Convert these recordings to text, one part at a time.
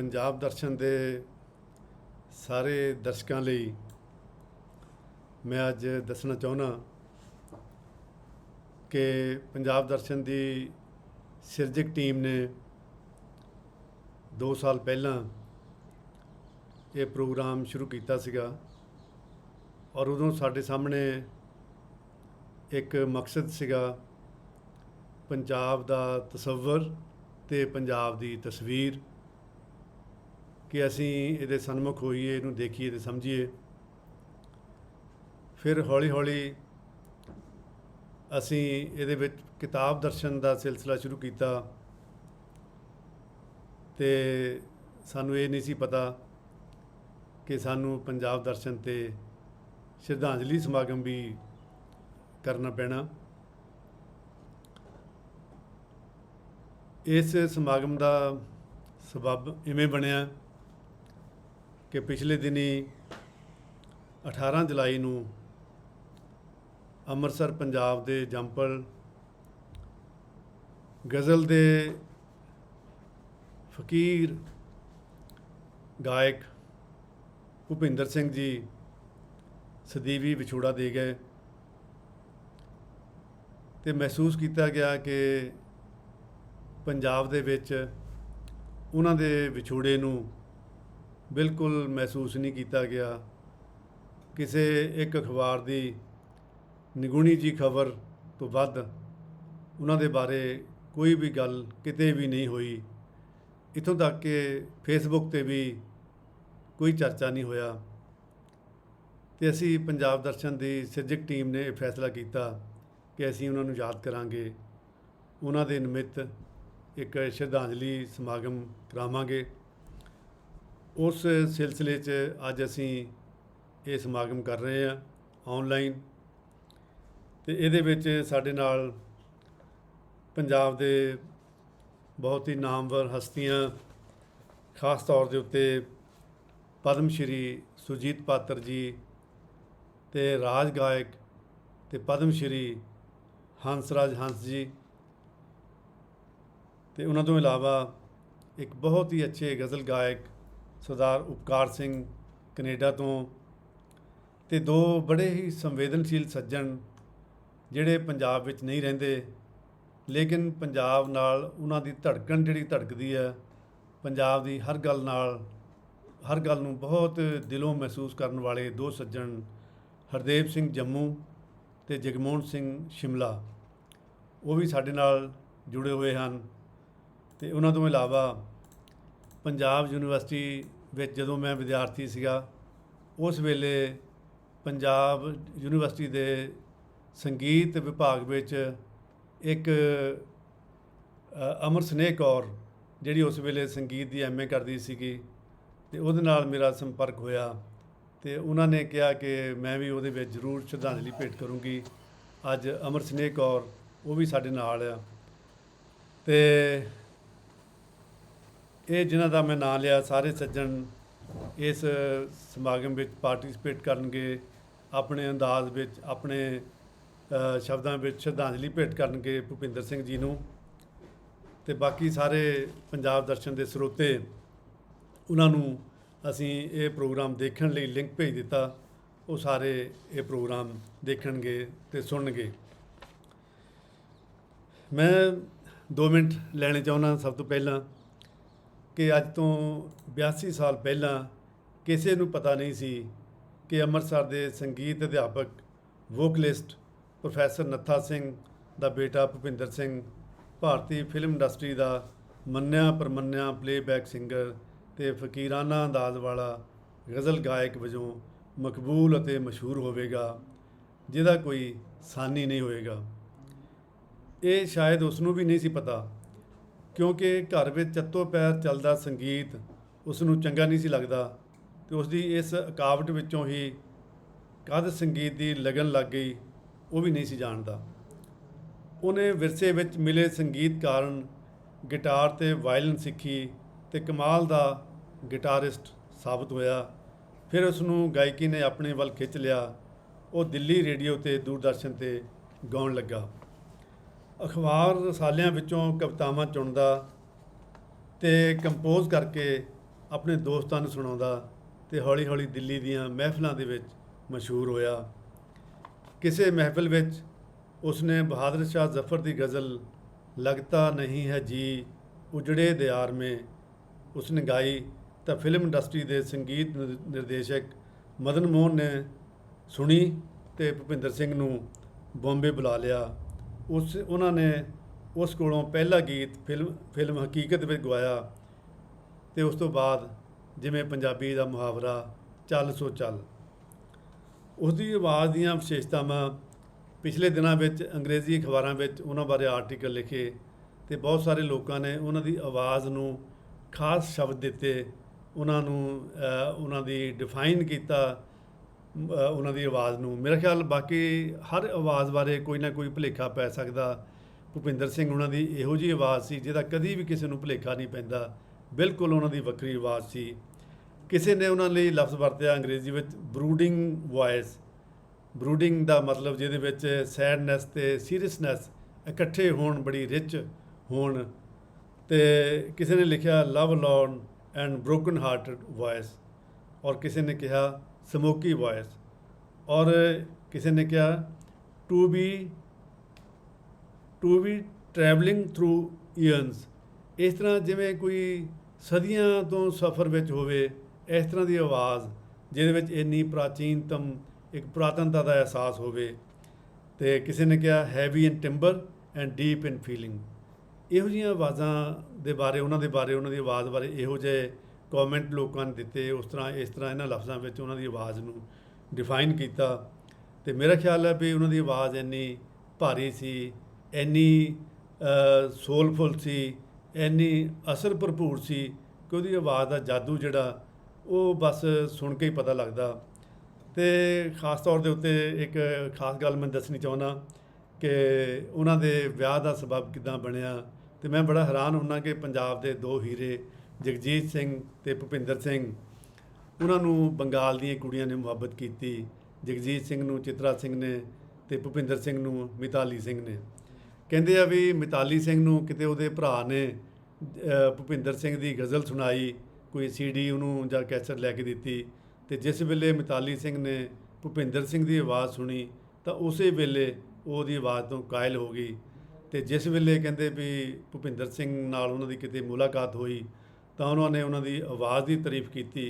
पंजाब दर्शन के सारे दर्शकों ਲਈ मैं अज दसना चाहुंदा कि पंजाब दर्शन की सिरजक टीम ने 2 साल पहला ये प्रोग्राम शुरू किया सीगा और उदों साडे सामने एक मकसद सीगा पंजाब दा तसव्वुर ते पंजाब दी तस्वीर कि असी ये सन्मुख होईए, इनू देखिए ते समझिए। फिर हौली हौली असी ये किताब दर्शन का सिलसिला शुरू किया ते सानू ये नहीं सी पता कि सानू पंजाब दर्शन ते श्रद्धांजलि समागम भी करना पैना। इस समागम का सबब इवें बनया कि पिछले दिनी 18 जुलाई नूं अमृतसर पंजाब के जंपल गज़ल के फकीर गायक भुपिंदर सिंह जी सदीवी विछोड़ा दे गए तो महसूस किया गया कि पंजाब दे विच उन्हां दे विछोड़े नूं बिल्कुल महसूस नहीं किया गया। किसी एक अखबार की निगुणी जी खबर तो वध उन्हां दे बारे कोई भी गल किते भी नहीं हुई। इत्थों तक कि फेसबुक ते भी कोई चर्चा नहीं होया। ते असी पंजाब दर्शन की सिरजक टीम ने फैसला किया कि असी उन्हां नूं याद करांगे, उन्हां दे निमित्त एक श्रद्धांजलि समागम करावांगे। उस सिलसिले च अज असी ये समागम कर रहे हैं ऑनलाइन। तो ये साडे नाल पंजाब दे बहुत ही नामवर हस्तियां, खास तौर के उत्ते पद्म श्री सुरजीत पात्र जी ते राज गायक ते पद्म श्री हंसराज हंस जी ते उन्हां तों इलावा एक बहुत ही अच्छे गज़ल गायक सरदार उपकार सिंह कनेडा तो ते 2 बड़े ही संवेदनशील सज्जन जिहड़े पंजाब विच नहीं रहिंदे लेकिन पंजाब नाल उन्हां दी धड़कन जिहड़ी धड़कदी है, पंजाब दी हर गल नूं बहुत दिलों महसूस करन वाले 2 सज्जन हरदेव सिंह जम्मू ते जगमोहन सिंह शिमला वो भी साडे नाल जुड़े हुए हैं। तो उन्हां तों इलावा पंजाब यूनिवर्सिटी विच जदों मैं विद्यार्थी सीगा उस वेले पंजाब यूनिवर्सिटी के संगीत विभाग विच एक अमर स्नेह कौर जिहड़ी उस वेले संगीत की MA करदी सीगी ते उहदे नाल मेरा संपर्क होया ते उन्होंने कहा कि मैं भी उहदे विच जरूर श्रद्धांजलि भेंट करूँगी। अज अमर स्नेह कौर वो भी साडे नाल आ ते ये जिन्हां दा मैं नां लिया सारे सज्जन इस समागम में पार्टिसिपेट करनगे, अपने अंदाज विच अपने शब्दों में श्रद्धांजलि भेंट करनगे भुपिंदर सिंह जी नूं। ते बाकी सारे पंजाब दर्शन के स्रोते उन्होंने असी ये प्रोग्राम देखने लई लिंक भेज दिता, वो सारे ये प्रोग्राम देखणगे ते सुनणगे। मैं 2 मिनट लैने चाहुंदा सब तो पहला कि अज तो 82 साल पहला किसी नूं पता नहीं सी कि अमृतसर के संगीत अध्यापक वोकलिस्ट प्रोफैसर नत्था सिंह दा बेटा भुपिंदर सिंह भारतीय फिल्म इंडस्ट्री का मन्निया परमन्निया प्लेबैक सिंगर ते फकीराना अंदाज वाला गज़ल गायक वजों मकबूल अते मशहूर होवेगा, जिहदा कोई सानी नहीं होएगा। ये शायद उसनूं भी नहीं सी पता क्योंकि घर में चत्तो पैर चलदा संगीत उसनूं चंगा नहीं सी लगदा ते उसदी इस अकावट विचों ही कद संगीत की लगन लग गई वो भी नहीं सी जानदा। उन्हें विरसे विच मिले संगीत कारण गिटार ते वायलिन सीखी ते कमाल दा गिटारिस्ट साबित होया। फिर उसनूं गायकी ने अपने वल खिंच लिया। वो दिल्ली रेडियो ते दूरदर्शन ते गाउण लगा। अखबार रसालियां विचों कवितावां चुनदा ते कंपोज करके ਆਪਣੇ ਦੋਸਤਾਂ ਨੂੰ ਸੁਣਾਉਂਦਾ ਤੇ ਹੌਲੀ ਹੌਲੀ ਦਿੱਲੀ ਦੀਆਂ ਮਹਿਫਲਾਂ ਦੇ ਵਿੱਚ ਮਸ਼ਹੂਰ ਹੋਇਆ। ਕਿਸੇ ਮਹਿਫਲ ਵਿੱਚ ਉਸਨੇ ਬਹਾਦਰ ਸ਼ਾਹ ਜ਼ਫਰ ਦੀ ਗਜ਼ਲ लगता नहीं है जी उजड़े दियार में उसने गाई तो फिल्म इंडस्ट्री के संगीत निर्देशक मदन मोहन ने सुनी तो भुपिंदर सिंह नूं बॉम्बे बुला लिया। उन्होंने उस कोलों पहला गीत फिल्म हकीकत में गवाया तो उस तो बाद जिमें पंजाबी का मुहावरा चल सो चल। उसकी आवाज़ दीयां विशेषतावां पिछले दिनों में अंग्रेज़ी अखबारों में उन्होंने बारे आर्टिकल लिखे तो बहुत सारे लोगों ने उन्होंने आवाज़ नूं खास शब्द दिते, उन्होंने डिफाइन किया उन्होंने आवाज़ नूं। मेरा ख्याल बाकी हर आवाज़ बारे कोई ना कोई भुलेखा पै सकता। भुपिंदर सिंह उन्होंने इहो जी आवाज़ सी जिहदा कभी भी किसी नूं भुलेखा नहीं पैंदा, बिल्कुल उन्होंने वक्री आवाज़ सी। किसी ने उन्होंने लफ्ज़ वरत्या अंग्रेज़ी में ब्रूडिंग वॉइस। ब्रूडिंग का मतलब जिहदे विच सैडनैस ते सीरीयसनैस इकट्ठे होण, बड़ी रिच होण। ते किसी ने लिखा love lawn and broken hearted voice, और किसी ने कहा स्मोकी वॉइस, और किसी ने कहा to be travelling through years. इस तरह जिवें कोई सदियां तो सफ़र विच होवे, इस तरह की आवाज़ जिहदे विच इन्नी प्राचीनतम एक पुरातनता का एहसास होवे। तो किसी ने कहा heavy in timber and deep in feeling. इहो जिहियां आवाज़ां दे बारे उन्होंने उन्होंने आवाज़ बारे इहो जिहे कॉमेंट लोगों ने दिते। उस तरह इस तरह इन्हां लफ्ज़ां विच उन्होंने आवाज़ नूं डिफाइन किया। तो मेरा ख्याल है भी उन्होंने आवाज़ इन्नी भारी सी, इन्नी सोलफुल सी, इन्नी असर भरपूर सी कि उहदी आवाज़ का जादू जिहड़ा वो बस सुन के ही पता लगदा। तो खास तौर के उत्ते एक खास गल मैं दसनी चाहुंदा कि उन्होंने विआह का सबब किदां बनिया। तो मैं बड़ा हैरान हुन्ना कि पंजाब के दो हीरे जगजीत सिंह ते भुपिंदर सिंह, उन्होंने बंगाल दी कुड़ियां ने मुहब्बत की। जगजीत सिंह नूं चित्रा सिंह ने ते भुपिंदर सिंह नूं मिताली सिंह ने। कहंदे आ भी मिताली सिंह नूं किते उहदे भरा ने भुपिंदर सिंह की गज़ल सुनाई, कोई CD उन्होंने जां कैसट लैके दिती। तो जिस वेले मिताली सिंह ने भुपिंदर सिंह की आवाज़ सुनी तो उस वेले उहदी आवाज़ तो कायल हो गई। तो जिस वेले कहते भी भुपिंदर सिंह नाल उन्होंने किते मुलाकात हुई तो उन्होंने उन्होंने आवाज़ की तारीफ की।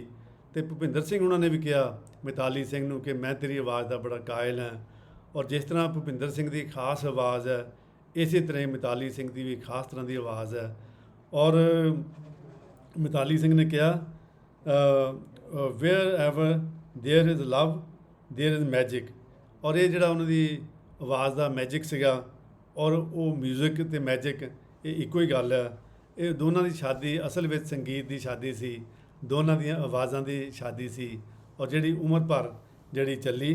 तो भुपिंदर सिंह उन्होंने भी कहा मिताली सिंह नूं कि मैं तेरी आवाज़ का बड़ा कायल हाँ। और जिस तरह भुपिंदर सिंह की खास आवाज़ है, इस तरह मिताली सिंह की भी खास तरह की आवाज़ है। और मिताली सिंह ने कहा wherever there is love there is magic. और ये जिहड़ा उन्होंने आवाज़ का मैजिक सीगा और वो म्यूजिक ते मैजिक ये इक्को ही गल है। ये दोनों की शादी असल में संगीत की शादी सी, दोनों दी आवाज़ां की शादी सी, और जिहड़ी उम्र भर जिहड़ी चली।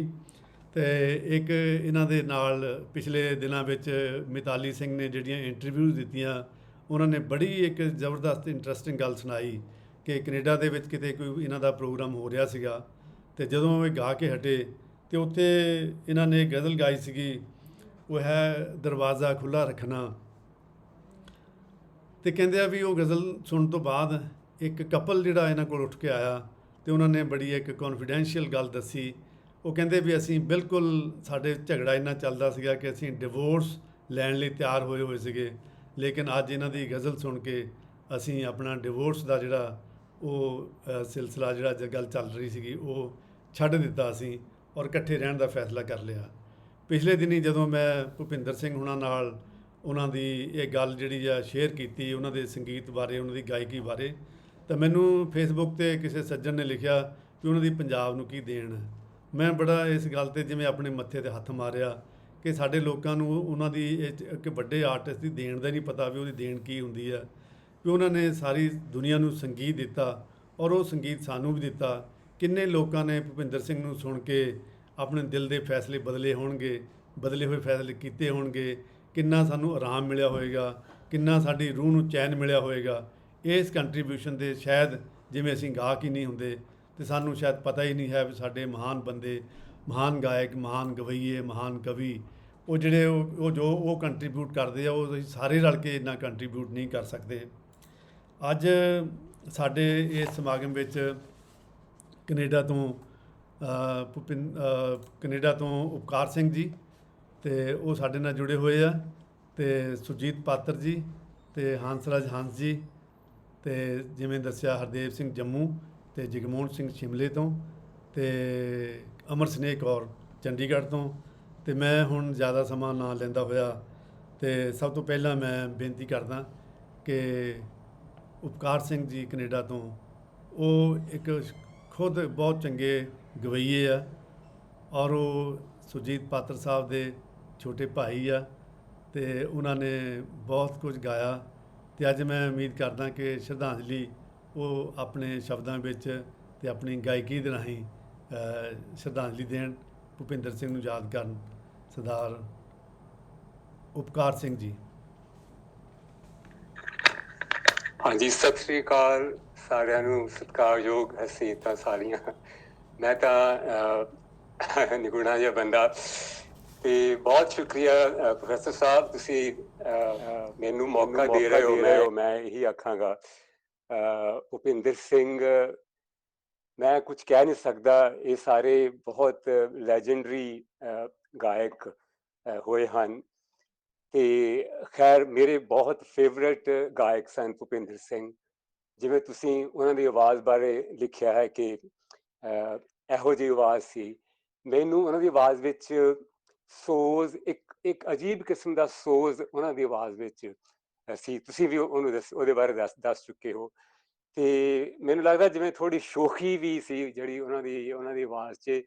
तो एक इन्हां दे नाल पिछले दिनों विच मिताली सिंह ने जिहड़ियां इंटरव्यूज़ दित्तियां, उन्होंने बड़ी एक ज़बरदस्त इंटरस्टिंग गल सुनाई कि कनेडा दे विच किते कोई इन्हां दा प्रोग्राम हो रहा सीगा। तो जदों ये गा के हटे तो उत्थे इन्हां ने गज़ल गाई सीगी, वो है दरवाज़ा खुला रखना। तो कहंदे आ भी वो गज़ल सुन तो बाद एक कपल जिहड़ा इन्हां कोल उठ के आया तो उन्होंने बड़ी एक कॉन्फिडेंशियल गल दसी। वो कहंदे भी असीं बिल्कुल साडे झगड़ा इन्ना चलदा सीगा कि असीं डिवोर्स लैण लई तैयार होए होए सीगे, लेकिन अज इन्हां दी गज़ल सुन के असीं अपना डिवोर्स का जिहड़ा वो सिलसिला जिहड़ा गल चल रही सीगी वो छड्ड दित्ता असीं और इकट्ठे रहण दा फैसला कर लिया। पिछले दिनी जदों मैं भुपिंदर सिंह हुणां नाल उन्हां दी ये गल जिहड़ी आ शेयर कीती उन्हां दे संगीत बारे, उन्हां दी गायकी बारे, तो मैनूं फेसबुक ते किसी सज्जन ने लिखिया कि उन्हां दी पंजाब नूं की देण है। मैं बड़ा इस गल ते जिवें अपने मत्थे ते हत्थ मारिया कि साडे लोकां नूं उन्हां दी एक वड्डे आर्टिस्ट दी देण दा नहीं पता भी उहदी देण की हुंदी है। कि उन्होंने सारी दुनिया नूं संगीत दिता और वो संगीत सानू भी दिता। किन्ने लोगों ने भुपिंदर सिंह नूं सुन के अपने दिल के फैसले बदले होणगे, बदले हुए फैसले किए होणगे, किन्ना सानू आराम मिलिया होएगा, किन्ना साडी रूह नूं चैन मिलिया होएगा। इस कंट्रीब्यूशन दे शायद जिवें असीं गाहक ही नहीं हुंदे तो सानू शायद पता ही नहीं है भी साडे महान बंदे, महान गायक, महान गवैये, महान कवि वो जिहड़े वो जो वो कंट्रीब्यूट करते हैं वो सारे रल के इन्ना कंट्रीब्यूट नहीं कर सकते। अज ਸਾਡੇ ਇਸ ਸਮਾਗਮ ਵਿੱਚ ਕੈਨੇਡਾ ਤੋਂ ਕੈਨੇਡਾ ਤੋਂ ਉਪਕਾਰ ਸਿੰਘ ਜੀ, ਤੇ ਉਹ ਸਾਡੇ ਨਾਲ ਜੁੜੇ ਹੋਏ ਆ, ਤੇ ਸੁਰਜੀਤ ਪਾਤਰ ਜੀ, ਤੇ ਹੰਸਰਾਜ ਹੰਸ ਜੀ, ਤੇ ਜਿਵੇਂ ਦੱਸਿਆ ਹਰਦੇਵ ਸਿੰਘ ਜੰਮੂ, ਤੇ ਜਗਮੋਹਨ ਸਿੰਘ ਸ਼ਿਮਲੇ ਤੋਂ, ਤੇ ਅਮਰ ਸਨੇਹ ਕੌਰ ਚੰਡੀਗੜ੍ਹ ਤੋਂ। ਤੇ ਮੈਂ ਹੁਣ ਜ਼ਿਆਦਾ ਸਮਾਂ ਨਾ ਲੈਂਦਾ ਹੋਇਆ, ਤੇ ਸਭ ਤੋਂ ਪਹਿਲਾਂ ਮੈਂ ਬੇਨਤੀ ਕਰਦਾ ਕਿ ਉਪਕਾਰ ਸਿੰਘ ਜੀ ਕੈਨੇਡਾ ਤੋਂ, ਉਹ ਇੱਕ ਖੁਦ ਬਹੁਤ ਚੰਗੇ ਗਵਈਏ ਆ, ਔਰ ਉਹ ਸੁਰਜੀਤ ਪਾਤਰ ਸਾਹਿਬ ਦੇ ਛੋਟੇ ਭਾਈ ਆ, ਤੇ ਉਹਨਾਂ ਨੇ ਬਹੁਤ ਕੁਝ ਗਾਇਆ। ਤੇ ਅੱਜ ਮੈਂ ਉਮੀਦ ਕਰਦਾ ਕਿ ਸ਼ਰਧਾਂਜਲੀ ਉਹ ਆਪਣੇ ਸ਼ਬਦਾਂ ਵਿੱਚ ਤੇ ਆਪਣੀ ਗਾਇਕੀ ਦੇ ਰਾਹੀਂ ਸ਼ਰਧਾਂਜਲੀ ਦੇਣ ਭੁਪਿੰਦਰ ਸਿੰਘ ਨੂੰ ਯਾਦ ਕਰਨ। ਸਰਦਾਰ ਉਪਕਾਰ ਸਿੰਘ ਜੀ। ਹਾਂਜੀ, ਸਤਿ ਸ੍ਰੀ ਅਕਾਲ ਸਾਰਿਆਂ ਨੂੰ। ਸਤਿਕਾਰਯੋਗ ਹਸੀਅਤਾਂ ਸਾਰੀਆਂ। ਮੈਂ ਤਾਂ ਨਿਗੁਣਾ ਜਿਹਾ ਬੰਦਾ, ਤੇ ਬਹੁਤ ਸ਼ੁਕਰੀਆ ਪ੍ਰੋਫੈਸਰ ਸਾਹਿਬ, ਤੁਸੀਂ ਮੈਨੂੰ ਮੌਕਾ ਦੇ ਰਹੇ ਹੋ। ਮੈਂ ਇਹੀ ਆਖਾਂਗਾ, ਭੁਪਿੰਦਰ ਸਿੰਘ, ਮੈਂ ਕੁਝ ਕਹਿ ਨਹੀਂ ਸਕਦਾ। ਇਹ ਸਾਰੇ ਬਹੁਤ ਲੈਜੈਂਡਰੀ ਗਾਇਕ ਹੋਏ ਹਨ, ਤੇ ਖੈਰ ਮੇਰੇ ਬਹੁਤ ਫੇਵਰੇਟ ਗਾਇਕ ਸਨ ਭੁਪਿੰਦਰ ਸਿੰਘ। ਜਿਵੇਂ ਤੁਸੀਂ ਉਹਨਾਂ ਦੀ ਆਵਾਜ਼ ਬਾਰੇ ਲਿਖਿਆ ਹੈ ਕਿ ਇਹੋ ਜਿਹੀ ਆਵਾਜ਼ ਸੀ, ਮੈਨੂੰ ਉਹਨਾਂ ਦੀ ਆਵਾਜ਼ ਵਿੱਚ ਸੋਜ਼, ਇੱਕ ਅਜੀਬ ਕਿਸਮ ਦਾ ਸੋਜ਼ ਉਹਨਾਂ ਦੀ ਆਵਾਜ਼ ਵਿੱਚ ਸੀ। ਤੁਸੀਂ ਵੀ ਉਹਨੂੰ ਉਹਦੇ ਬਾਰੇ ਦੱਸ ਚੁੱਕੇ ਹੋ। ਤੇ ਮੈਨੂੰ ਲੱਗਦਾ ਜਿਵੇਂ ਥੋੜੀ ਸ਼ੋਖੀ ਵੀ ਸੀ ਜਿਹੜੀ ਉਹਨਾਂ ਦੀ ਆਵਾਜ਼ 'ਚ,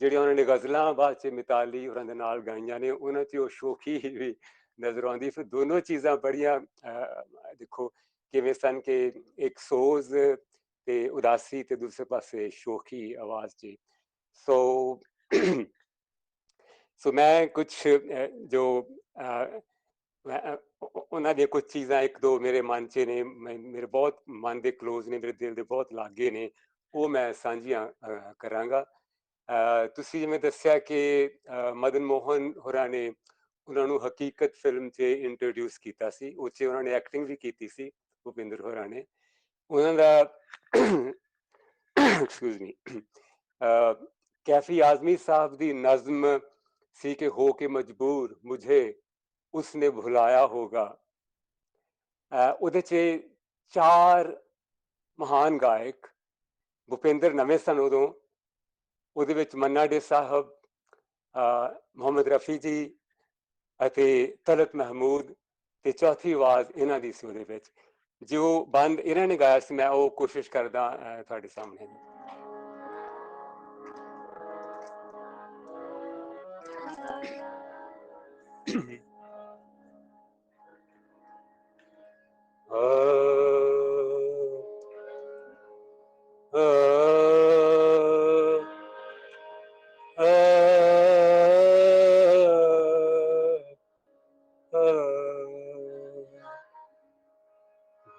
ਜਿਹੜੀਆਂ ਉਹਨਾਂ ਨੇ ਗਜ਼ਲਾਂ ਬਾਅਦ 'ਚ ਮਿਤਾਲੀ ਹੋਰਾਂ ਦੇ ਨਾਲ ਗਾਈਆਂ ਨੇ, ਉਹਨਾਂ 'ਚ ਉਹ ਸ਼ੋਖੀ ਵੀ ਨਜ਼ਰ ਆਉਂਦੀ। ਫਿਰ ਦੋਨੋਂ ਚੀਜ਼ਾਂ ਬੜੀਆਂ ਦੇਖੋ ਕਿਵੇਂ ਸਨ, ਕਿ ਇੱਕ ਸੋਜ਼ ਤੇ ਉਦਾਸੀ, ਤੇ ਦੂਸਰੇ ਪਾਸੇ ਸ਼ੋਖੀ ਆਵਾਜ਼ 'ਚ। ਸੋ ਮੈਂ ਕੁਛ ਜੋ ਉਹਨਾਂ ਦੀਆਂ ਕੁਝ ਚੀਜ਼ਾਂ, ਇੱਕ ਦੋ ਮੇਰੇ ਮਨ 'ਚ ਨੇ, ਮੇਰੇ ਬਹੁਤ ਮਨ ਦੇ ਕਲੋਜ਼ ਨੇ, ਮੇਰੇ ਦਿਲ ਦੇ ਬਹੁਤ ਲਾਗੇ ਨੇ, ਉਹ ਮੈਂ ਸਾਂਝੀਆਂ ਕਰਾਂਗਾ। ਤੁਸੀਂ ਜਿਵੇਂ ਦੱਸਿਆ ਕਿ ਮਦਨ ਮੋਹਨ ਹੋਰਾਂ ਨੇ ਉਹਨਾਂ ਨੂੰ ਹਕੀਕਤ ਫਿਲਮ 'ਚ ਇੰਟਰੋਡਿਊਸ ਕੀਤਾ ਸੀ, ਉਹ 'ਚ ਉਹਨਾਂ ਨੇ ਐਕਟਿੰਗ ਵੀ ਕੀਤੀ ਸੀ ਭੁਪਿੰਦਰ ਹੋਰਾਂ ਨੇ। ਉਹਨਾਂ ਦਾ ਐਕਸਕਿਊਜ਼ ਮੀ, ਕੈਫੀ ਆਜ਼ਮੀ ਸਾਹਿਬ ਦੀ ਨਜ਼ਮ ਸੀ ਕਿ ਹੋ ਕੇ ਮਜਬੂਰ ਮੁਝੇ ਉਸਨੇ ਭੁਲਾਇਆ ਹੋਗਾ। ਉਹਦੇ 'ਚ 4 ਮਹਾਨ ਗਾਇਕ, ਭੁਪਿੰਦਰ ਨਵੇਂ ਸਨ ਉਦੋਂ, ਉਹਦੇ ਵਿੱਚ ਮੰਨਾ ਡੇ ਸਾਹਿਬ, ਮੁਹੰਮਦ ਰਫੀ ਜੀ ਅਤੇ ਤਲਤ ਮਹਿਮੂਦ, ਤੇ ਚੌਥੀ ਆਵਾਜ਼ ਇਹਨਾਂ ਦੀ ਸੀ ਉਹਦੇ ਵਿੱਚ। ਜੋ ਬੰਦ ਇਹਨਾਂ ਨੇ ਗਾਇਆ ਸੀ, ਮੈਂ ਉਹ ਕੋਸ਼ਿਸ਼ ਕਰਦਾ ਤੁਹਾਡੇ ਸਾਹਮਣੇ।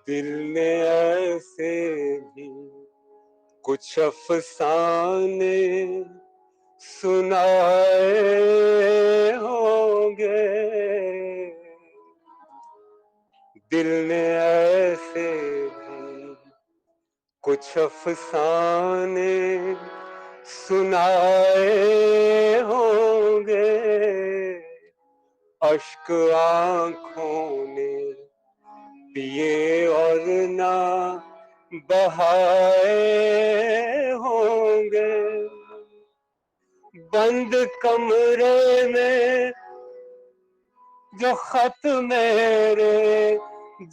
दिल ने ऐसे भी कुछ अफसाने सुनाए होंगे, दिल ने ऐसे भी कुछ अफसाने सुनाए होंगे, अश्क आंखों ने पिए और ना बहाए होंगे, बंद कमरे में जो खत मेरे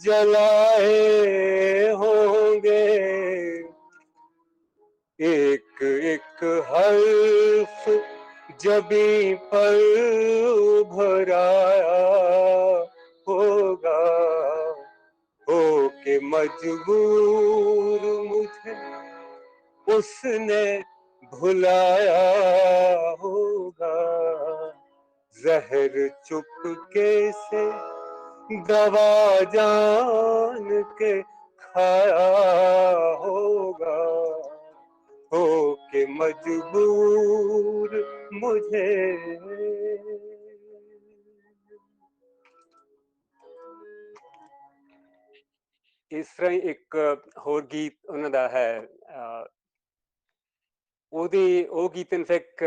जलाए होंगे, एक एक हर्फ जबी पर उभराया होगा, हो के मजबूर मुझे उसने भुलाया होगा, जहर चुपके से दवा जान के खाया होगा, हो के मजबूर मुझे। ਇਸ ਤਰ੍ਹਾਂ ਹੀ ਇੱਕ ਹੋਰ ਗੀਤ ਉਹਨਾਂ ਦਾ ਹੈ, ਉਹ ਗੀਤ ਇਨਫੈਕਟ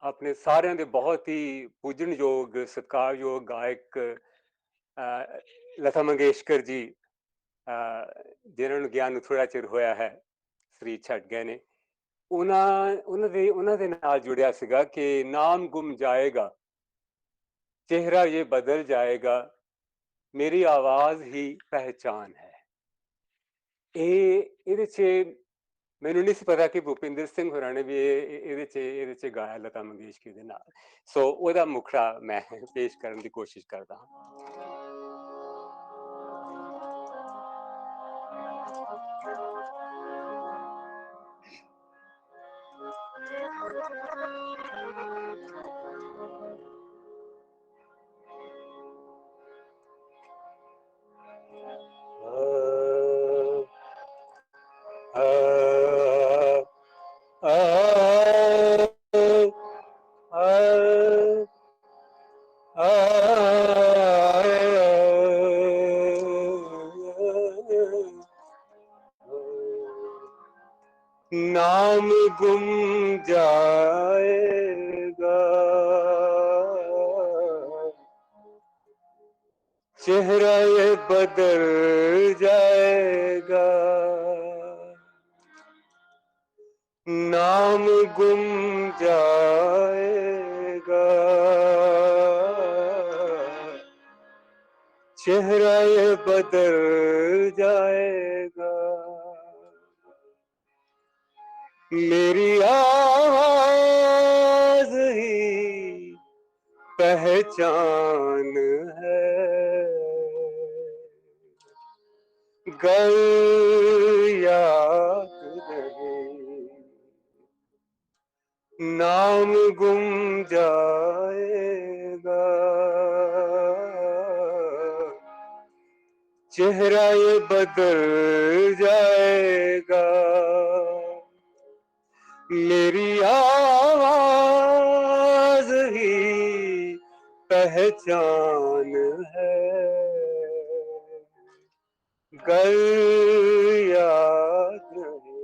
ਆਪਣੇ ਸਾਰਿਆਂ ਦੇ ਬਹੁਤ ਹੀ ਪੂਜਣਯੋਗ ਸਤਿਕਾਰਯੋਗ ਗਾਇਕ ਲਤਾ ਮੰਗੇਸ਼ਕਰ ਜੀ, ਜਿਨ੍ਹਾਂ ਨੂੰ ਗਿਆਨ ਨੂੰ ਥੋੜ੍ਹਾ ਚਿਰ ਹੋਇਆ ਹੈ, ਸਰੀਰ ਛੱਡ ਗਏ ਨੇ, ਉਹਨਾਂ ਦੇ ਨਾਲ ਜੁੜਿਆ ਸੀਗਾ ਕਿ ਨਾਮ ਗੁਮ ਜਾਏਗਾ, ਚਿਹਰਾ ਇਹ ਬਦਲ ਜਾਏਗਾ, ਮੇਰੀ ਆਵਾਜ਼ ਹੀ ਪਹਿਚਾਨ ਹੈ। ਇਹਦੇ 'ਚ ਮੈਨੂੰ ਨਹੀਂ ਸੀ ਪਤਾ ਕਿ ਭੁਪਿੰਦਰ ਸਿੰਘ ਹੋਰਾਂ ਨੇ ਵੀ ਇਹਦੇ 'ਚ ਗਾਇਆ ਲਤਾ ਮੰਗੇਸ਼ਕਰ ਦੇ ਨਾਲ। ਸੋ ਉਹਦਾ ਮੁਖੜਾ ਮੈਂ ਪੇਸ਼ ਕਰਨ ਦੀ ਕੋਸ਼ਿਸ਼ ਕਰਦਾ ਹਾਂ। नाम गुम जाएगा, चेहरा ये बदल जाएगा, नाम गुम जाएगा, चेहरा ये बदल जाएगा, मेरी आवाज ही पहचान है, गर याद रहे नाम गुम जाएगा, चेहरा ये बदल जाएगा, मेरी आवाज ही पहचान है, गर याद रहे।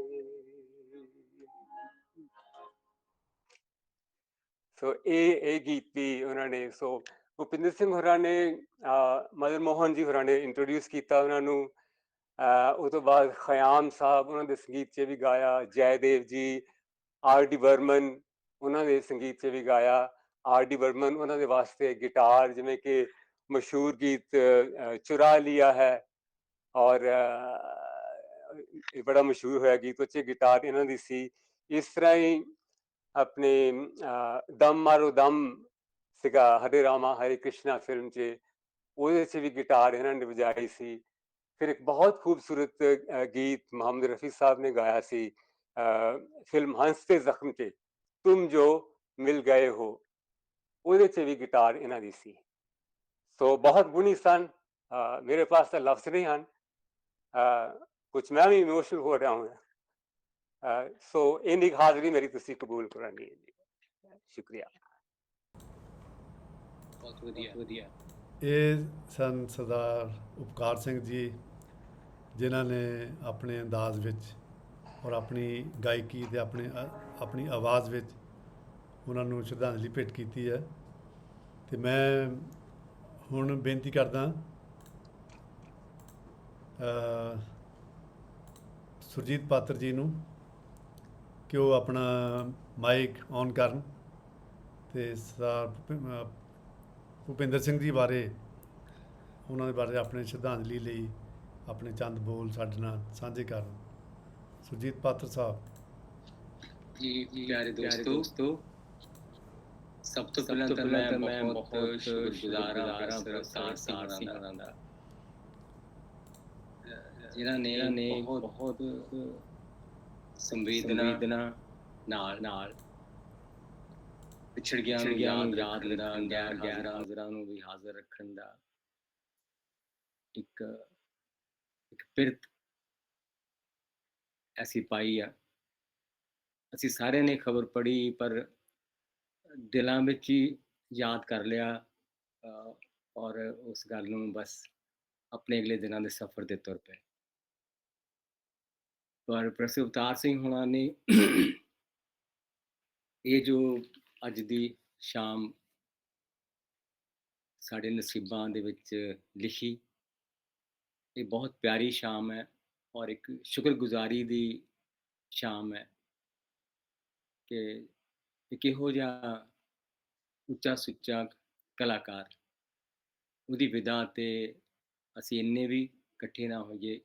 ਸੋ ਇਹ ਗੀਤ ਵੀ ਉਹਨਾਂ ਨੇ, ਸੋ ਭੁਪਿੰਦਰ ਸਿੰਘ ਹੋਰਾਂ ਨੇ, ਮਦਨ ਮੋਹਨ ਜੀ ਹੋਰਾਂ ਨੇ ਇੰਟਰੋਡਿਊਸ ਕੀਤਾ ਉਹਨਾਂ ਨੂੰ। ਉਹ ਤੋਂ ਬਾਅਦ ਖਯਾਮ ਸਾਹਿਬ ਉਹਨਾਂ ਦੇ ਸੰਗੀਤ 'ਚ ਵੀ ਗਾਇਆ, ਜੈਦੇਵ ਜੀ, ਆਰ ਡੀ ਬਰਮਨ ਉਹਨਾਂ ਦੇ ਸੰਗੀਤ 'ਚ ਵੀ ਗਾਇਆ। ਆਰ ਡੀ ਬਰਮਨ ਉਹਨਾਂ ਦੇ ਵਾਸਤੇ ਗਿਟਾਰ, ਜਿਵੇਂ ਕਿ ਮਸ਼ਹੂਰ ਗੀਤ ਚੁਰਾ ਲਿਆ ਹੈ, ਔਰ ਇਹ ਬੜਾ ਮਸ਼ਹੂਰ ਹੋਇਆ ਗੀਤ, ਉਹ 'ਚ ਗਿਟਾਰ ਇਹਨਾਂ ਦੀ ਸੀ। ਇਸ ਤਰ੍ਹਾਂ ਹੀ ਆਪਣੇ ਦਮ ਮਾਰੋ ਦਮ ਸੀਗਾ ਹਰੇ ਰਾਮਾ ਹਰੇ ਕ੍ਰਿਸ਼ਨਾ ਫਿਲਮ 'ਚ, ਉਹਦੇ 'ਚ ਵੀ ਗਿਟਾਰ ਇਹਨਾਂ ਨੇ ਵਜਾਈ ਸੀ। ਫਿਰ ਇੱਕ ਬਹੁਤ ਖੂਬਸੂਰਤ ਗੀਤ ਮੁਹੰਮਦ ਰਫੀ ਸਾਹਿਬ ਨੇ ਗਾਇਆ ਸੀ ਫਿਲਮ ਹੰਸ ਤੇ ਜ਼ਖਮ 'ਚ, ਤੁਮ ਜੋ ਮਿਲ ਗਏ ਹੋ, ਉਹਦੇ 'ਚ ਵੀ ਗਿਟਾਰ ਇਹਨਾਂ ਦੀ ਸੀ। ਸੋ ਬਹੁਤ ਗੁਣੀ ਸਨ, ਮੇਰੇ ਪਾਸ ਤਾਂ ਲਫ਼ਜ਼ ਨਹੀਂ ਹਨ, ਕੁਛ ਮੈਂ ਵੀ ਇਮੋਸ਼ਨਲ ਹੋ ਰਿਹਾ ਹਾਂ। ਸੋ ਇੰਨੀ ਹਾਜ਼ਰੀ ਮੇਰੀ ਤੁਸੀਂ ਕਬੂਲ ਕਰਨੀ ਹੈ ਜੀ, ਸ਼ੁਕਰੀਆ। ਬਹੁਤ ਵਧੀਆ। ਇਹ ਸਨ ਸਰਦਾਰ ਉਪਕਾਰ ਸਿੰਘ ਜੀ, ਜਿਨ੍ਹਾਂ ਨੇ ਆਪਣੇ ਅੰਦਾਜ਼ ਵਿੱਚ ਔਰ ਆਪਣੀ ਗਾਇਕੀ ਅਤੇ ਆਪਣੀ ਆਵਾਜ਼ ਵਿੱਚ ਉਹਨਾਂ ਨੂੰ ਸ਼ਰਧਾਂਜਲੀ ਭੇਟ ਕੀਤੀ ਹੈ। ਅਤੇ ਮੈਂ ਹੁਣ ਬੇਨਤੀ ਕਰਦਾ ਸੁਰਜੀਤ ਪਾਤਰ ਜੀ ਨੂੰ ਕਿ ਉਹ ਆਪਣਾ ਮਾਈਕ ਔਨ ਕਰਨ ਅਤੇ ਸਰਦਾਰ ਭੁਪਿੰਦਰ ਸਿੰਘ ਜੀ ਬਾਰੇ, ਉਹਨਾਂ ਦੇ ਬਾਰੇ ਆਪਣੇ ਸ਼ਰਧਾਂਜਲੀ ਲਈ ਆਪਣੇ ਚੰਦ ਬੋਲ ਸਾਡੇ ਨਾਲ ਸਾਂਝੇ ਕਰਨ। ਸੁਰਜੀਤ ਪਾਤਰ ਸਾਹਿਬ ਜੀ। ਪਿਆਰੇ ਦੋਸਤੋ, ਸਭ ਤੋਂ ਪਹਿਲਾਂ ਤਾਂ ਮੈਂ ਬਹੁਤ ਸ਼ੁਕਰਗੁਜ਼ਾਰ ਹਾਂ ਸਰਦਾਰ ਸਿੰਘ ਹੋਰਾਂ ਦਾ, ਜਿਨ੍ਹਾਂ ਨੇ ਬਹੁਤ ਸੰਵੇਦਨਾ ਨਾਲ ਪਿਛੜ ਗਿਆ ਨੂੰ ਯਾਦ ਰੱਖਣ ਦਾ, ਗੈਰ ਹਾਜ਼ਰਾਂ ਨੂੰ ਵੀ ਹਾਜ਼ਰ ਰੱਖਣ ਦਾ ਇੱਕ ਪਿਰਤ ਐਸੀ ਪਾਈ ਆ। ਅਸੀਂ ਸਾਰਿਆਂ ਨੇ ਖਬਰ ਪੜ੍ਹੀ, ਪਰ ਦਿਲਾਂ ਵਿੱਚ ਹੀ ਯਾਦ ਕਰ ਲਿਆ, ਔਰ ਉਸ ਗੱਲ ਨੂੰ ਬਸ ਆਪਣੇ ਅਗਲੇ ਦਿਨਾਂ ਦੇ ਸਫ਼ਰ 'ਤੇ ਤੁਰ ਪਏ। ਪਰ ਪ੍ਰੋਫੈਸਰ ਅਵਤਾਰ ਸਿੰਘ ਹੋਣਾ ਨੇ ਇਹ ਜੋ ਅੱਜ ਦੀ ਸ਼ਾਮ ਸਾਡੇ ਨਸੀਬਾਂ ਦੇ ਵਿੱਚ ਲਿਖੀ, ਇਹ ਬਹੁਤ ਪਿਆਰੀ ਸ਼ਾਮ ਹੈ ਔਰ ਇੱਕ ਸ਼ੁਕਰਗੁਜ਼ਾਰੀ ਦੀ ਸ਼ਾਮ ਹੈ ਕਿ ਇੱਕ ਇਹੋ ਜਿਹਾ ਉੱਚਾ ਸੁੱਚਾ ਕਲਾਕਾਰ, ਉਹਦੀ ਵਿਦਾ 'ਤੇ ਅਸੀਂ ਇੰਨੇ ਵੀ ਇਕੱਠੇ ਨਾ ਹੋਈਏ,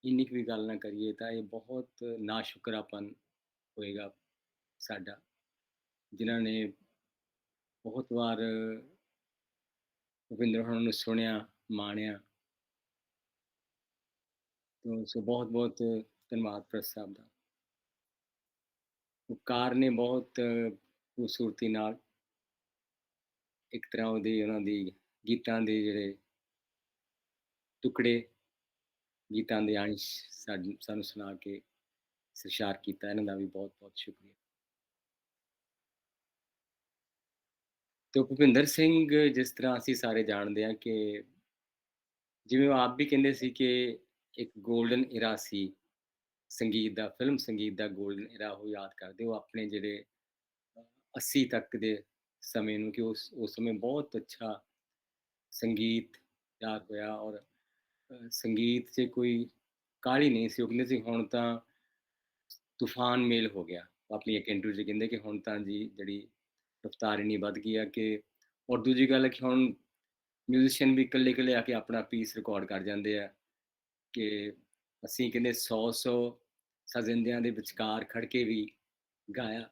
ਇੰਨੀ ਕੁ ਵੀ ਗੱਲ ਨਾ ਕਰੀਏ ਤਾਂ ਇਹ ਬਹੁਤ ਨਾਸ਼ੁਕਰਾਪਨ ਹੋਏਗਾ ਸਾਡਾ, ਜਿਨ੍ਹਾਂ ਨੇ ਬਹੁਤ ਵਾਰ ਭੁਪਿੰਦਰ ਹੋਣਾ ਨੂੰ ਸੁਣਿਆ, ਮਾਣਿਆ। ਸੋ ਬਹੁਤ-ਬਹੁਤ ਧੰਨਵਾਦ ਪ੍ਰੈਸ ਸਾਹਿਬ ਦਾ। ਉਪਕਾਰ ਨੇ ਬਹੁਤ ਖੂਬਸੂਰਤੀ ਨਾਲ ਇੱਕ ਤਰ੍ਹਾਂ ਉਹਨਾਂ ਦੀ ਗੀਤਾਂ ਦੇ ਜਿਹੜੇ ਟੁਕੜੇ, ਗੀਤਾਂ ਦੇ ਅੰਸ਼ ਸਾਨੂੰ ਸੁਣਾ ਕੇ ਸਰਸ਼ਾਰ ਕੀਤਾ, ਇਹਨਾਂ ਦਾ ਵੀ ਬਹੁਤ-ਬਹੁਤ ਸ਼ੁਕਰੀਆ। ਤੇ ਭੁਪਿੰਦਰ ਸਿੰਘ, ਜਿਸ ਤਰ੍ਹਾਂ ਅਸੀਂ ਸਾਰੇ ਜਾਣਦੇ ਹਾਂ ਕਿ ਜਿਵੇਂ ਉਹ ਆਪ ਵੀ ਕਹਿੰਦੇ ਸੀ ਕਿ ਇੱਕ ਗੋਲਡਨ ਇਰਾ ਸੀ ਸੰਗੀਤ ਦਾ, ਫਿਲਮ ਸੰਗੀਤ ਦਾ ਗੋਲਡਨ ਇਰਾ ਉਹ ਯਾਦ ਕਰਦੇ। ਉਹ ਆਪਣੇ ਜਿਹੜੇ 80 ਤੱਕ ਦੇ ਸਮੇਂ ਨੂੰ ਕਿ ਉਸ ਸਮੇਂ ਬਹੁਤ ਅੱਛਾ ਸੰਗੀਤ ਤਿਆਰ ਹੋਇਆ ਔਰ ਸੰਗੀਤ 'ਚ ਕੋਈ ਕਾਹਲੀ ਨਹੀਂ ਸੀ। ਉਹ ਕਹਿੰਦੇ ਸੀ ਹੁਣ ਤਾਂ ਤੂਫਾਨ ਮੇਲ ਹੋ ਗਿਆ। ਆਪਣੀ ਇੱਕ ਇੰਟਰਵਿਊ 'ਚ ਕਹਿੰਦੇ ਕਿ ਹੁਣ ਤਾਂ ਜੀ ਜਿਹੜੀ ਰਫ਼ਤਾਰ ਇੰਨੀ ਵੱਧ ਗਈ ਆ ਕਿ ਔਰ ਦੂਜੀ ਗੱਲ ਹੈ ਕਿ ਹੁਣ ਮਿਊਜ਼ੀਸ਼ੀਅਨ ਵੀ ਇਕੱਲੇ-ਇਕੱਲੇ ਆ ਕੇ ਆਪਣਾ ਪੀਸ ਰਿਕਾਰਡ ਕਰ ਜਾਂਦੇ ਆ ਕਿ ਅਸੀਂ ਕਹਿੰਦੇ 100-100 ਸਾਜ਼ਿੰਦਿਆਂ ਦੇ ਵਿਚਕਾਰ ਖੜ ਕੇ ਵੀ ਗਾਇਆ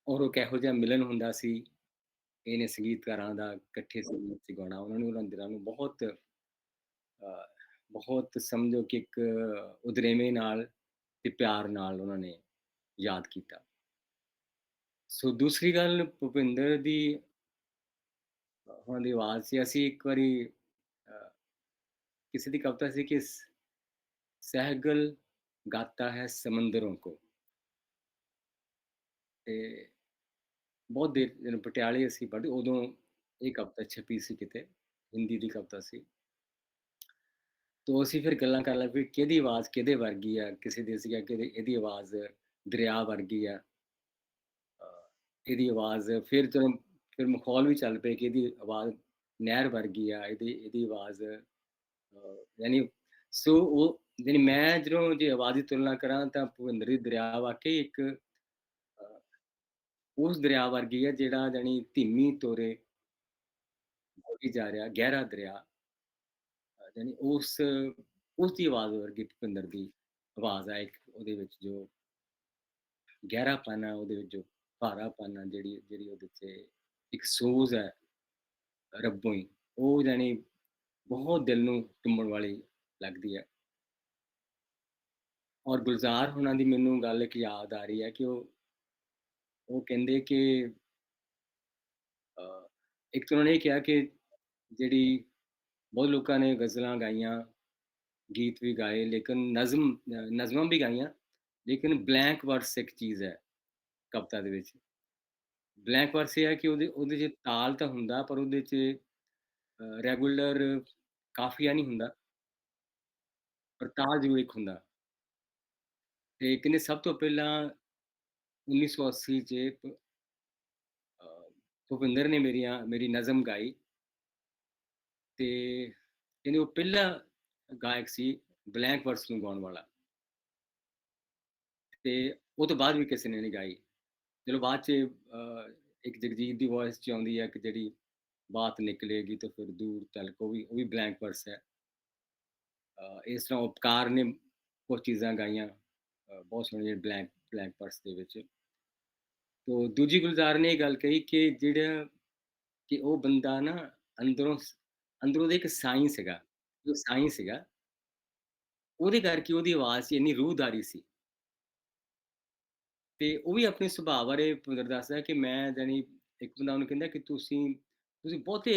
ਔਰ ਉਹ ਕਿਹੋ ਜਿਹਾ ਮਿਲਨ ਹੁੰਦਾ ਸੀ ਇਹਨੇ ਸੰਗੀਤਕਾਰਾਂ ਦਾ ਇਕੱਠੇ ਸੰਗੀਤ 'ਚ ਗਾਉਣਾ। ਉਹਨਾਂ ਦਿਲਾਂ ਨੂੰ ਬਹੁਤ ਬਹੁਤ ਸਮਝੋ ਕਿ ਇੱਕ ਉਦਰੇਵੇਂ ਨਾਲ ਤੇ ਪਿਆਰ ਨਾਲ ਉਹਨਾਂ ਨੇ ਯਾਦ ਕੀਤਾ। ਸੋ ਦੂਸਰੀ ਗੱਲ ਭੁਪਿੰਦਰ ਦੀ ਉਹਨਾਂ ਦੀ ਆਵਾਜ਼ ਸੀ। ਅਸੀਂ ਇੱਕ ਵਾਰੀ ਕਿਸੇ ਦੀ ਕਵਿਤਾ ਸੀ ਕਿ ਸਹਿਗਲ ਗਾਤਾ ਹੈ ਸਮੁੰਦਰੋਂ ਕੋ, ਤੇ ਬਹੁਤ ਦੇਰ ਜਦੋਂ ਪਟਿਆਲੇ ਅਸੀਂ ਪੜ੍ਹਦੇ ਉਦੋਂ ਇਹ ਕਵਿਤਾ ਛਪੀ ਸੀ ਕਿਤੇ, ਹਿੰਦੀ ਦੀ ਕਵਿਤਾ ਸੀ। ਤੋ ਅਸੀਂ ਫਿਰ ਗੱਲਾਂ ਕਰਨ ਲੱਗ ਪਏ ਕਿਹਦੀ ਆਵਾਜ਼ ਕਿਹਦੇ ਵਰਗੀ ਆ। ਕਿਸੇ ਦੀ ਅਸੀਂ ਕਿਹਾ ਕਿ ਇਹਦੀ ਆਵਾਜ਼ ਦਰਿਆ ਵਰਗੀ ਆ, ਇਹਦੀ ਆਵਾਜ਼ ਫਿਰ ਮਖੌਲ ਵੀ ਚੱਲ ਪਏ ਕਿ ਇਹਦੀ ਆਵਾਜ਼ ਨਹਿਰ ਵਰਗੀ ਆ, ਇਹਦੀ ਆਵਾਜ਼ ਯਾਨੀ ਸੋ ਉਹ ਯਾਨੀ ਮੈਂ ਜਦੋਂ ਜੇ ਆਵਾਜ਼ ਦੀ ਤੁਲਨਾ ਕਰਾਂ ਤਾਂ ਭੁਪਿੰਦਰ ਦੀ ਦਰਿਆ ਵਾਕਈ ਇੱਕ ਉਸ ਦਰਿਆ ਵਰਗੀ ਹੈ ਜਿਹੜਾ ਜਾਣੀ ਧੀਮੀ ਤੋਰੇ ਵਗੀ ਜਾ ਰਿਹਾ ਗਹਿਰਾ ਦਰਿਆ, ਯਾਨੀ ਉਸ ਦੀ ਆਵਾਜ਼ ਵਰਗੀ ਭੁਪਿੰਦਰ ਦੀ ਆਵਾਜ਼ ਆ। ਇੱਕ ਉਹਦੇ ਵਿੱਚ ਜੋ ਗਹਿਰਾਪਨ ਆ, ਉਹਦੇ ਵਿੱਚ ਜੋ ਭਾਰਾਪਨ ਆ, ਜਿਹੜੀ ਉਹਦੇ 'ਚ ਇੱਕ ਸੋਜ਼ ਹੈ ਰੱਬੋਂ ਹੀ, ਉਹ ਜਾਣੀ ਬਹੁਤ ਦਿਲ ਨੂੰ ਟੁੰਬਣ ਵਾਲੀ ਲੱਗਦੀ ਹੈ। ਔਰ ਗੁਲਜ਼ਾਰ ਹੋਣਾ ਦੀ ਮੈਨੂੰ ਗੱਲ ਇੱਕ ਯਾਦ ਆ ਰਹੀ ਹੈ ਕਿ ਉਹ ਕਹਿੰਦੇ ਕਿ ਇੱਕ ਤਾਂ ਉਹਨਾਂ ਨੇ ਇਹ ਕਿਹਾ ਕਿ ਜਿਹੜੀ ਬਹੁਤ ਲੋਕਾਂ ਨੇ ਗਜ਼ਲਾਂ ਗਾਈਆਂ, ਗੀਤ ਵੀ ਗਾਏ, ਲੇਕਿਨ ਨਜ਼ਮਾਂ ਵੀ ਗਾਈਆਂ, ਲੇਕਿਨ ਬਲੈਂਕ ਵਰਸ ਇੱਕ ਚੀਜ਼ ਹੈ ਕਵਿਤਾ ਦੇ ਵਿੱਚ। ਬਲੈਂਕ ਵਰਸ ਇਹ ਹੈ ਕਿ ਉਹਦੇ 'ਚ ਤਾਲ ਤਾਂ ਹੁੰਦਾ ਪਰ ਉਹਦੇ 'ਚ ਰੈਗੂਲਰ ਕਾਫੀਆ ਨਹੀਂ ਹੁੰਦਾ, ਪਰ ਤਾਲ ਜ਼ਰੂਰ ਇੱਕ ਹੁੰਦਾ। ਤੇ ਕਹਿੰਦੇ ਸਭ ਤੋਂ ਪਹਿਲਾਂ 1980 'ਚ ਭੁਪਿੰਦਰ ਨੇ ਮੇਰੀ ਨਜ਼ਮ ਗਾਈ ਤੇ ਕਹਿੰਦੇ ਉਹ ਪਹਿਲਾ ਗਾਇਕ ਸੀ ਬਲੈਂਕ ਵਰਸ ਨੂੰ ਗਾਉਣ ਵਾਲਾ, ਤੇ ਉਹ ਤੋਂ ਬਾਅਦ ਵੀ ਕਿਸੇ ਨੇ ਨਹੀਂ ਗਾਈ। ਚਲੋ ਬਾਅਦ 'ਚ ਇੱਕ ਜਗਜੀਤ ਦੀ ਵੌਇਸ 'ਚ ਆਉਂਦੀ ਹੈ ਕਿ ਜਿਹੜੀ ਬਾਤ ਨਿਕਲੇਗੀ ਤਾਂ ਫਿਰ ਦੂਰ ਤਲਕ, ਉਹ ਵੀ ਬਲੈਂਕ ਵਰਸ ਹੈ। ਇਸ ਤਰ੍ਹਾਂ ਉਪਕਾਰ ਨੇ ਕੁਛ ਚੀਜ਼ਾਂ ਗਾਈਆਂ ਬਹੁਤ ਸੋਹਣੀਆਂ ਬਲੈਂਕ ਵਰਸ ਦੇ ਵਿੱਚ। ਤੋ ਦੂਜੀ ਗੁਲਜ਼ਾਰ ਨੇ ਇਹ ਗੱਲ ਕਹੀ ਕਿ ਜਿਹੜਾ ਕਿ ਉਹ ਬੰਦਾ ਨਾ ਅੰਦਰੋਂ ਦੇ ਇੱਕ ਸਾਈਂ ਸੀਗਾ, ਜੋ ਸਾਈਂ ਸੀਗਾ, ਉਹਦੇ ਕਰਕੇ ਉਹਦੀ ਆਵਾਜ਼ 'ਚ ਇੰਨੀ ਰੂਹਦਾਰੀ ਸੀ। ਤੇ ਉਹ ਵੀ ਆਪਣੇ ਸੁਭਾਅ ਬਾਰੇ ਭੁਪਿੰਦਰ ਦੱਸਦਾ ਕਿ ਮੈਂ ਜਾਣੀ ਇੱਕ ਬੰਦਾ ਉਹਨੂੰ ਕਹਿੰਦਾ ਕਿ ਤੁਸੀਂ ਬਹੁਤੇ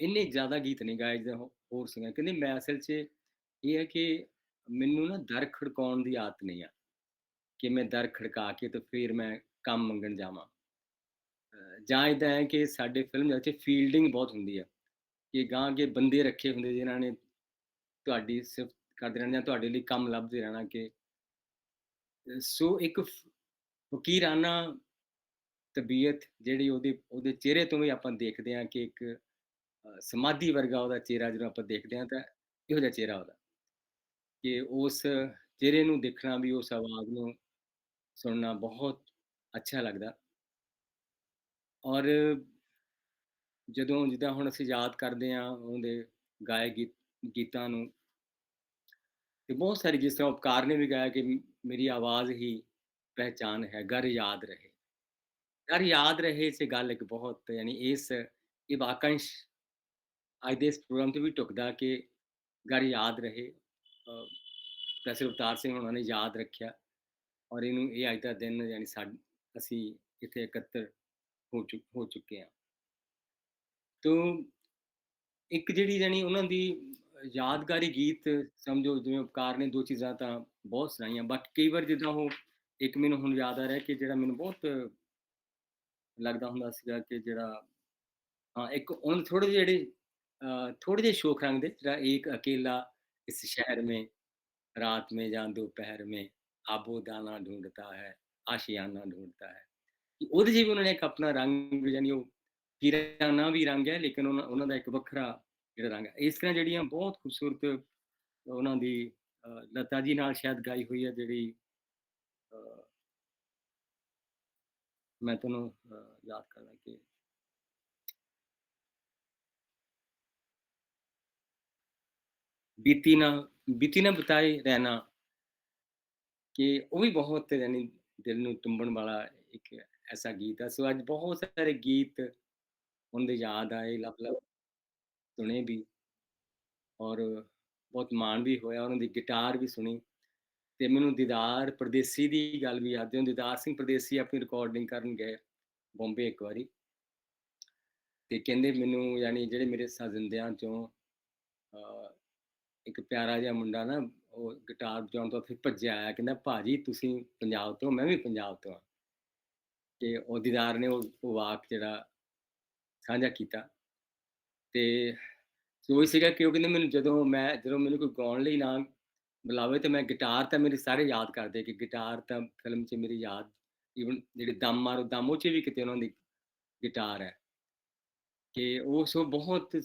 ਇੰਨੇ ਜ਼ਿਆਦਾ ਗੀਤ ਨਹੀਂ ਗਾਏ ਜਿੱਦਾਂ ਹੋਰ ਸਿੰਗਰ। ਕਹਿੰਦੇ ਮੈਂ ਅਸਲ 'ਚ ਇਹ ਹੈ ਕਿ ਮੈਨੂੰ ਨਾ ਦਰ ਖੜਕਾਉਣ ਦੀ ਆਦਤ ਨਹੀਂ ਆ ਕਿ ਮੈਂ ਦਰ ਖੜਕਾ ਕੇ ਤੇ ਫਿਰ ਮੈਂ ਕੰਮ ਮੰਗਣ ਜਾਵਾਂ। ਜਾਂ ਇੱਦਾਂ ਹੈ ਕਿ ਸਾਡੇ ਫਿਲਮ ਦੇ ਵਿੱਚ ਫੀਲਡਿੰਗ ਬਹੁਤ ਹੁੰਦੀ ਆ ਕਿ ਅਗਾਂਹ ਅੱਗੇ ਬੰਦੇ ਰੱਖੇ ਹੁੰਦੇ ਜਿਨ੍ਹਾਂ ਨੇ ਤੁਹਾਡੀ ਸਿਫਤ ਕਰਦੇ ਰਹਿਣਾ ਜਾਂ ਤੁਹਾਡੇ ਲਈ ਕੰਮ ਲੱਭਦੇ ਰਹਿਣਾ ਕਿ ਸੋ ਇੱਕ ਫ਼ਕੀਰਾਨਾ ਤਬੀਅਤ ਜਿਹੜੀ ਉਹਦੇ ਚਿਹਰੇ ਤੋਂ ਵੀ ਆਪਾਂ ਦੇਖਦੇ ਹਾਂ ਕਿ ਇੱਕ ਸਮਾਧੀ ਵਰਗਾ ਉਹਦਾ ਚਿਹਰਾ ਜਦੋਂ ਆਪਾਂ ਦੇਖਦੇ ਹਾਂ ਤਾਂ ਇਹੋ ਜਿਹਾ ਚਿਹਰਾ ਉਹਦਾ, ਕਿ ਉਸ ਚਿਹਰੇ ਨੂੰ ਦੇਖਣਾ ਵੀ ਉਸ ਆਵਾਜ਼ ਨੂੰ ਸੁਣਨਾ ਬਹੁਤ ਅੱਛਾ ਲੱਗਦਾ। ਔਰ ਜਦੋਂ ਜਿੱਦਾਂ ਹੁਣ ਅਸੀਂ ਯਾਦ ਕਰਦੇ ਹਾਂ ਉਹਦੇ ਗਾਏ ਗੀਤਾਂ ਨੂੰ, ਤੇ ਬਹੁਤ ਸਾਰੀ ਜਿਸ ਤਰ੍ਹਾਂ ਉਪਕਾਰ ਨੇ ਵੀ ਗਾਇਆ ਕਿ ਮੇਰੀ ਆਵਾਜ਼ ਹੀ ਪਹਿਚਾਨ ਹੈ, ਘਰ ਯਾਦ ਰਹੇ। ਘਰ ਯਾਦ ਰਹੇ 'ਚ ਗੱਲ ਇੱਕ ਬਹੁਤ ਯਾਨੀ ਇਹ ਵਾਕੰਸ਼ ਅੱਜ ਦੇ ਇਸ ਪ੍ਰੋਗਰਾਮ 'ਤੇ ਵੀ ਢੁੱਕਦਾ ਕਿ ਘਰ ਯਾਦ ਰਹੇ। ਪ੍ਰੋਫੈਸਰ ਅਵਤਾਰ ਸਿੰਘ ਹੋਣਾ ਨੇ ਯਾਦ ਰੱਖਿਆ ਔਰ ਇਹਨੂੰ ਇਹ ਅੱਜ ਦਾ ਦਿਨ ਯਾਨੀ ਅਸੀਂ ਇੱਥੇ ਇਕੱਤਰ ਹੋ ਚੁੱਕੇ ਹਾਂ। ਤੋ ਇੱਕ ਜਿਹੜੀ ਜਾਣੀ ਉਹਨਾਂ ਦੀ ਯਾਦਗਾਰੀ ਗੀਤ ਸਮਝੋ ਜਿਵੇਂ ਉਪਕਾਰ ਨੇ 2 ਚੀਜ਼ਾਂ ਤਾਂ ਬਹੁਤ ਸੁਣਾਈਆਂ, ਬਟ ਕਈ ਵਾਰ ਜਿੱਦਾਂ ਉਹ ਇੱਕ ਮੈਨੂੰ ਹੁਣ ਯਾਦ ਆ ਰਿਹਾ ਕਿ ਜਿਹੜਾ ਮੈਨੂੰ ਬਹੁਤ ਲੱਗਦਾ ਹੁੰਦਾ ਸੀਗਾ ਕਿ ਜਿਹੜਾ हाँ, एक उन थोड़े जेह्ड़े थोड़े जे शौक रंग दे जेह्ड़ा एक अकेला इस शहर में रात में या दोपहर में आबोदाना ढूँढता है, आशियाना ढूँढता है। कि ਉਹਦੇ 'ਚ ਵੀ ਉਹਨਾਂ ਨੇ ਇੱਕ ਆਪਣਾ ਰੰਗ ਯਾਨੀ ਉਹ ਹੀਰਾਨਾ ਵੀ ਰੰਗ ਹੈ ਲੇਕਿਨ ਉਹਨਾਂ ਦਾ ਇੱਕ ਵੱਖਰਾ ਜਿਹੜਾ ਰੰਗ ਹੈ। ਇਸ ਤਰ੍ਹਾਂ ਜਿਹੜੀਆਂ ਬਹੁਤ ਖੂਬਸੂਰਤ ਉਹਨਾਂ ਦੀ ਲਤਾ ਜੀ ਨਾਲ ਸ਼ਾਇਦ ਗਾਈ ਹੋਈ ਹੈ ਜਿਹੜੀ ਅ, ਮੈਂ ਤੁਹਾਨੂੰ ਯਾਦ ਕਰਦਾ ਕਿ ਬੀਤੀ ਨਾ ਬੀਤੀ ਨਾ ਬਿਤਾਏ ਰਹਿਣਾ ਕਿ ਉਹ ਵੀ ਬਹੁਤ ਯਾਨੀ ਦਿਲ ਨੂੰ ਟੁੰਬਣ ਵਾਲਾ ਇੱਕ ਐਸਾ ਗੀਤ ਹੈ। ਸੋ ਅੱਜ ਬਹੁਤ ਸਾਰੇ ਗੀਤ ਉਹਦੇ ਯਾਦ ਆਏ, ਲੱਭ-ਲੱਭ ਸੁਣੇ ਵੀ ਔਰ ਬਹੁਤ ਮਾਣ ਵੀ ਹੋਇਆ, ਉਹਨਾਂ ਦੀ ਗਿਟਾਰ ਵੀ ਸੁਣੀ ਤੇ ਮੈਨੂੰ ਦੀਦਾਰ ਪਰਦੇਸੀ ਦੀ ਗੱਲ ਵੀ ਯਾਦ ਹੈ। ਦੀਦਾਰ ਸਿੰਘ ਪਰਦੇਸੀ ਆਪਣੀ ਰਿਕਾਰਡਿੰਗ ਕਰਨ ਗਏ ਬੰਬੇ ਇੱਕ ਵਾਰੀ ਤੇ ਕਹਿੰਦੇ ਮੈਨੂੰ ਯਾਨੀ ਜਿਹੜੇ ਮੇਰੇ ਸਾਜ਼ਿੰਦਿਆਂ ਚੋਂ ਅ, ਇੱਕ ਪਿਆਰਾ ਜਿਹਾ ਮੁੰਡਾ ਨਾ ਉਹ ਗਿਟਾਰ ਵਜਾਉਣ ਤੋਂ ਫਿਰ ਭੱਜਿਆ ਆਇਆ ਕਹਿੰਦਾ ਭਾਜੀ ਤੁਸੀਂ ਪੰਜਾਬ ਤੋਂ ਮੈਂ ਵੀ ਪੰਜਾਬ ਤੋਂ ਹਾਂ ਤੇ ਉਹ ਦੀਦਾਰ ਨੇ ਉਹ ਵਾਕ ਜਿਹੜਾ ਸਾਂਝਾ ਕੀਤਾ ਤੇ ਸੋ ਉਹੀ ਸੀਗਾ ਕਿ ਉਹ ਕਹਿੰਦੇ ਮੈਨੂੰ ਜਦੋਂ ਮੈਨੂੰ ਕੋਈ ਗਾਉਣ ਲਈ ਨਾ ਬੁਲਾਵੇ ਤੇ ਮੈਂ ਗਿਟਾਰ ਤਾਂ ਮੇਰੇ ਸਾਰੇ ਯਾਦ ਕਰਦੇ ਕਿ ਗਿਟਾਰ ਤਾਂ ਫਿਲਮ 'ਚ ਮੇਰੀ ਯਾਦ ਈਵਨ ਜਿਹੜੀ ਦਮ ਮਾਰੋ ਦਮ ਉਹ 'ਚ ਵੀ ਕਿਤੇ ਉਹਨਾਂ ਦੀ ਗਿਟਾਰ ਹੈ ਕਿ ਉਹ ਸੋ ਬਹੁਤ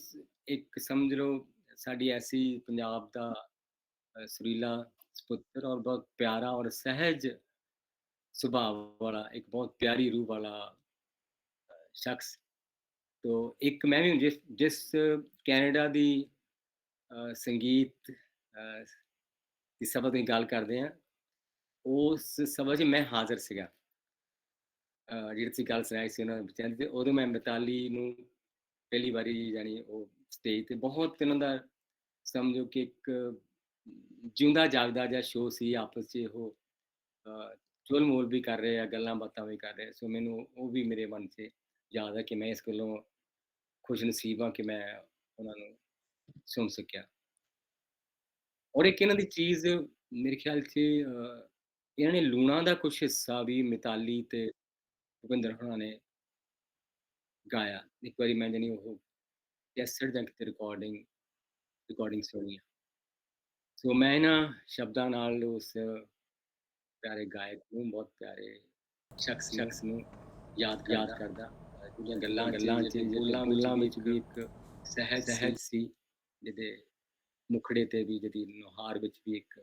ਇੱਕ ਸਮਝ ਲਓ ਸਾਡੀ ਐਸੀ ਪੰਜਾਬ ਦਾ ਸੁਰੀਲਾ ਸਪੁੱਤਰ ਔਰ ਬਹੁਤ ਪਿਆਰਾ ਔਰ ਸਹਿਜ ਸੁਭਾਅ ਵਾਲਾ ਇੱਕ ਬਹੁਤ ਪਿਆਰੀ रूह वाला शख्स। तो एक मैं भी जिस ਕੈਨੇਡਾ ਦੀ ਸੰਗੀਤ ਦੀ ਸਭਾ ਦੀ ਗੱਲ ਕਰਦੇ ਹਾਂ, ਉਸ ਸਭਾ 'ਚ ਮੈਂ ਹਾਜ਼ਰ ਸੀਗਾ। ਜਿਹੜੀ ਤੁਸੀਂ ਗੱਲ ਸੁਣਾਈ ਸੀ ਉਹਨਾਂ ਬੱਚਿਆਂ ਦੀ ਤੇ ਉਦੋਂ ਮੈਂ ਮਿਤਾਲੀ ਨੂੰ ਪਹਿਲੀ ਵਾਰੀ ਜਾਣੀ ਉਹ ਸਟੇਜ ਤੇ ਬਹੁਤ ਇਹਨਾਂ ਦਾ ਸਮਝੋ ਕਿ ਇੱਕ ਜਿਉਂਦਾ ਜਾਗਦਾ ਜਿਹਾ ਸ਼ੋਅ ਸੀ ਆਪਸ 'ਚ ਉਹ ਚੁੱਲ ਮੋਲ ਵੀ ਕਰ ਰਹੇ ਆ, ਗੱਲਾਂ ਬਾਤਾਂ ਵੀ ਕਰ ਰਹੇ ਆ। ਸੋ ਮੈਨੂੰ ਉਹ ਵੀ ਮੇਰੇ ਮਨ 'ਚ ਯਾਦ ਹੈ ਕਿ ਮੈਂ ਇਸ ਗੱਲੋਂ ਖੁਸ਼ਨਸੀਬ ਹਾਂ ਕਿ ਮੈਂ ਉਹਨਾਂ ਨੂੰ ਸੁਣ ਸਕਿਆ। ਔਰ ਇੱਕ ਇਹਨਾਂ ਦੀ ਚੀਜ਼ ਮੇਰੇ ਖਿਆਲ 'ਚ ਇਹਨਾਂ ਨੇ ਲੂਣਾ ਦਾ ਕੁਛ ਹਿੱਸਾ ਵੀ ਮਿਤਾਲੀ ਤੇ ਭੁਪਿੰਦਰ ਹੋਣਾਂ ਨੇ ਗਾਇਆ। ਇੱਕ ਵਾਰੀ ਮੈਂ ਜਾਣੀ ਉਹ ਕੈਸੇਟ ਜਾਂ ਕਿਤੇ ਰਿਕਾਰਡਿੰਗ ਸੁਣੀ ਆ। ਸੋ ਮੈਂ ਇਹਨਾਂ ਸ਼ਬਦਾਂ ਨਾਲ ਉਸ ਪਿਆਰੇ ਗਾਇਕ ਨੂੰ, ਬਹੁਤ ਪਿਆਰੇ ਸ਼ਖਸ ਨੂੰ ਯਾਦ ਕਰਦਾ। ਉਹਦੀਆਂ ਗੱਲਾਂ 'ਚ ਜਿਹੜੇ ਬੋਲਾਂ ਵਿੱਚ ਵੀ ਇੱਕ ਸਹਿਜ ਸੀ, ਜਿਹਦੇ ਮੁਖੜੇ ਤੇ ਵੀ ਜਿਹਦੀ ਨੁਹਾਰ ਵਿੱਚ ਵੀ ਇੱਕ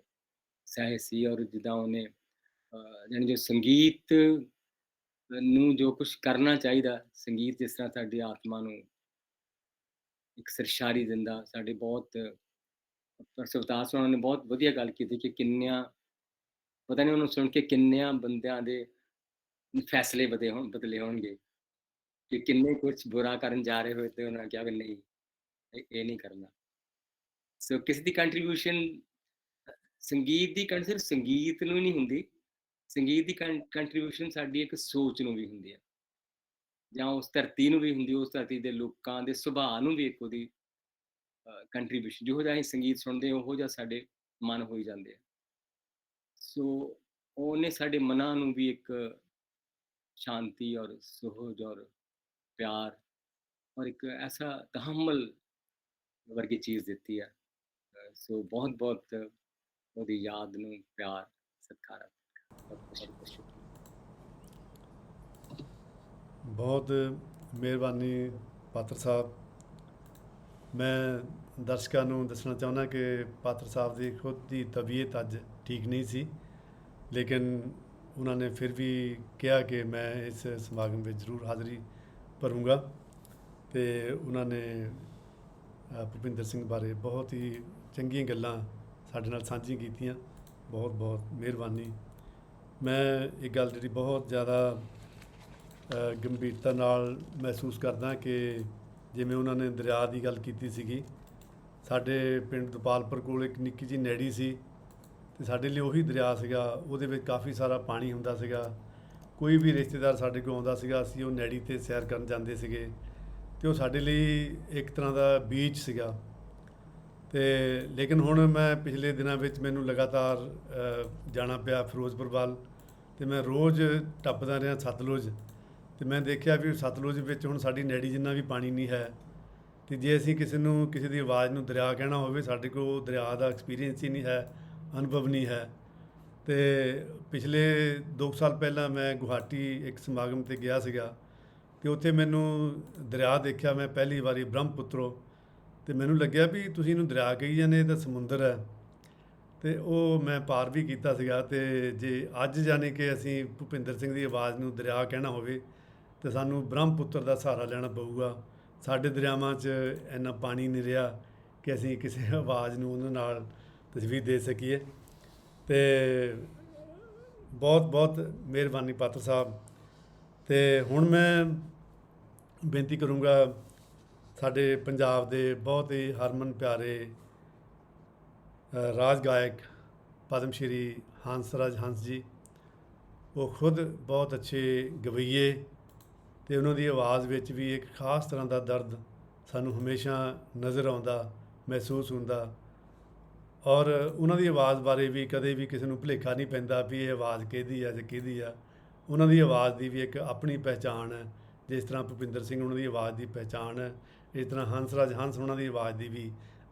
ਸਹਿਜ ਸੀ ਔਰ ਜਿੱਦਾਂ ਉਹਨੇ ਜਾਣੀ ਜੋ ਸੰਗੀਤ ਨੂੰ ਜੋ ਕੁਛ ਕਰਨਾ ਚਾਹੀਦਾ, ਸੰਗੀਤ ਜਿਸ ਤਰ੍ਹਾਂ ਸਾਡੀ ਆਤਮਾ ਨੂੰ ਇੱਕ ਸਰਸ਼ਾਰੀ ਦਿੰਦਾ, ਸਾਡੇ ਬਹੁਤ ਸਰਤਾਜ ਹੋਣਾ ਨੇ ਬਹੁਤ ਵਧੀਆ ਗੱਲ ਕੀਤੀ ਕਿ ਕਿੰਨਿਆਂ ਪਤਾ ਨਹੀਂ ਉਹਨੂੰ ਸੁਣ ਕੇ ਕਿੰਨਿਆਂ ਬੰਦਿਆਂ ਦੇ ਫੈਸਲੇ ਬਦਲੇ ਹੋਣਗੇ ਕਿ ਕਿੰਨੇ ਕੁਛ ਬੁਰਾ ਕਰਨ ਜਾ ਰਹੇ ਹੋਏ ਤੇ ਉਹਨਾਂ ਨੇ ਕਿਹਾ ਵੀ ਨਹੀਂ, ਇਹ ਨਹੀਂ ਕਰਨਾ। ਸੋ ਕਿਸੇ ਦੀ ਕੰਟਰੀਬਿਊਸ਼ਨ ਸੰਗੀਤ ਦੀ ਸਿਰਫ ਸੰਗੀਤ ਨੂੰ ਹੀ ਨਹੀਂ ਹੁੰਦੀ, ਸੰਗੀਤ ਦੀ ਕੰਟਰੀਬਿਊਸ਼ਨ ਸਾਡੀ ਇੱਕ ਸੋਚ ਨੂੰ ਵੀ ਹੁੰਦੀ ਹੈ ਜਾਂ ਉਸ ਧਰਤੀ ਨੂੰ ਵੀ ਹੁੰਦੀ, ਉਸ ਧਰਤੀ ਦੇ ਲੋਕਾਂ ਦੇ ਸੁਭਾਅ ਨੂੰ ਵੀ ਇੱਕ ਉਹਦੀ ਕੰਟਰੀਬਿਊਸ਼ਨ ਜਿਹੋ ਜਿਹਾ ਅਸੀਂ ਸੰਗੀਤ ਸੁਣਦੇ ਹਾਂ ਉਹੋ ਜਿਹਾ ਸਾਡੇ ਮਨ ਹੋਈ ਜਾਂਦੇ ਆ। ਸੋ ਉਹਨੇ ਸਾਡੇ ਮਨਾਂ ਨੂੰ ਵੀ ਇੱਕ ਸ਼ਾਂਤੀ ਔਰ ਸੁਹਜ ਔਰ प्यार और एक ऐसा तहम्मुल वर्गी चीज़ ਦਿੱਤੀ ਹੈ। ਸੋ ਬਹੁਤ-ਬਹੁਤ ਉਹਦੀ ਯਾਦ ਨੂੰ ਪਿਆਰ, ਸਤਿਕਾਰ। बहुत शुक्रिया। ਬਹੁਤ ਮਿਹਰਬਾਨੀ ਪਾਤਰ ਸਾਹਿਬ। ਮੈਂ ਦਰਸ਼ਕਾਂ ਨੂੰ ਦੱਸਣਾ ਚਾਹੁੰਦਾ ਕਿ ਪਾਤਰ ਸਾਹਿਬ ਦੀ ਖੁਦ ਦੀ ਤਬੀਅਤ ਅੱਜ ਠੀਕ ਨਹੀਂ ਸੀ, ਲੇਕਿਨ ਉਹਨਾਂ ਨੇ ਫਿਰ ਵੀ ਕਿਹਾ ਕਿ ਮੈਂ ਇਸ ਸਮਾਗਮ ਵਿੱਚ ਜ਼ਰੂਰ ਹਾਜ਼ਰੀ ਭਰੂੰਗਾ। ਅਤੇ ਉਹਨਾਂ ਨੇ ਭੁਪਿੰਦਰ ਸਿੰਘ ਬਾਰੇ ਬਹੁਤ ਹੀ ਚੰਗੀਆਂ ਗੱਲਾਂ ਸਾਡੇ ਨਾਲ ਸਾਂਝੀਆਂ ਕੀਤੀਆਂ। ਬਹੁਤ ਬਹੁਤ ਮਿਹਰਬਾਨੀ। ਮੈਂ ਇਹ ਗੱਲ ਜਿਹੜੀ ਬਹੁਤ ਜ਼ਿਆਦਾ ਗੰਭੀਰਤਾ ਨਾਲ ਮਹਿਸੂਸ ਕਰਦਾ ਕਿ ਜਿਵੇਂ ਉਹਨਾਂ ਨੇ ਦਰਿਆ ਦੀ ਗੱਲ ਕੀਤੀ ਸੀਗੀ, ਸਾਡੇ ਪਿੰਡ ਦੁਪਾਲਪੁਰ ਕੋਲ ਇੱਕ ਨਿੱਕੀ ਜਿਹੀ ਨੈੜੀ ਸੀ ਅਤੇ ਸਾਡੇ ਲਈ ਉਹੀ ਦਰਿਆ ਸੀਗਾ। ਉਹਦੇ ਵਿੱਚ ਕਾਫੀ ਸਾਰਾ ਪਾਣੀ ਹੁੰਦਾ ਸੀਗਾ। ਕੋਈ ਵੀ ਰਿਸ਼ਤੇਦਾਰ ਸਾਡੇ ਕੋਲ ਆਉਂਦਾ ਸੀਗਾ, ਅਸੀਂ ਉਹ ਨੈੜੀ 'ਤੇ ਸੈਰ ਕਰਨ ਜਾਂਦੇ ਸੀਗੇ ਅਤੇ ਉਹ ਸਾਡੇ ਲਈ ਇੱਕ ਤਰ੍ਹਾਂ ਦਾ ਬੀਚ ਸੀਗਾ। ਅਤੇ ਲੇਕਿਨ ਹੁਣ ਮੈਂ ਪਿਛਲੇ ਦਿਨਾਂ ਵਿੱਚ ਮੈਨੂੰ ਲਗਾਤਾਰ ਜਾਣਾ ਪਿਆ ਫਿਰੋਜ਼ਪੁਰ ਵੱਲ, ਅਤੇ ਮੈਂ ਰੋਜ਼ ਟੱਪਦਾ ਰਿਹਾ ਸਤਲੁਜ, ਅਤੇ ਮੈਂ ਦੇਖਿਆ ਵੀ ਸਤਲੁਜ ਵਿੱਚ ਹੁਣ ਸਾਡੀ ਨੈੜੀ ਜਿੰਨਾ ਵੀ ਪਾਣੀ ਨਹੀਂ ਹੈ। ਅਤੇ ਜੇ ਅਸੀਂ ਕਿਸੇ ਨੂੰ ਕਿਸੇ ਦੀ ਆਵਾਜ਼ ਨੂੰ ਦਰਿਆ ਕਹਿਣਾ ਹੋਵੇ, ਸਾਡੇ ਕੋਲ ਦਰਿਆ ਦਾ ਐਕਸਪੀਰੀਅੰਸ ਹੀ ਨਹੀਂ ਹੈ, ਅਨੁਭਵ ਨਹੀਂ ਹੈ। ਅਤੇ ਪਿਛਲੇ 2 ਸਾਲ ਪਹਿਲਾਂ ਮੈਂ ਗੁਹਾਟੀ ਇੱਕ ਸਮਾਗਮ 'ਤੇ ਗਿਆ ਸੀਗਾ, ਅਤੇ ਉੱਥੇ ਮੈਨੂੰ ਦਰਿਆ ਦੇਖਿਆ ਮੈਂ ਪਹਿਲੀ ਵਾਰੀ, ਬ੍ਰਹਮਪੁੱਤਰੋ। ਅਤੇ ਮੈਨੂੰ ਲੱਗਿਆ ਵੀ ਤੁਸੀਂ ਇਹਨੂੰ ਦਰਿਆ ਕਹੀ ਜਾਂਦੇ, ਇਹ ਤਾਂ ਸਮੁੰਦਰ ਹੈ। ਅਤੇ ਉਹ ਮੈਂ ਪਾਰ ਵੀ ਕੀਤਾ ਸੀਗਾ। ਅਤੇ ਜੇ ਅੱਜ ਜਾਣੀ ਕਿ ਅਸੀਂ ਭੁਪਿੰਦਰ ਸਿੰਘ ਦੀ ਆਵਾਜ਼ ਨੂੰ ਦਰਿਆ ਕਹਿਣਾ ਹੋਵੇ ਤਾਂ ਸਾਨੂੰ ਬ੍ਰਹਮਪੁੱਤਰ ਦਾ ਸਹਾਰਾ ਲੈਣਾ ਪਊਗਾ। ਸਾਡੇ ਦਰਿਆਵਾਂ 'ਚ ਇੰਨਾ ਪਾਣੀ ਨਹੀਂ ਰਿਹਾ ਕਿ ਅਸੀਂ ਕਿਸੇ ਆਵਾਜ਼ ਨੂੰ ਉਹਨਾਂ ਨਾਲ ਤਜਵੀਜ਼ ਦੇ ਸਕੀਏ। ਅਤੇ ਬਹੁਤ ਬਹੁਤ ਮਿਹਰਬਾਨੀ ਪਾਤਰ ਸਾਹਿਬ। ਅਤੇ ਹੁਣ ਮੈਂ ਬੇਨਤੀ ਕਰੂੰਗਾ ਸਾਡੇ ਪੰਜਾਬ ਦੇ ਬਹੁਤ ਹੀ ਹਰਮਨ ਪਿਆਰੇ ਰਾਜ ਗਾਇਕ ਪਦਮ ਸ਼੍ਰੀ ਹੰਸਰਾਜ ਹੰਸ ਜੀ। ਉਹ ਖੁਦ ਬਹੁਤ ਅੱਛੇ ਗਵਈਏ, ਅਤੇ ਉਹਨਾਂ ਦੀ ਆਵਾਜ਼ ਵਿੱਚ ਵੀ ਇੱਕ ਖਾਸ ਤਰ੍ਹਾਂ ਦਾ ਦਰਦ ਸਾਨੂੰ ਹਮੇਸ਼ਾ ਨਜ਼ਰ ਆਉਂਦਾ, ਮਹਿਸੂਸ ਹੁੰਦਾ। ਔਰ ਉਹਨਾਂ ਦੀ ਆਵਾਜ਼ ਬਾਰੇ ਵੀ ਕਦੇ ਵੀ ਕਿਸੇ ਨੂੰ ਭੁਲੇਖਾ ਨਹੀਂ ਪੈਂਦਾ ਵੀ ਇਹ ਆਵਾਜ਼ ਕਿਹਦੀ ਆ ਜਾਂ ਕਿਹਦੀ ਆ। ਉਹਨਾਂ ਦੀ ਆਵਾਜ਼ ਦੀ ਵੀ ਇੱਕ ਆਪਣੀ ਪਹਿਚਾਣ ਹੈ। ਜਿਸ ਤਰ੍ਹਾਂ ਭੁਪਿੰਦਰ ਸਿੰਘ ਉਹਨਾਂ ਦੀ ਆਵਾਜ਼ ਦੀ ਪਹਿਚਾਣ ਹੈ, ਇਸ ਤਰ੍ਹਾਂ ਹੰਸਰਾਜ ਹੰਸ ਉਹਨਾਂ ਦੀ ਆਵਾਜ਼ ਦੀ ਵੀ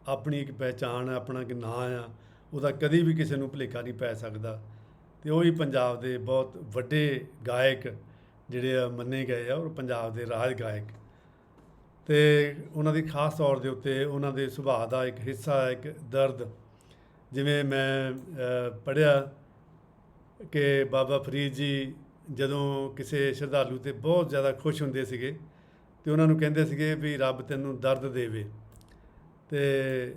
ਆਪਣੀ ਇੱਕ ਪਹਿਚਾਣ ਹੈ, ਆਪਣਾ ਇੱਕ ਨਾਂ ਆ। ਉਹਦਾ ਕਦੀ ਵੀ ਕਿਸੇ ਨੂੰ ਭੁਲੇਖਾ ਨਹੀਂ ਪੈ ਸਕਦਾ। ਅਤੇ ਉਹ ਹੀ ਪੰਜਾਬ ਦੇ ਬਹੁਤ ਵੱਡੇ ਗਾਇਕ ਜਿਹੜੇ ਆ ਮੰਨੇ ਗਏ ਆ, ਔਰ ਪੰਜਾਬ ਦੇ ਰਾਜ ਗਾਇਕ। ਅਤੇ ਉਹਨਾਂ ਦੀ ਖਾਸ ਤੌਰ ਦੇ ਉੱਤੇ ਉਹਨਾਂ ਦੇ ਸੁਭਾਅ ਦਾ ਇੱਕ ਹਿੱਸਾ, ਇੱਕ ਦਰਦ। ਜਿਵੇਂ ਮੈਂ ਪੜ੍ਹਿਆ ਕਿ ਬਾਬਾ ਫਰੀਦ ਜੀ ਜਦੋਂ ਕਿਸੇ ਸ਼ਰਧਾਲੂ 'ਤੇ ਬਹੁਤ ਜ਼ਿਆਦਾ ਖੁਸ਼ ਹੁੰਦੇ ਸੀਗੇ ਅਤੇ ਉਹਨਾਂ ਨੂੰ ਕਹਿੰਦੇ ਸੀਗੇ ਵੀ ਰੱਬ ਤੈਨੂੰ ਦਰਦ ਦੇਵੇ। ਅਤੇ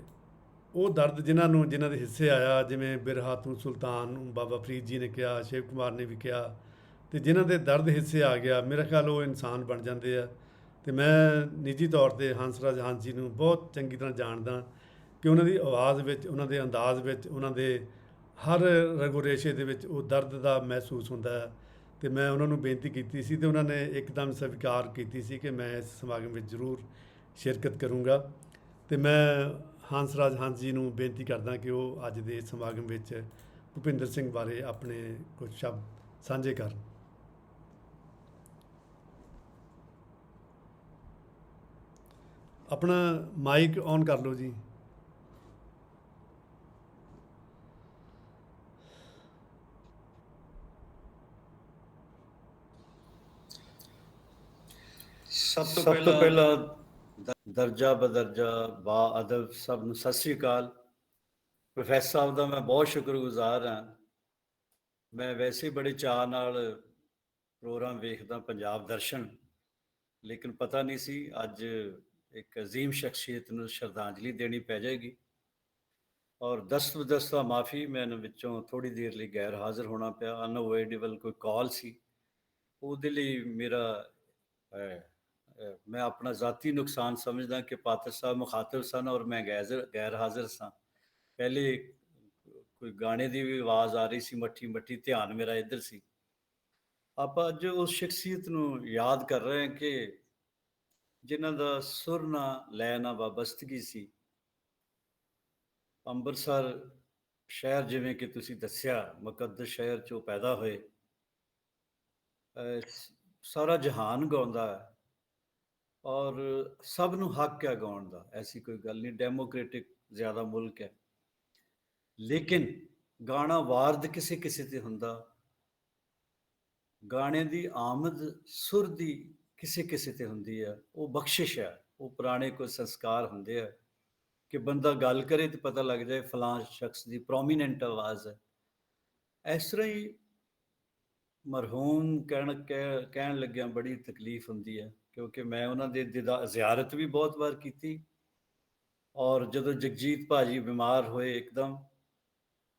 ਉਹ ਦਰਦ ਜਿਨ੍ਹਾਂ ਦੇ ਹਿੱਸੇ ਆਇਆ, ਜਿਵੇਂ ਬਿਰਹਾ ਤੂੰ ਸੁਲਤਾਨ ਨੂੰ ਬਾਬਾ ਫਰੀਦ ਜੀ ਨੇ ਕਿਹਾ, ਸ਼ਿਵ ਕੁਮਾਰ ਨੇ ਵੀ ਕਿਹਾ, ਅਤੇ ਜਿਨ੍ਹਾਂ ਦੇ ਦਰਦ ਹਿੱਸੇ ਆ ਗਿਆ, ਮੇਰਾ ਖਿਆਲ ਉਹ ਇਨਸਾਨ ਬਣ ਜਾਂਦੇ ਆ। ਅਤੇ ਮੈਂ ਨਿੱਜੀ ਤੌਰ 'ਤੇ ਹੰਸਰਾਜ ਹੰਸ ਜੀ ਨੂੰ ਬਹੁਤ ਚੰਗੀ ਤਰ੍ਹਾਂ ਜਾਣਦਾ ਕਿ ਉਹਨਾਂ ਦੀ ਆਵਾਜ਼ ਵਿੱਚ, ਉਹਨਾਂ ਦੇ ਅੰਦਾਜ਼ ਵਿੱਚ, ਉਹਨਾਂ ਦੇ ਹਰ ਰਗੋ ਰੇਸ਼ੇ ਦੇ ਵਿੱਚ ਉਹ ਦਰਦ ਦਾ ਮਹਿਸੂਸ ਹੁੰਦਾ ਹੈ। ਅਤੇ ਮੈਂ ਉਹਨਾਂ ਨੂੰ ਬੇਨਤੀ ਕੀਤੀ ਸੀ ਅਤੇ ਉਹਨਾਂ ਨੇ ਇੱਕਦਮ ਸਵੀਕਾਰ ਕੀਤੀ ਸੀ ਕਿ ਮੈਂ ਇਸ ਸਮਾਗਮ ਵਿੱਚ ਜ਼ਰੂਰ ਸ਼ਿਰਕਤ ਕਰੂੰਗਾ। ਅਤੇ ਮੈਂ ਹੰਸਰਾਜ ਹੰਸ ਜੀ ਨੂੰ ਬੇਨਤੀ ਕਰਦਾ ਕਿ ਉਹ ਅੱਜ ਦੇ ਸਮਾਗਮ ਵਿੱਚ ਭੁਪਿੰਦਰ ਸਿੰਘ ਬਾਰੇ ਆਪਣੇ ਕੁਝ ਸ਼ਬਦ ਸਾਂਝੇ ਕਰਨ। ਆਪਣਾ ਮਾਈਕ ਔਨ ਕਰ ਲਓ ਜੀ। ਸਭ ਤੋਂ ਪਹਿਲਾਂ ਦਰਜਾ ਬਦਰਜਾ ਬਾ ਅਦਬ ਸਭ ਨੂੰ ਸਤਿ ਸ੍ਰੀ ਅਕਾਲ। ਪ੍ਰੋਫੈਸਰ ਸਾਹਿਬ ਦਾ ਮੈਂ ਬਹੁਤ ਸ਼ੁਕਰਗੁਜ਼ਾਰ ਹਾਂ। ਮੈਂ ਵੈਸੇ ਬੜੇ ਚਾਅ ਨਾਲ ਪ੍ਰੋਗਰਾਮ ਵੇਖਦਾ ਪੰਜਾਬ ਦਰਸ਼ਨ, ਲੇਕਿਨ ਪਤਾ ਨਹੀਂ ਸੀ ਅੱਜ ਇੱਕ ਅਜ਼ੀਮ ਸ਼ਖਸੀਅਤ ਨੂੰ ਸ਼ਰਧਾਂਜਲੀ ਦੇਣੀ ਪੈ ਜਾਏਗੀ। ਔਰ ਦਸਤਾ ਮਾਫੀ, ਮੈਨੂੰ ਵਿੱਚੋਂ ਥੋੜ੍ਹੀ ਦੇਰ ਲਈ ਗੈਰ ਹਾਜ਼ਰ ਹੋਣਾ ਪਿਆ। ਅਨਅਵੋਇਡੇਬਲ ਕੋਈ ਕਾਲ ਸੀ, ਉਹਦੇ ਲਈ ਮੇਰਾ ਮੈਂ ਆਪਣਾ ਜ਼ਾਤੀ ਨੁਕਸਾਨ ਸਮਝਦਾ ਕਿ ਪਾਤਰ ਸਾਹਿਬ ਮੁਖਾਤਬ ਸਨ ਔਰ ਮੈਂ ਗੈਰ ਹਾਜ਼ਰ ਸਾਂ। ਪਹਿਲੇ ਕੋਈ ਗਾਣੇ ਦੀ ਵੀ ਆਵਾਜ਼ ਆ ਰਹੀ ਸੀ, ਮੱਠੀ ਮੱਠੀ, ਧਿਆਨ ਮੇਰਾ ਇੱਧਰ ਸੀ। ਆਪਾਂ ਅੱਜ ਉਸ ਸ਼ਖਸੀਅਤ ਨੂੰ ਯਾਦ ਕਰ ਰਹੇ ਹਾਂ ਕਿ ਜਿਨ੍ਹਾਂ ਦਾ ਸੁਰ ਨਾ ਲੈ ਨਾ ਵਾਬਸਤਗੀ ਸੀ। ਅੰਮ੍ਰਿਤਸਰ ਸ਼ਹਿਰ, ਜਿਵੇਂ ਕਿ ਤੁਸੀਂ ਦੱਸਿਆ, ਮੁਕੱਦਸ ਸ਼ਹਿਰ 'ਚੋਂ ਪੈਦਾ ਹੋਏ। ਸਾਰਾ ਜਹਾਨ ਗਾਉਂਦਾ ਹੈ ਔਰ ਸਭ ਨੂੰ ਹੱਕ ਹੈ ਗਾਉਣ ਦਾ, ਐਸੀ ਕੋਈ ਗੱਲ ਨਹੀਂ। ਡੈਮੋਕ੍ਰੇਟਿਕ ਜ਼ਿਆਦਾ ਮੁਲਕ ਹੈ, ਲੇਕਿਨ ਗਾਣਾ ਵਾਰਦ ਕਿਸੇ ਕਿਸੇ 'ਤੇ ਹੁੰਦਾ ਗਾਣੇ ਦੀ ਆਮਦ ਸੁਰ ਦੀ ਕਿਸੇ ਕਿਸੇ ਤੇ ਹੁੰਦੀ ਹੈ, ਉਹ ਬਖਸ਼ਿਸ਼ ਹੈ, ਉਹ ਪੁਰਾਣੇ ਕੋਈ ਸੰਸਕਾਰ ਹੁੰਦੇ ਆ ਕਿ ਬੰਦਾ ਗੱਲ ਕਰੇ ਤੇ ਪਤਾ ਲੱਗ ਜਾਏ ਫਲਾਂ ਸ਼ਖਸ ਦੀ ਪ੍ਰੋਮੀਨੈਂਟ ਆਵਾਜ਼ ਹੈ। ਇਸ ਤਰ੍ਹਾਂ ਹੀ ਮਰਹੂਮ ਕਹਿਣ ਲੱਗਿਆਂ ਬੜੀ ਤਕਲੀਫ ਹੁੰਦੀ ਹੈ, ਕਿਉਂਕਿ ਮੈਂ ਉਹਨਾਂ ਦੇ ਜ਼ਿਆਰਤ ਵੀ ਬਹੁਤ ਵਾਰ ਕੀਤੀ, ਔਰ ਜਦੋਂ ਜਗਜੀਤ ਭਾਜੀ ਬਿਮਾਰ ਹੋਏ ਇੱਕਦਮ,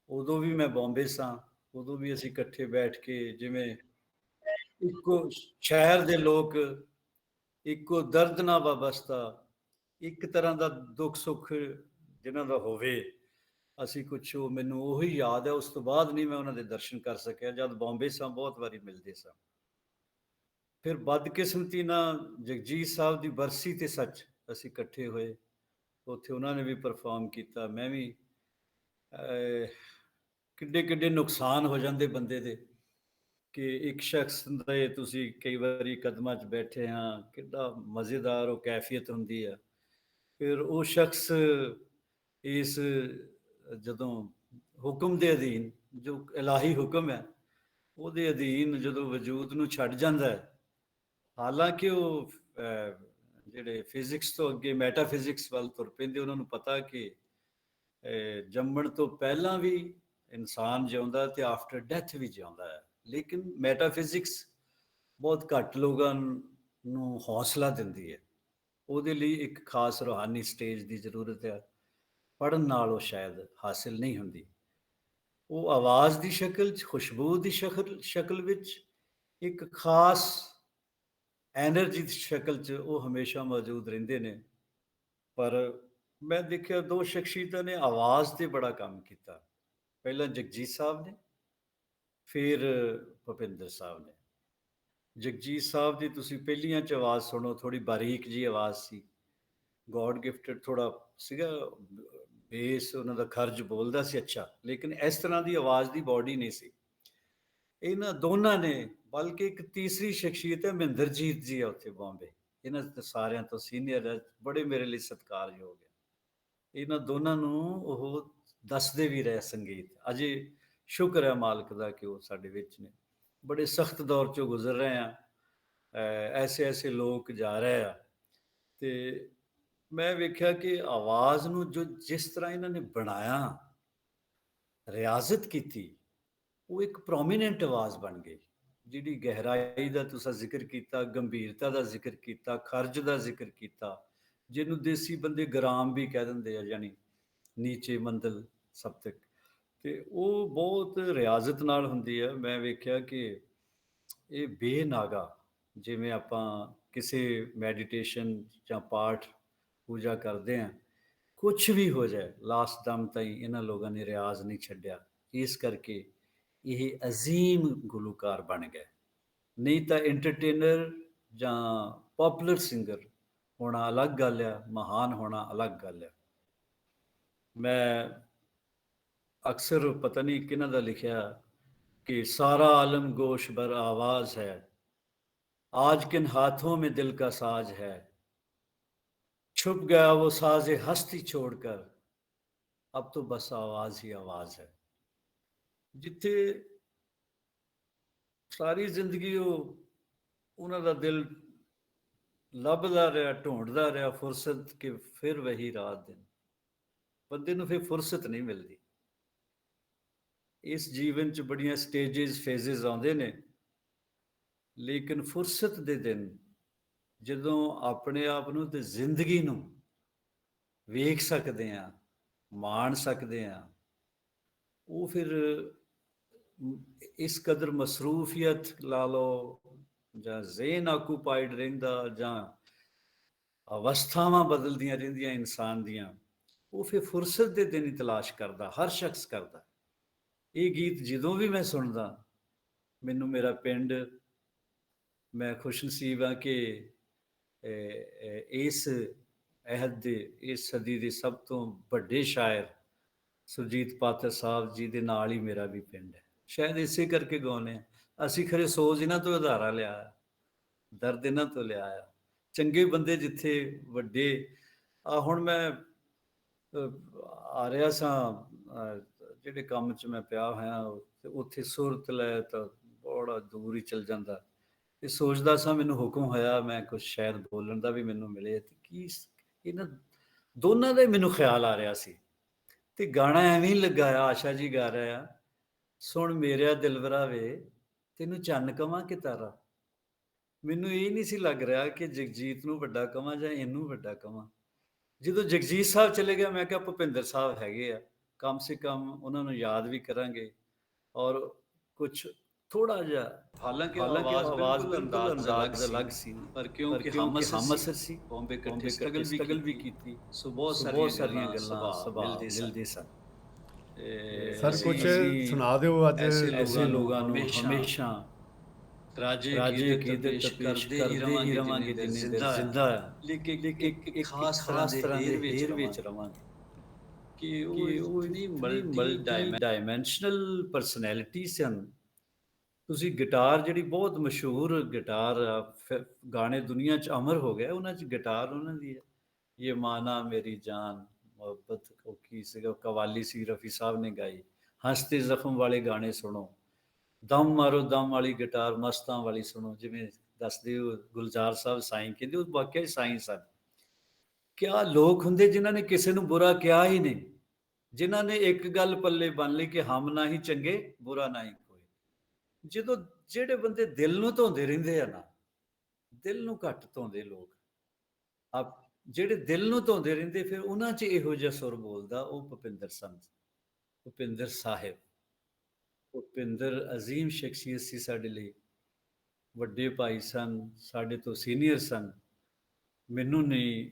ਉਦੋਂ ਵੀ ਮੈਂ ਬੰਬੇ ਸਾਂ, ਉਦੋਂ ਵੀ ਅਸੀਂ ਇਕੱਠੇ ਬੈਠ ਕੇ ਜਿਵੇਂ ਇੱਕੋ ਸ਼ਹਿਰ ਦੇ ਲੋਕ, ਇੱਕੋ ਦਰਦ ਨਾਲ ਵਾਬਸਤਾ, ਇੱਕ ਤਰ੍ਹਾਂ ਦਾ ਦੁੱਖ ਸੁੱਖ ਜਿਨ੍ਹਾਂ ਦਾ ਹੋਵੇ, ਅਸੀਂ ਕੁਛ, ਉਹ ਮੈਨੂੰ ਉਹੀ ਯਾਦ ਹੈ। ਉਸ ਤੋਂ ਬਾਅਦ ਨਹੀਂ ਮੈਂ ਉਹਨਾਂ ਦੇ ਦਰਸ਼ਨ ਕਰ ਸਕਿਆ, ਜਦ ਬੰਬੇ ਸਾਂ ਬਹੁਤ ਵਾਰੀ ਮਿਲਦੇ ਸਾਂ। ਫਿਰ ਬਦਕਿਸਮਤੀ ਨਾਲ ਜਗਜੀਤ ਸਾਹਿਬ ਦੀ ਬਰਸੀ ਤੇ ਸੱਚ ਅਸੀਂ ਇਕੱਠੇ ਹੋਏ, ਉੱਥੇ ਉਹਨਾਂ ਨੇ ਵੀ ਪਰਫਾਰਮ ਕੀਤਾ, ਮੈਂ ਵੀ। ਕਿੱਡੇ ਕਿੱਡੇ ਨੁਕਸਾਨ ਹੋ ਜਾਂਦੇ ਬੰਦੇ ਦੇ, ਕਿ ਇੱਕ ਸ਼ਖਸ ਦੇ ਤੁਸੀਂ ਕਈ ਵਾਰੀ ਕਦਮਾਂ 'ਚ ਬੈਠੇ ਹਾਂ, ਕਿੱਡਾ ਮਜ਼ੇਦਾਰ ਉਹ ਕੈਫੀਅਤ ਹੁੰਦੀ ਆ। ਫਿਰ ਉਹ ਸ਼ਖਸ ਇਸ ਜਦੋਂ ਹੁਕਮ ਦੇ ਅਧੀਨ, ਜੋ ਇਲਾਹੀ ਹੁਕਮ ਹੈ, ਉਹਦੇ ਅਧੀਨ ਜਦੋਂ ਵਜੂਦ ਨੂੰ ਛੱਡ ਜਾਂਦਾ ਹੈ, ਹਾਲਾਂਕਿ ਉਹ ਜਿਹੜੇ ਫਿਜ਼ਿਕਸ ਤੋਂ ਅੱਗੇ ਮੈਟਾਫਿਜ਼ਿਕਸ ਵੱਲ ਤੁਰ ਪੈਂਦੇ, ਉਹਨਾਂ ਨੂੰ ਪਤਾ ਕਿ ਜੰਮਣ ਤੋਂ ਪਹਿਲਾਂ ਵੀ ਇਨਸਾਨ ਜਿਉਂਦਾ ਤੇ ਆਫਟਰ ਡੈਥ ਵੀ ਜਿਉਂਦਾ ਹੈ। ਲੇਕਿਨ ਮੈਟਾਫਿਜ਼ਿਕਸ ਬਹੁਤ ਘੱਟ ਲੋਕਾਂ ਨੂੰ ਹੌਸਲਾ ਦਿੰਦੀ ਹੈ, ਉਹਦੇ ਲਈ ਇੱਕ ਖਾਸ ਰੂਹਾਨੀ ਸਟੇਜ ਦੀ ਜ਼ਰੂਰਤ ਹੈ, ਪੜ੍ਹਨ ਨਾਲ ਉਹ ਸ਼ਾਇਦ ਹਾਸਿਲ ਨਹੀਂ ਹੁੰਦੀ। ਉਹ ਆਵਾਜ਼ ਦੀ ਸ਼ਕਲ 'ਚ, ਖੁਸ਼ਬੂ ਦੀ ਸ਼ਕਲ ਵਿੱਚ, ਇੱਕ ਖਾਸ ਐਨਰਜੀ ਦੀ ਸ਼ਕਲ 'ਚ ਉਹ ਹਮੇਸ਼ਾ ਮੌਜੂਦ ਰਹਿੰਦੇ ਨੇ। ਪਰ ਮੈਂ ਦੇਖਿਆ ਦੋ ਸ਼ਖਸੀਅਤਾਂ ਨੇ ਆਵਾਜ਼ 'ਤੇ ਬੜਾ ਕੰਮ ਕੀਤਾ, ਪਹਿਲਾਂ ਜਗਜੀਤ ਸਾਹਿਬ ਨੇ, ਫਿਰ ਭੁਪਿੰਦਰ ਸਾਹਿਬ ਨੇ। ਜਗਜੀਤ ਸਾਹਿਬ ਦੀ ਤੁਸੀਂ ਪਹਿਲੀਆਂ 'ਚ ਆਵਾਜ਼ ਸੁਣੋ, ਥੋੜ੍ਹੀ ਬਾਰੀਕ ਜਿਹੀ ਆਵਾਜ਼ ਸੀ, ਗੋਡ ਗਿਫਟਡ ਥੋੜ੍ਹਾ ਸੀਗਾ, ਬੇਸ ਉਹਨਾਂ ਦਾ ਖਰਜ ਬੋਲਦਾ ਸੀ ਅੱਛਾ, ਲੇਕਿਨ ਇਸ ਤਰ੍ਹਾਂ ਦੀ ਆਵਾਜ਼ ਦੀ ਬੋਡੀ ਨਹੀਂ ਸੀ। ਇਹਨਾਂ ਦੋਨਾਂ ਨੇ, ਬਲਕਿ ਇੱਕ ਤੀਸਰੀ ਸ਼ਖਸੀਅਤ ਹੈ ਮਹਿੰਦਰਜੀਤ ਜੀ ਆ ਉੱਥੇ ਬੰਬੇ, ਇਹਨਾਂ ਸਾਰਿਆਂ ਤੋਂ ਸੀਨੀਅਰ ਹੈ, ਬੜੇ ਮੇਰੇ ਲਈ ਸਤਿਕਾਰਯੋਗ ਹੈ। ਇਹਨਾਂ ਦੋਨਾਂ ਨੂੰ ਉਹ ਦੱਸਦੇ ਵੀ ਰਹੇ ਸੰਗੀਤ, ਅਜੇ ਸ਼ੁਕਰ ਹੈ ਮਾਲਕ ਦਾ ਕਿ ਉਹ ਸਾਡੇ ਵਿੱਚ ਨੇ। ਬੜੇ ਸਖਤ ਦੌਰ 'ਚੋਂ ਗੁਜ਼ਰ ਰਹੇ ਹਾਂ, ਐਸੇ ਐਸੇ ਲੋਕ ਜਾ ਰਹੇ ਆ, ਤੇ ਮੈਂ ਵੇਖਿਆ ਕਿ ਆਵਾਜ਼ ਨੂੰ ਜੋ ਜਿਸ ਤਰ੍ਹਾਂ ਇਹਨਾਂ ਨੇ ਬਣਾਇਆ, ਰਿਆਜ਼ਤ ਕੀਤੀ, ਉਹ ਇੱਕ ਪ੍ਰੋਮੀਨੈਂਟ ਆਵਾਜ਼ ਬਣ ਗਈ, ਜਿਹੜੀ ਗਹਿਰਾਈ ਦਾ ਤੁਸੀਂ ਜ਼ਿਕਰ ਕੀਤਾ, ਗੰਭੀਰਤਾ ਦਾ ਜ਼ਿਕਰ ਕੀਤਾ, ਖਰਜ ਦਾ ਜ਼ਿਕਰ ਕੀਤਾ, ਜਿਹਨੂੰ ਦੇਸੀ ਬੰਦੇ ਗ੍ਰਾਮ ਵੀ ਕਹਿ ਦਿੰਦੇ ਆ, ਯਾਨੀ ਨੀਚੇ ਮੰਦਲ ਸਪਤਕ, ਤੇ ਉਹ ਬਹੁਤ ਰਿਆਜ਼ਤ ਨਾਲ ਹੁੰਦੀ ਹੈ। ਮੈਂ ਵੇਖਿਆ ਕਿ ਇਹ ਬੇਨਾਗਾ, ਜਿਵੇਂ ਆਪਾਂ ਕਿਸੇ ਮੈਡੀਟੇਸ਼ਨ ਜਾਂ ਪਾਠ ਪੂਜਾ ਕਰਦੇ ਹਾਂ, ਕੁਛ ਵੀ ਹੋ ਜਾਏ ਲਾਸਟ ਦਮ ਤਾਈਂ ਇਹਨਾਂ ਲੋਕਾਂ ਨੇ ਰਿਆਜ਼ ਨਹੀਂ ਛੱਡਿਆ, ਇਸ ਕਰਕੇ ਇਹ ਅਜ਼ੀਮ ਗੁਲੂਕਾਰ ਬਣ ਗਏ। ਨਹੀਂ ਤਾਂ ਐਂਟਰਟੇਨਰ ਜਾਂ ਪੋਪੂਲਰ ਸਿੰਗਰ ਹੋਣਾ ਅਲੱਗ ਗੱਲ ਆ, ਮਹਾਨ ਹੋਣਾ ਅਲੱਗ ਗੱਲ ਆ। ਮੈਂ ਅਕਸਰ ਪਤਾ ਨਹੀਂ ਕਿਹਨਾਂ ਦਾ ਲਿਖਿਆ कि सारा आलम गोश बर आवाज है, आज किन हाथों में दिल का साज है, छुप गया वो साजे हस्ती छोड़कर, अब तो बस आवाज ही आवाज है। जिथे सारी जिंदगी उन्हां दा दिल ਲੱਭਦਾ ਰਿਹਾ, ਢੂੰਡਦਾ ਰਿਹਾ ਫੁਰਸਤ, ਕਿ ਫਿਰ ਵਹੀ ਰਾਤ ਦਿਨ, ਬੰਦੇ ਨੂੰ ਫਿਰ ਫੁਰਸਤ ਨਹੀਂ ਮਿਲਦੀ। ਇਸ ਜੀਵਨ 'ਚ ਬੜੀਆਂ ਸਟੇਜਿਸ, ਫੇਜ਼ਿਸ ਆਉਂਦੇ ਨੇ, ਲੇਕਿਨ ਫੁਰਸਤ ਦੇ ਦਿਨ, ਜਦੋਂ ਆਪਣੇ ਆਪ ਨੂੰ ਤੇ ਜ਼ਿੰਦਗੀ ਨੂੰ ਵੇਖ ਸਕਦੇ ਹਾਂ, ਮਾਣ ਸਕਦੇ ਹਾਂ, ਉਹ ਫਿਰ ਇਸ ਕਦਰ ਮਸਰੂਫੀਅਤ ਲਾ ਲਓ, ਜਾਂ ਜ਼ੇਨ ਆਕੂਪਾਈਡ ਰਹਿੰਦਾ, ਜਾਂ ਅਵਸਥਾਵਾਂ ਬਦਲਦੀਆਂ ਰਹਿੰਦੀਆਂ ਇਨਸਾਨ ਦੀਆਂ, ਉਹ ਫਿਰ ਫੁਰਸਤ ਦੇ ਦਿਨ ਹੀ ਤਲਾਸ਼ ਕਰਦਾ, ਹਰ ਸ਼ਖਸ ਕਰਦਾ। ਇਹ ਗੀਤ ਜਦੋਂ ਵੀ ਮੈਂ ਸੁਣਦਾ, ਮੈਨੂੰ ਮੇਰਾ ਪਿੰਡ, ਮੈਂ ਖੁਸ਼ਨਸੀਬ ਹਾਂ ਕਿ ਇਸ ਅਹਿਦ ਦੇ, ਇਸ ਸਦੀ ਦੇ ਸਭ ਤੋਂ ਵੱਡੇ ਸ਼ਾਇਰ ਸੁਰਜੀਤ ਪਾਤਰ ਸਾਹਿਬ ਜੀ ਦੇ ਨਾਲ ਹੀ ਮੇਰਾ ਵੀ ਪਿੰਡ ਹੈ। ਸ਼ਾਇਦ ਇਸੇ ਕਰਕੇ ਗਾਉਂਦੇ ਹਾਂ ਅਸੀਂ, ਖਰੇ ਸੋਚ ਇਹਨਾਂ ਤੋਂ ਉਧਾਰਾ ਲਿਆ, ਦਰਦ ਇਹਨਾਂ ਤੋਂ ਲਿਆ ਆ। ਚੰਗੇ ਬੰਦੇ ਜਿੱਥੇ ਵੱਡੇ, ਹੁਣ ਮੈਂ ਆ ਰਿਹਾ ਸਾਂ ਜਿਹੜੇ ਕੰਮ 'ਚ ਮੈਂ ਪਿਆ ਹੋਇਆ, ਉੱਥੇ ਸੁਰਤ ਲੈ ਤਾਂ ਥੋੜ੍ਹਾ ਦੂਰ ਹੀ ਚਲ ਜਾਂਦਾ ਤੇ ਸੋਚਦਾ ਸਾਂ ਮੈਨੂੰ ਹੁਕਮ ਹੋਇਆ ਮੈਂ ਕੁਛ ਸ਼ਾਇਦ ਬੋਲਣ ਦਾ ਵੀ ਮੈਨੂੰ ਮਿਲੇ ਤੇ ਕੀ ਇਹਨਾਂ ਦੋਨਾਂ ਦਾ ਹੀ ਮੈਨੂੰ ਖਿਆਲ ਆ ਰਿਹਾ ਸੀ ਤੇ ਗਾਣਾ ਐਵੇਂ ਹੀ ਲੱਗਾ ਆ। ਆਸ਼ਾ ਜੀ ਗਾ ਰਿਹਾ ਆ, ਸੁਣ ਮੇਰਿਆ ਦਿਲਵਰਾ ਵੇ ਤੈਨੂੰ ਚੰਨ ਕਵਾਂ ਕਿ ਤਾਰਾ। ਮੈਨੂੰ ਇਹ ਨਹੀਂ ਸੀ ਲੱਗ ਰਿਹਾ ਕਿ ਜਗਜੀਤ ਨੂੰ ਵੱਡਾ ਕਵਾਂ ਜਾਂ ਇਹਨੂੰ ਵੱਡਾ ਕਵਾਂ। ਜਦੋਂ ਜਗਜੀਤ ਸਾਹਿਬ ਚਲੇ ਗਿਆ ਮੈਂ ਕਿਹਾ ਭੁਪਿੰਦਰ ਸਾਹਿਬ ਹੈਗੇ ਆ, ਕਮ ਸੇ ਕਮ ਉਹਨਾਂ ਨੂੰ ਯਾਦ ਵੀ ਕਰਾਂਗੇ ਔਰ ਕੁਛ ਥੋੜਾ ਜਿਹਾ। ਹਾਲਾਂਕਿ ਆਵਾਜ਼ ਬਿਲਕੁਲ ਅੰਦਾਜ਼ ਅਲੱਗ ਸੀ, ਪਰ ਕਿਉਂਕਿ ਹਮ ਅਸਰ ਸੀ, ਬੰਬੇ ਇਕੱਠੇ ਸਟਰਗਲ ਵੀ ਕੀਤੀ, ਸੋ ਬਹੁਤ ਸਾਰੀਆਂ ਗੱਲਾਂ ਸੁਭਾਅ ਮਿਲਦੇ ਸਨ। ਸਰ ਕੁਛ ਸੁਣਾ ਦਿਓ ਅੱਜ ਐਸੇ ਲੋਕਾਂ ਨੂੰ ਹਮੇਸ਼ਾ ਰਾਜੇ ਅਕੀਦਤ ਪੇਸ਼ ਕਰਦੇ ਹੀ ਰਵਾਂਗੇ ਜਿੰਨੇ ਦੇਰ ਜ਼ਿੰਦਾ ਆ, ਲੇਕਿਨ ਇੱਕ ਖਾਸ ਤਰ੍ਹਾਂ ਦੇ ਹੇਰ ਵਿੱਚ ਰਵਾਂਗੇ ਕਿ ਉਹ ਇਤਨੀ ਮਲਟੀ ਡਾਇਮੈਂਸ਼ਨਲ ਪਰਸਨੈਲਿਟੀ ਸਨ। ਤੁਸੀਂ ਗਿਟਾਰ ਜਿਹੜੀ ਬਹੁਤ ਮਸ਼ਹੂਰ ਗਿਟਾਰ ਗਾਣੇ ਦੁਨੀਆ 'ਚ ਅਮਰ ਹੋ ਗਏ, ਉਹਨਾਂ 'ਚ ਗਿਟਾਰ ਉਹਨਾਂ ਦੀ ਹੈ। ਇਹ ਮਾਨਾ ਮੇਰੀ ਜਾਨ ਮੁਹੱਬਤ ਉਹ ਕੀ ਸੀਗਾ, ਕਵਾਲੀ ਸੀ ਰਫੀ ਸਾਹਿਬ ਨੇ ਗਾਈ। ਹੰਸਤੇ ਜ਼ਖਮ ਵਾਲੇ ਗਾਣੇ ਸੁਣੋ, ਦਮ ਮਾਰੋ ਦਮ ਵਾਲੀ ਗਿਟਾਰ ਮਸਤਾਂ ਵਾਲੀ ਸੁਣੋ। ਜਿਵੇਂ ਦੱਸਦੇ ਹੋ ਗੁਲਜ਼ਾਰ ਸਾਹਿਬ ਸਾਈਂ ਕਹਿੰਦੇ, ਉਹ ਵਾਕਿਆ ਹੀ ਸਾਈਂ ਸਨ। ਕਿਆ ਲੋਕ ਹੁੰਦੇ ਜਿਨ੍ਹਾਂ ਨੇ ਕਿਸੇ ਨੂੰ ਬੁਰਾ ਕਿਹਾ ਹੀ ਨਹੀਂ, ਜਿਨ੍ਹਾਂ ਨੇ ਇੱਕ ਗੱਲ ਪੱਲੇ ਬੰਨ ਲਈ ਕਿ ਹਮ ਨਾ ਹੀ ਚੰਗੇ ਬੁਰਾ ਨਾ ਹੀ ਕੋਈ। ਜਦੋਂ ਜਿਹੜੇ ਬੰਦੇ ਦਿਲ ਨੂੰ ਧੋਂਦੇ ਰਹਿੰਦੇ ਆ ਨਾ, ਦਿਲ ਨੂੰ ਘੱਟ ਧੋਂਦੇ ਲੋਕ, ਆਪ ਜਿਹੜੇ ਦਿਲ ਨੂੰ ਧੋਂਦੇ ਰਹਿੰਦੇ ਫਿਰ ਉਹਨਾਂ 'ਚ ਇਹੋ ਜਿਹਾ ਸੁਰ ਬੋਲਦਾ, ਉਹ ਭੁਪਿੰਦਰ ਸਨ, ਭੁਪਿੰਦਰ ਸਾਹਿਬ। ਭੁਪਿੰਦਰ ਅਜ਼ੀਮ ਸ਼ਖਸੀਅਤ ਸੀ ਸਾਡੇ ਲਈ, ਵੱਡੇ ਭਾਈ ਸਨ, ਸਾਡੇ ਤੋਂ ਸੀਨੀਅਰ ਸਨ। ਮੈਨੂੰ ਨਹੀਂ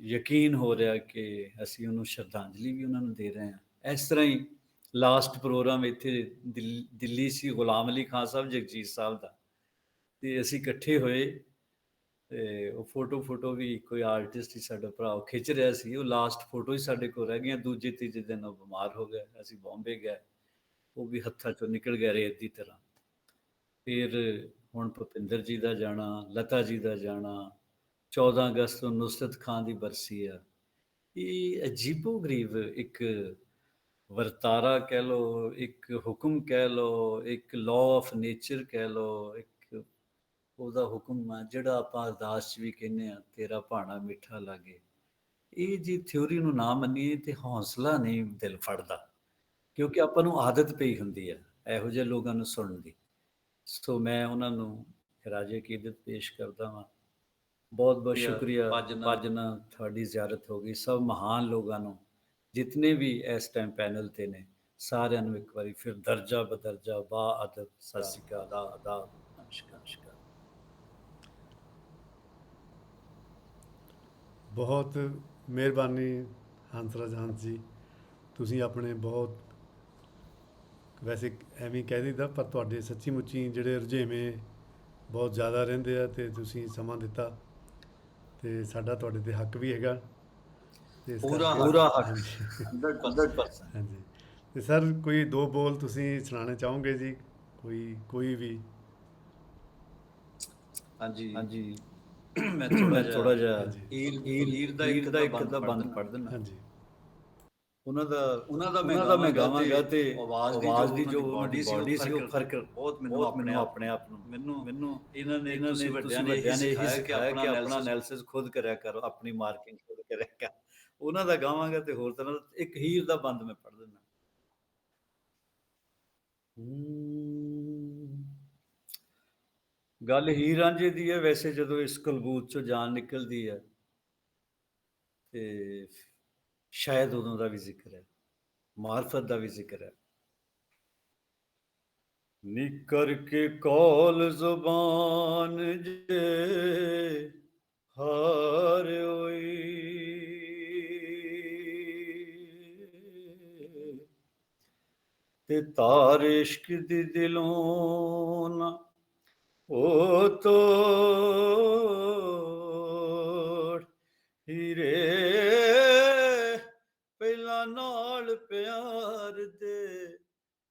ਯਕੀਨ ਹੋ ਰਿਹਾ ਕਿ ਅਸੀਂ ਉਹਨੂੰ ਸ਼ਰਧਾਂਜਲੀ ਵੀ ਉਹਨਾਂ ਨੂੰ ਦੇ ਰਹੇ ਹਾਂ। ਇਸ ਤਰ੍ਹਾਂ ਹੀ ਲਾਸਟ ਪ੍ਰੋਗਰਾਮ ਇੱਥੇ ਦਿੱਲੀ ਸੀ, ਗੁਲਾਮ ਅਲੀ ਖਾਨ ਸਾਹਿਬ ਜਗਜੀਤ ਸਾਹਿਬ ਦਾ, ਅਤੇ ਅਸੀਂ ਇਕੱਠੇ ਹੋਏ ਅਤੇ ਉਹ ਫੋਟੋ ਵੀ ਕੋਈ ਆਰਟਿਸਟ ਹੀ ਸਾਡਾ ਭਰਾ ਉਹ ਖਿੱਚ ਰਿਹਾ ਸੀ। ਉਹ ਲਾਸਟ ਫੋਟੋ ਹੀ ਸਾਡੇ ਕੋਲ ਰਹਿ ਗਈਆਂ। ਦੂਜੇ ਤੀਜੇ ਦਿਨ ਉਹ ਬਿਮਾਰ ਹੋ ਗਿਆ, ਅਸੀਂ ਬੰਬੇ ਗਏ, ਉਹ ਵੀ ਹੱਥਾਂ 'ਚੋਂ ਨਿਕਲ ਗਿਆ ਰੇਤ ਦੀ ਤਰ੍ਹਾਂ। ਫਿਰ ਹੁਣ ਭੁਪਿੰਦਰ ਜੀ ਦਾ ਜਾਣਾ, ਲਤਾ ਜੀ ਦਾ ਜਾਣਾ, 14 ਅਗਸਤ ਨੂੰ ਨੁਸਰਤ ਖਾਨ ਦੀ ਬਰਸੀ ਆ। ਇਹ ਅਜੀਬੋ-ਗਰੀਬ ਇੱਕ ਵਰਤਾਰਾ ਕਹਿ ਲਓ, ਇੱਕ ਹੁਕਮ ਕਹਿ ਲਓ, ਇੱਕ ਲਾਅ ਆਫ ਨੇਚਰ ਕਹਿ ਲਓ, ਇੱਕ ਉਹਦਾ ਹੁਕਮ ਆ ਜਿਹੜਾ ਆਪਾਂ ਅਰਦਾਸ 'ਚ ਵੀ ਕਹਿੰਦੇ ਹਾਂ, ਤੇਰਾ ਭਾਣਾ ਮਿੱਠਾ ਲਾਗੇ। ਇਹ ਜੀ ਥਿਊਰੀ ਨੂੰ ਨਾ ਮੰਨੀਏ ਤੇ ਹੌਸਲਾ ਨਹੀਂ ਦਿਲ ਫੜਦਾ, ਕਿਉਂਕਿ ਆਪਾਂ ਨੂੰ ਆਦਤ ਪਈ ਹੁੰਦੀ ਹੈ ਇਹੋ ਜਿਹੇ ਲੋਕਾਂ ਨੂੰ ਸੁਣਨ ਦੀ। ਸੋ ਮੈਂ ਉਹਨਾਂ ਨੂੰ ਖਿਰਾਜੇ ਅਕੀਦਤ ਪੇਸ਼ ਕਰਦਾ ਹਾਂ। ਬਹੁਤ ਬਹੁਤ ਸ਼ੁਕਰੀਆ। ਅੱਜ ਨਾ ਤੁਹਾਡੀ ਜ਼ਿਆਰਤ ਹੋ ਗਈ। ਸਭ ਮਹਾਨ ਲੋਕਾਂ ਨੂੰ ਜਿਤਨੇ ਵੀ ਇਸ ਟਾਈਮ ਪੈਨਲ 'ਤੇ ਨੇ, ਸਾਰਿਆਂ ਨੂੰ ਇੱਕ ਵਾਰੀ ਫਿਰ ਦਰਜਾ ਬਦਰਜਾ ਬਾ ਅਦਬ ਸਤਿ ਸ਼੍ਰੀ ਅਕਾਲ, ਆਦਾਬ, ਨਮਸਕਾਰ। ਬਹੁਤ ਮਿਹਰਬਾਨੀ ਹੰਸਰਾਜ ਹੰਸ ਜੀ, ਤੁਸੀਂ ਆਪਣੇ ਬਹੁਤ, ਵੈਸੇ ਐਵੇਂ ਕਹਿ ਦਿੱਤਾ, ਪਰ ਤੁਹਾਡੇ ਸੱਚੀ ਮੁੱਚੀ ਜਿਹੜੇ ਰੁਝੇਵੇਂ ਬਹੁਤ ਜ਼ਿਆਦਾ ਰਹਿੰਦੇ ਆ ਅਤੇ ਤੁਸੀਂ ਸਮਾਂ ਦਿੱਤਾ ਅਤੇ ਸਾਡਾ ਤੁਹਾਡੇ 'ਤੇ ਹੱਕ ਵੀ ਹੈਗਾ ਅਤੇ ਪੂਰਾ ਹੱਕ। ਹਾਂਜੀ। ਅਤੇ ਸਰ ਕੋਈ ਦੋ ਬੋਲ ਤੁਸੀਂ ਸੁਣਾਉਣੇ ਚਾਹੋਗੇ ਜੀ, ਕੋਈ ਵੀ? ਹਾਂਜੀ ਮੈਂ ਥੋੜਾ ਜਿਹਾ ਹੀਰ ਦਾ ਇੱਕ ਅੱਧਾ ਬੰਦ ਪੜ੍ਹ ਦਿੰਦਾ। ਹਾਂਜੀ, ਉਹਨਾਂ ਦਾ ਮੈਂ ਗਾਵਾਂਗਾ ਤੇ ਆਵਾਜ਼ ਦੀ ਜੋ ਬਾਡੀ ਸੀ ਉਹ ਫਰਕ ਬਹੁਤ ਮੈਨੂੰ ਆਪਣੇ ਆਪ ਨੂੰ ਮੈਨੂੰ ਇਹਨਾਂ ਨੇ ਤੁਸੀਂ ਵੱਡਿਆਂ ਨੇ ਇਹੀ ਸਿਖਾਇਆ ਕਿ ਆਪਣਾ ਐਨਾਲਿਸਿਸ ਖੁਦ ਕਰਿਆ ਕਰੋ, ਆਪਣੀ ਮਾਰਕਿੰਗ ਖੁਦ ਕਰਿਆ ਕਰ। ਉਹਨਾਂ ਦਾ ਗਾਵਾਂਗਾ ਤੇ ਹੋਰ ਤਰ੍ਹਾਂ ਇੱਕ ਹੀਰ ਦਾ ਬੰਦ ਮੈਂ ਪੜ੍ਹ ਦਿੰਦਾ। ਗੱਲ ਹੀਰ ਰਾਂਝੇ ਦੀ ਹੈ। ਵੈਸੇ ਜਦੋਂ ਇਸ ਕਲਬੂਤ 'ਚੋਂ ਜਾਨ ਨਿਕਲਦੀ ਹੈ ਤੇ ਸ਼ਾਇਦ ਉਦੋਂ ਦਾ ਵੀ ਜ਼ਿਕਰ ਹੈ, ਮਾਰਫਤ ਦਾ ਵੀ ਜ਼ਿਕਰ ਹੈ। ਨਿਕਰ ਕੇ ਕੌਲ ਜ਼ੁਬਾਨ ਜੇ ਹਾਰ ਹੋਈ, ਤੇ ਤਾਰ ਇਸ਼ਕ ਦੀ ਦਿਲੋਂ ਨਾ ਉਹ ਤੋੜ ਹੀਰੇ ਪਹਿਲਾਂ ਨਾਲ ਪਿਆਰ ਦੇ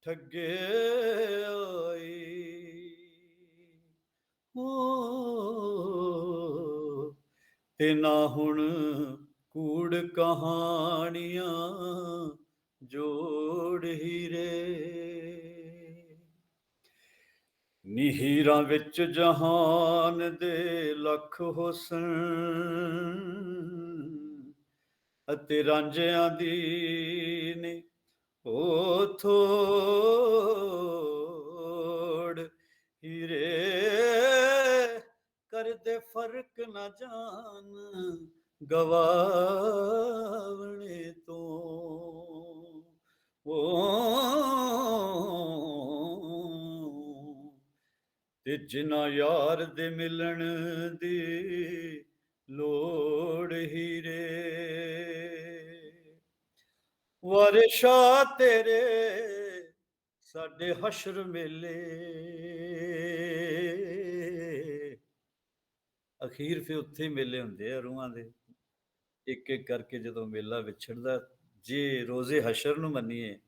ਠੱਗੇ ਆਈ ਹੋ, ਤੇ ਨਾ ਹੁਣ ਕੂੜ ਕਹਾਣੀਆਂ ਜੋੜ ਹੀਰੇ। ਨੀਹੀਰਾਂ ਵਿੱਚ ਜਹਾਨ ਦੇ ਲੱਖ ਹੁਸਨ ਅਤੇ ਰਾਂਝਿਆਂ ਦੀ ਨੇ ਉਹ ਥੋੜ ਹੀਰੇ ਕਰਦੇ ਫਰਕ ਨਾ ਜਾਣ ਗਵਾਵਣੇ ਤੋਂ ਤੇ ਜਿਨ੍ਹਾਂ ਯਾਰ ਦੇ ਮਿਲਣ ਦੀ ਲੋੜ ਹੀਰੇ ਵਾਰਿਸ਼ਾ ਤੇਰੇ ਸਾਡੇ ਹਸ਼ਰ ਮੇਲੇ ਅਖੀਰ ਫਿਰ ਉੱਥੇ ਮੇਲੇ ਹੁੰਦੇ ਆ ਰੂਹਾਂ ਦੇ ਇੱਕ ਇੱਕ ਕਰਕੇ ਜਦੋਂ ਮੇਲਾ ਵਿਛੜਦਾ ਜੇ ਰੋਜ਼ੇ ਹਸ਼ਰ ਨੂੰ ਮੰਨੀਏ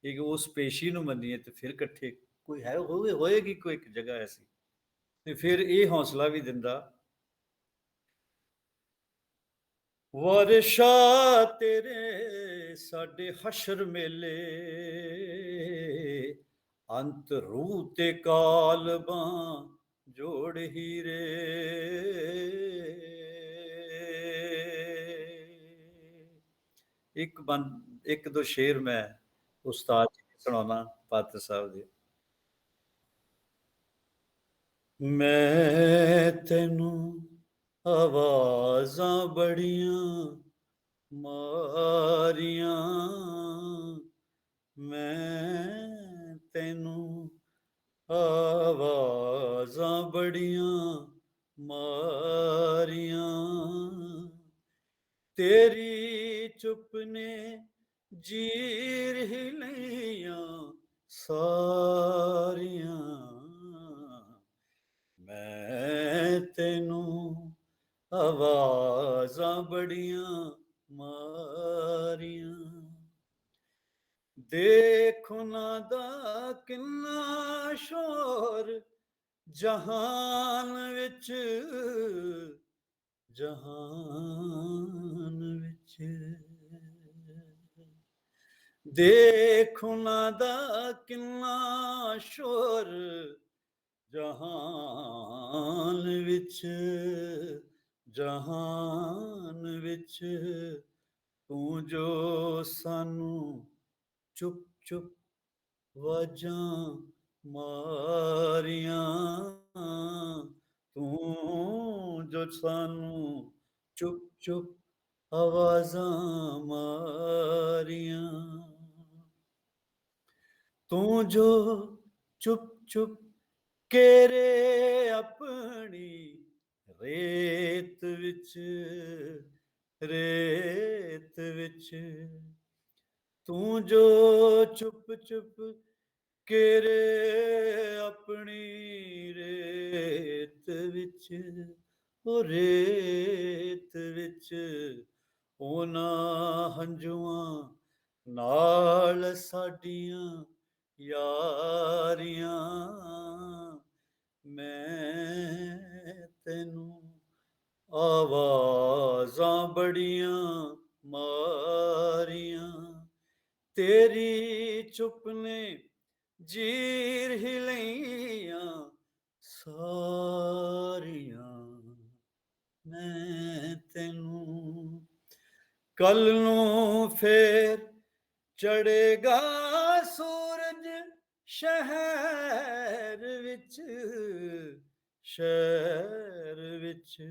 ਇੱਕ ਉਸ ਪੇਸ਼ੀ ਨੂੰ ਮੰਨੀਏ ਤੇ ਫਿਰ ਇਕੱਠੇ ਕੋਈ ਹੈ ਹੋਏਗੀ ਕੋਈ ਇੱਕ ਜਗ੍ਹਾ ਐਸੀ ਤੇ ਫਿਰ ਇਹ ਹੌਸਲਾ ਵੀ ਦਿੰਦਾ ਵਾਰਿਸ਼ਾ ਤੇਰੇ ਸਾਡੇ ਹਸ਼ਰ ਮੇਲੇ ਅੰਤ ਰੂਹ ਤੇ ਕਾਲਬਾਂ ਜੋੜ ਹੀਰੇ ਇੱਕ ਦੋ ਸ਼ੇਰ ਮੈਂ ਉਸਤਾਦ ਜੀ ਸੁਣਾਉਣਾ ਪਾਤਰ ਸਾਹਿਬ ਦੇ ਮੈਂ ਤੈਨੂੰ ਆਵਾਜ਼ਾਂ ਬੜੀਆਂ ਮਾਰੀਆਂ ਮੈਂ ਤੈਨੂੰ ਆਵਾਜ਼ਾਂ ਬੜੀਆਂ ਮਾਰੀਆਂ ਤੇਰੀ ਚੁੱਪ ਨੇ ਜੀਰ ਹੀ ਲਈਆਂ ਸਾਰੀਆਂ ਮੈਂ ਤੈਨੂੰ ਆਵਾਜ਼ਾਂ ਬੜੀਆਂ ਮਾਰੀਆਂ ਦੇਖ ਉਹਨਾਂ ਦਾ ਕਿੰਨਾ ਸ਼ੋਰ ਜਹਾਨ ਵਿੱਚ ਦੇਖ ਉਹਨਾਂ ਦਾ ਕਿੰਨਾ ਸ਼ੋਰ ਜਹਾਨ ਵਿੱਚ ਤੂੰ ਜੋ ਸਾਨੂੰ ਚੁੱਪ ਚੁੱਪ ਵਾਜਾਂ ਮਾਰੀਆਂ ਤੂੰ ਜੋ ਸਾਨੂੰ ਚੁੱਪ ਚੁੱਪ ਆਵਾਜ਼ਾਂ ਮਾਰੀਆਂ ਤੂੰ ਜੋ ਚੁੱਪ ਚੁੱਪ ਕੇਰੇ ਆਪਣੀ ਰੇਤ ਵਿੱਚ ਤੂੰ ਜੋ ਚੁੱਪ ਚੁੱਪ ਕੇਰੇ ਆਪਣੀ ਰੇਤ ਵਿੱਚ ਉਹ ਰੇਤ ਵਿੱਚ ਉਹਨਾਂ ਹੰਝੂਆਂ ਨਾਲ ਸਾਡੀਆਂ ਯਾਰੀਆਂ ਮੈਂ ਤੈਨੂੰ ਆਵਾਜ਼ਾਂ ਬੜੀਆਂ ਮਾਰੀਆਂ ਤੇਰੀ ਚੁੱਪ ਨੇ ਜੀਰ ਹੀ ਲਈਆਂ ਸਾਰੀਆਂ ਮੈਂ ਤੈਨੂੰ ਕੱਲ ਨੂੰ ਫੇਰ ਚੜੇਗਾ ਸੂਰਜ ਸ਼ਹਿਰ ਵਿੱਚ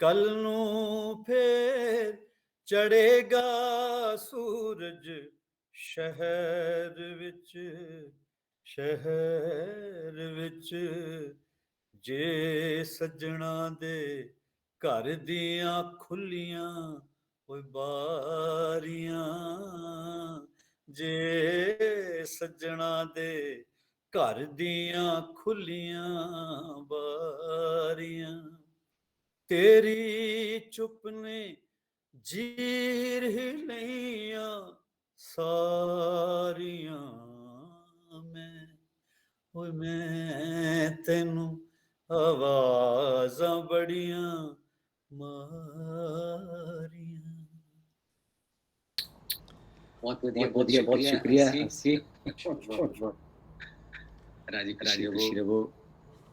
ਕੱਲ ਨੂੰ ਫੇਰ ਚੜੇਗਾ ਸੂਰਜ ਸ਼ਹਿਰ ਵਿੱਚ ਜੇ ਸੱਜਣਾ ਦੇ ਘਰ ਦੀਆਂ ਖੁੱਲੀਆਂ ਓਏ ਬਾਰੀਆਂ ਜੇ ਸੱਜਣਾ ਦੇ ਘਰ ਦੀਆਂ ਖੁੱਲੀਆਂ ਬਾਰੀਆਂ ਤੇਰੀ ਚੁੱਪ ਨੇ ਜੀਰ ਹੀ ਲਈਆਂ ਸਾਰੀਆਂ ਮੈਂ ਤੈਨੂੰ ਆਵਾਜ਼ਾਂ ਬੜੀਆਂ ਮਾਰੀਆਂ बहुत बढ़िया बहुत शुक्रिया हंसी राजी खुशी रहो।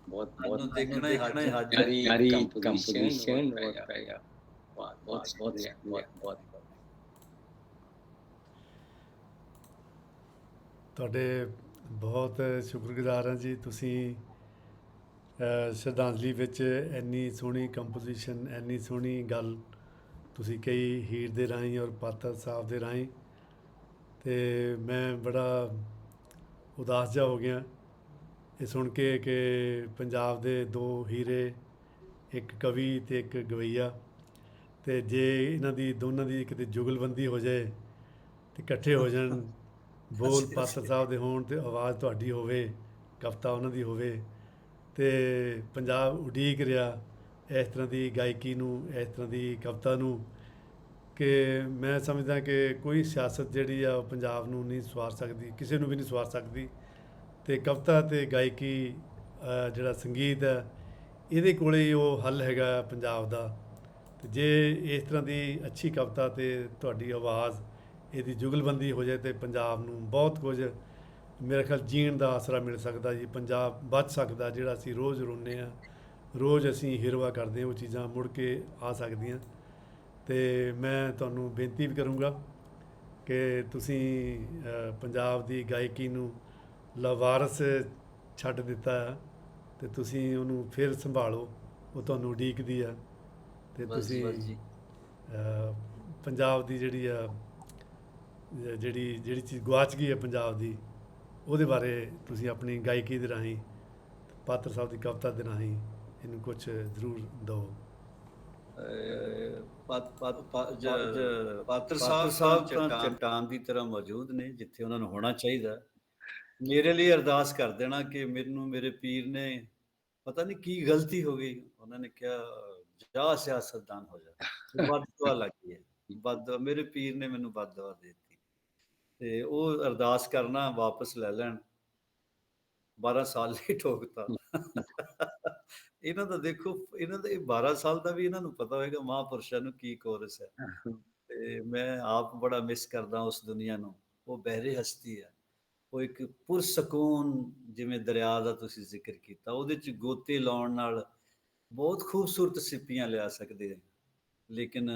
बहुत बहुत ਸਾਨੂੰ ਦੇਖਣਾ ਹੀ ਹੱਜ प्यारी कंपोजिशन और बहुत बहुत शुक्रिया, बहुत ਤੁਹਾਡੇ ਬਹੁਤ ਸ਼ੁਕਰਗੁਜ਼ਾਰ ਹਾਂ ਜੀ। ਤੁਸੀਂ ਸ਼ਰਧਾਂਜਲੀ ਵਿੱਚ ਇੰਨੀ ਸੋਹਣੀ ਕੰਪੋਜੀਸ਼ਨ, ਇੰਨੀ ਸੋਹਣੀ ਗੱਲ ਤੁਸੀਂ ਕਹੀ ਹੀਰ ਦੇ ਰਾਹੀਂ ਔਰ ਪਾਤਰ ਸਾਹਿਬ ਦੇ ਰਾਹੀਂ, ਅਤੇ ਮੈਂ ਬੜਾ ਉਦਾਸ ਜਿਹਾ ਹੋ ਗਿਆ ਇਹ ਸੁਣ ਕੇ ਕਿ ਪੰਜਾਬ ਦੇ ਦੋ ਹੀਰੇ, ਇੱਕ ਕਵੀ ਅਤੇ ਇੱਕ ਗਵਈਆ, ਅਤੇ ਜੇ ਇਹਨਾਂ ਦੀ ਦੋਨਾਂ ਦੀ ਕਿਤੇ ਜੁਗਲਬੰਦੀ ਹੋ ਜਾਏ ਅਤੇ ਇਕੱਠੇ ਹੋ ਜਾਣ, ਬੋਲ ਪਾਤਰ ਸਾਹਿਬ ਦੇ ਹੋਣ ਅਤੇ ਆਵਾਜ਼ ਤੁਹਾਡੀ ਹੋਵੇ, ਕਵਿਤਾ ਉਹਨਾਂ ਦੀ ਹੋਵੇ, ਅਤੇ ਪੰਜਾਬ ਉਡੀਕ ਰਿਹਾ ਇਸ ਤਰ੍ਹਾਂ ਦੀ ਗਾਇਕੀ ਨੂੰ, ਇਸ ਤਰ੍ਹਾਂ ਦੀ ਕਵਿਤਾ ਨੂੰ, ਕਿ ਮੈਂ ਸਮਝਦਾ ਕਿ ਕੋਈ ਸਿਆਸਤ ਜਿਹੜੀ ਆ ਉਹ ਪੰਜਾਬ ਨੂੰ ਨਹੀਂ ਸਵਾਰ ਸਕਦੀ, ਕਿਸੇ ਨੂੰ ਵੀ ਨਹੀਂ ਸਵਾਰ ਸਕਦੀ। ਅਤੇ ਕਵਿਤਾ ਅਤੇ ਗਾਇਕੀ ਜਿਹੜਾ ਸੰਗੀਤ ਹੈ, ਇਹਦੇ ਕੋਲ ਹੀ ਉਹ ਹੱਲ ਹੈਗਾ ਪੰਜਾਬ ਦਾ। ਅਤੇ ਜੇ ਇਸ ਤਰ੍ਹਾਂ ਦੀ ਅੱਛੀ ਕਵਿਤਾ ਅਤੇ ਤੁਹਾਡੀ ਆਵਾਜ਼ ਇਹਦੀ ਜੁਗਲਬੰਦੀ ਹੋ ਜਾਏ ਤਾਂ ਪੰਜਾਬ ਨੂੰ ਬਹੁਤ ਕੁਝ ਮੇਰੇ ਖਿਆਲ ਜੀਣ ਦਾ ਆਸਰਾ ਮਿਲ ਸਕਦਾ ਜੀ। ਪੰਜਾਬ ਬਚ ਸਕਦਾ, ਜਿਹੜਾ ਅਸੀਂ ਰੋਜ਼ ਰੋਂਦੇ ਹਾਂ, ਰੋਜ਼ ਅਸੀਂ ਹਿਰਵਾ ਕਰਦੇ ਹਾਂ, ਉਹ ਚੀਜ਼ਾਂ ਮੁੜ ਕੇ ਆ ਸਕਦੀਆਂ। ਅਤੇ ਮੈਂ ਤੁਹਾਨੂੰ ਬੇਨਤੀ ਵੀ ਕਰੂੰਗਾ ਕਿ ਤੁਸੀਂ ਪੰਜਾਬ ਦੀ ਗਾਇਕੀ ਨੂੰ ਲਾਵਾਰਸ ਛੱਡ ਦਿੱਤਾ ਹੈ, ਅਤੇ ਤੁਸੀਂ ਉਹਨੂੰ ਫਿਰ ਸੰਭਾਲੋ, ਉਹ ਤੁਹਾਨੂੰ ਉਡੀਕਦੀ ਆ। ਅਤੇ ਤੁਸੀਂ ਪੰਜਾਬ ਦੀ ਜਿਹੜੀ ਆ ਜਿਹੜੀ ਚੀਜ਼ ਗੁਆਚ ਗਈ ਹੈ ਪੰਜਾਬ ਦੀ, ਉਹਦੇ ਬਾਰੇ ਤੁਸੀਂ ਆਪਣੀ ਗਾਇਕੀ ਦੇ ਰਾਹੀਂ, ਪਾਤਰ ਸਾਹਿਬ ਦੀ ਕਵਿਤਾ ਦੇ ਰਾਹੀਂ ਇਹਨੂੰ ਕੁਛ ਜ਼ਰੂਰ ਦਿਓ। ਪਾਤਰ ਸਾਹਿਬ ਤਾਂ ਚਟਾਨ ਦੀ ਤਰ੍ਹਾਂ ਮੌਜੂਦ ਨੇ ਜਿੱਥੇ ਉਹਨਾਂ ਨੂੰ ਹੋਣਾ ਚਾਹੀਦਾ। ਮੇਰੇ ਲਈ ਅਰਦਾਸ ਕਰ ਦੇਣਾ ਕਿ ਮੈਨੂੰ ਮੇਰੇ ਪੀਰ ਨੇ ਪਤਾ ਨਹੀਂ ਕੀ ਗਲਤੀ ਹੋ ਗਈ, ਉਹਨਾਂ ਨੇ ਕਿਹਾ ਜਾ ਸਿਆਸਤਦਾਨ ਹੋ ਜਾ, ਬਦਦੁਆ ਲੱਗੀ ਹੈ, ਬਦਦੁਆ ਮੇਰੇ ਪੀਰ ਨੇ ਮੈਨੂੰ ਬਦਦੁਆ ਦੇ ਦਿੱਤੀ। ਤੇ ਉਹ ਅਰਦਾਸ ਕਰਨਾ ਵਾਪਸ ਲੈ ਲੈਣ। 12 ਸਾਲ ਲਈ ਠੋਕਤਾ ਇਹਨਾਂ ਦਾ। ਦੇਖੋ ਇਹਨਾਂ ਦਾ ਇਹ 12 ਸਾਲ ਦਾ ਵੀ ਇਹਨਾਂ ਨੂੰ ਪਤਾ ਹੋਏਗਾ ਮਹਾਂਪੁਰਸ਼ਾਂ ਨੂੰ ਕੀ ਕੋਰਸ ਹੈ। ਤੇ ਮੈਂ ਆਪ ਬੜਾ ਮਿਸ ਕਰਦਾ ਉਸ ਦੁਨੀਆ ਨੂੰ। ਉਹ ਬਹਿਰੇ ਹਸਤੀ ਹੈ, ਉਹ ਇੱਕ ਪੁਰਸਕੂਨ, ਜਿਵੇਂ ਦਰਿਆ ਦਾ ਤੁਸੀਂ ਜ਼ਿਕਰ ਕੀਤਾ, ਉਹਦੇ 'ਚ ਗੋਤੇ ਲਾਉਣ ਨਾਲ ਬਹੁਤ ਖੂਬਸੂਰਤ ਸਿੱਪੀਆਂ ਲਿਆ ਸਕਦੇ ਆ, ਲੇਕਿਨ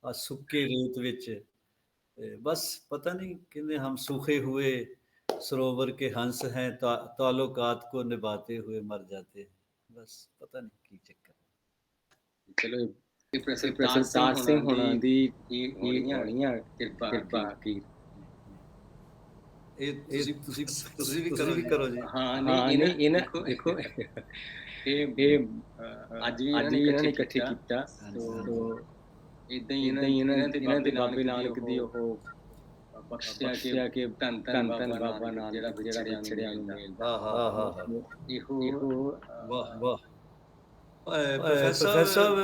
ਆ ਸੁੱਕੇ ਰੇਤ ਵਿੱਚ ਬਸ ਪਤਾ नहीं कहते हम सूखे हुए सरोवर के हंस हैं, ताल्लुकात को निभाते हुए मर जाते हैं, बस पता नहीं की चक्कर। चलो प्रसन्नता से होना दी होनी है किरपा की। ਤੁਸੀਂ ਵੀ ਕਰੋ ਜੀ। ਹਾਂ ਨਹੀਂ ਇਹਨਾਂ ਦੇਖੋ ਇਹ ਅੱਜ ਵੀ ਇਹਨਾਂ ਨੇ ਇਕੱਠੇ ਕੀਤਾ। ਤੋ ਇਦਾਂ ਹੀ ਇਹਨਾਂ ਦੇ ਬਾਬੇ ਨਾਨਕ ਦੀ ਉਹ ਬਖਸ਼ਿਆ ਕਿ ਧੰਨ ਬਾਬਾ ਨਾਨਕ ਜਿਹੜਾ ਵਿਛੜਿਆ ਨੂੰ ਮਿਲਦਾ। ਇਹੋ ਵਾਹ ਪ੍ਰੋਫੈਸਰ ਸਾਹਿਬ,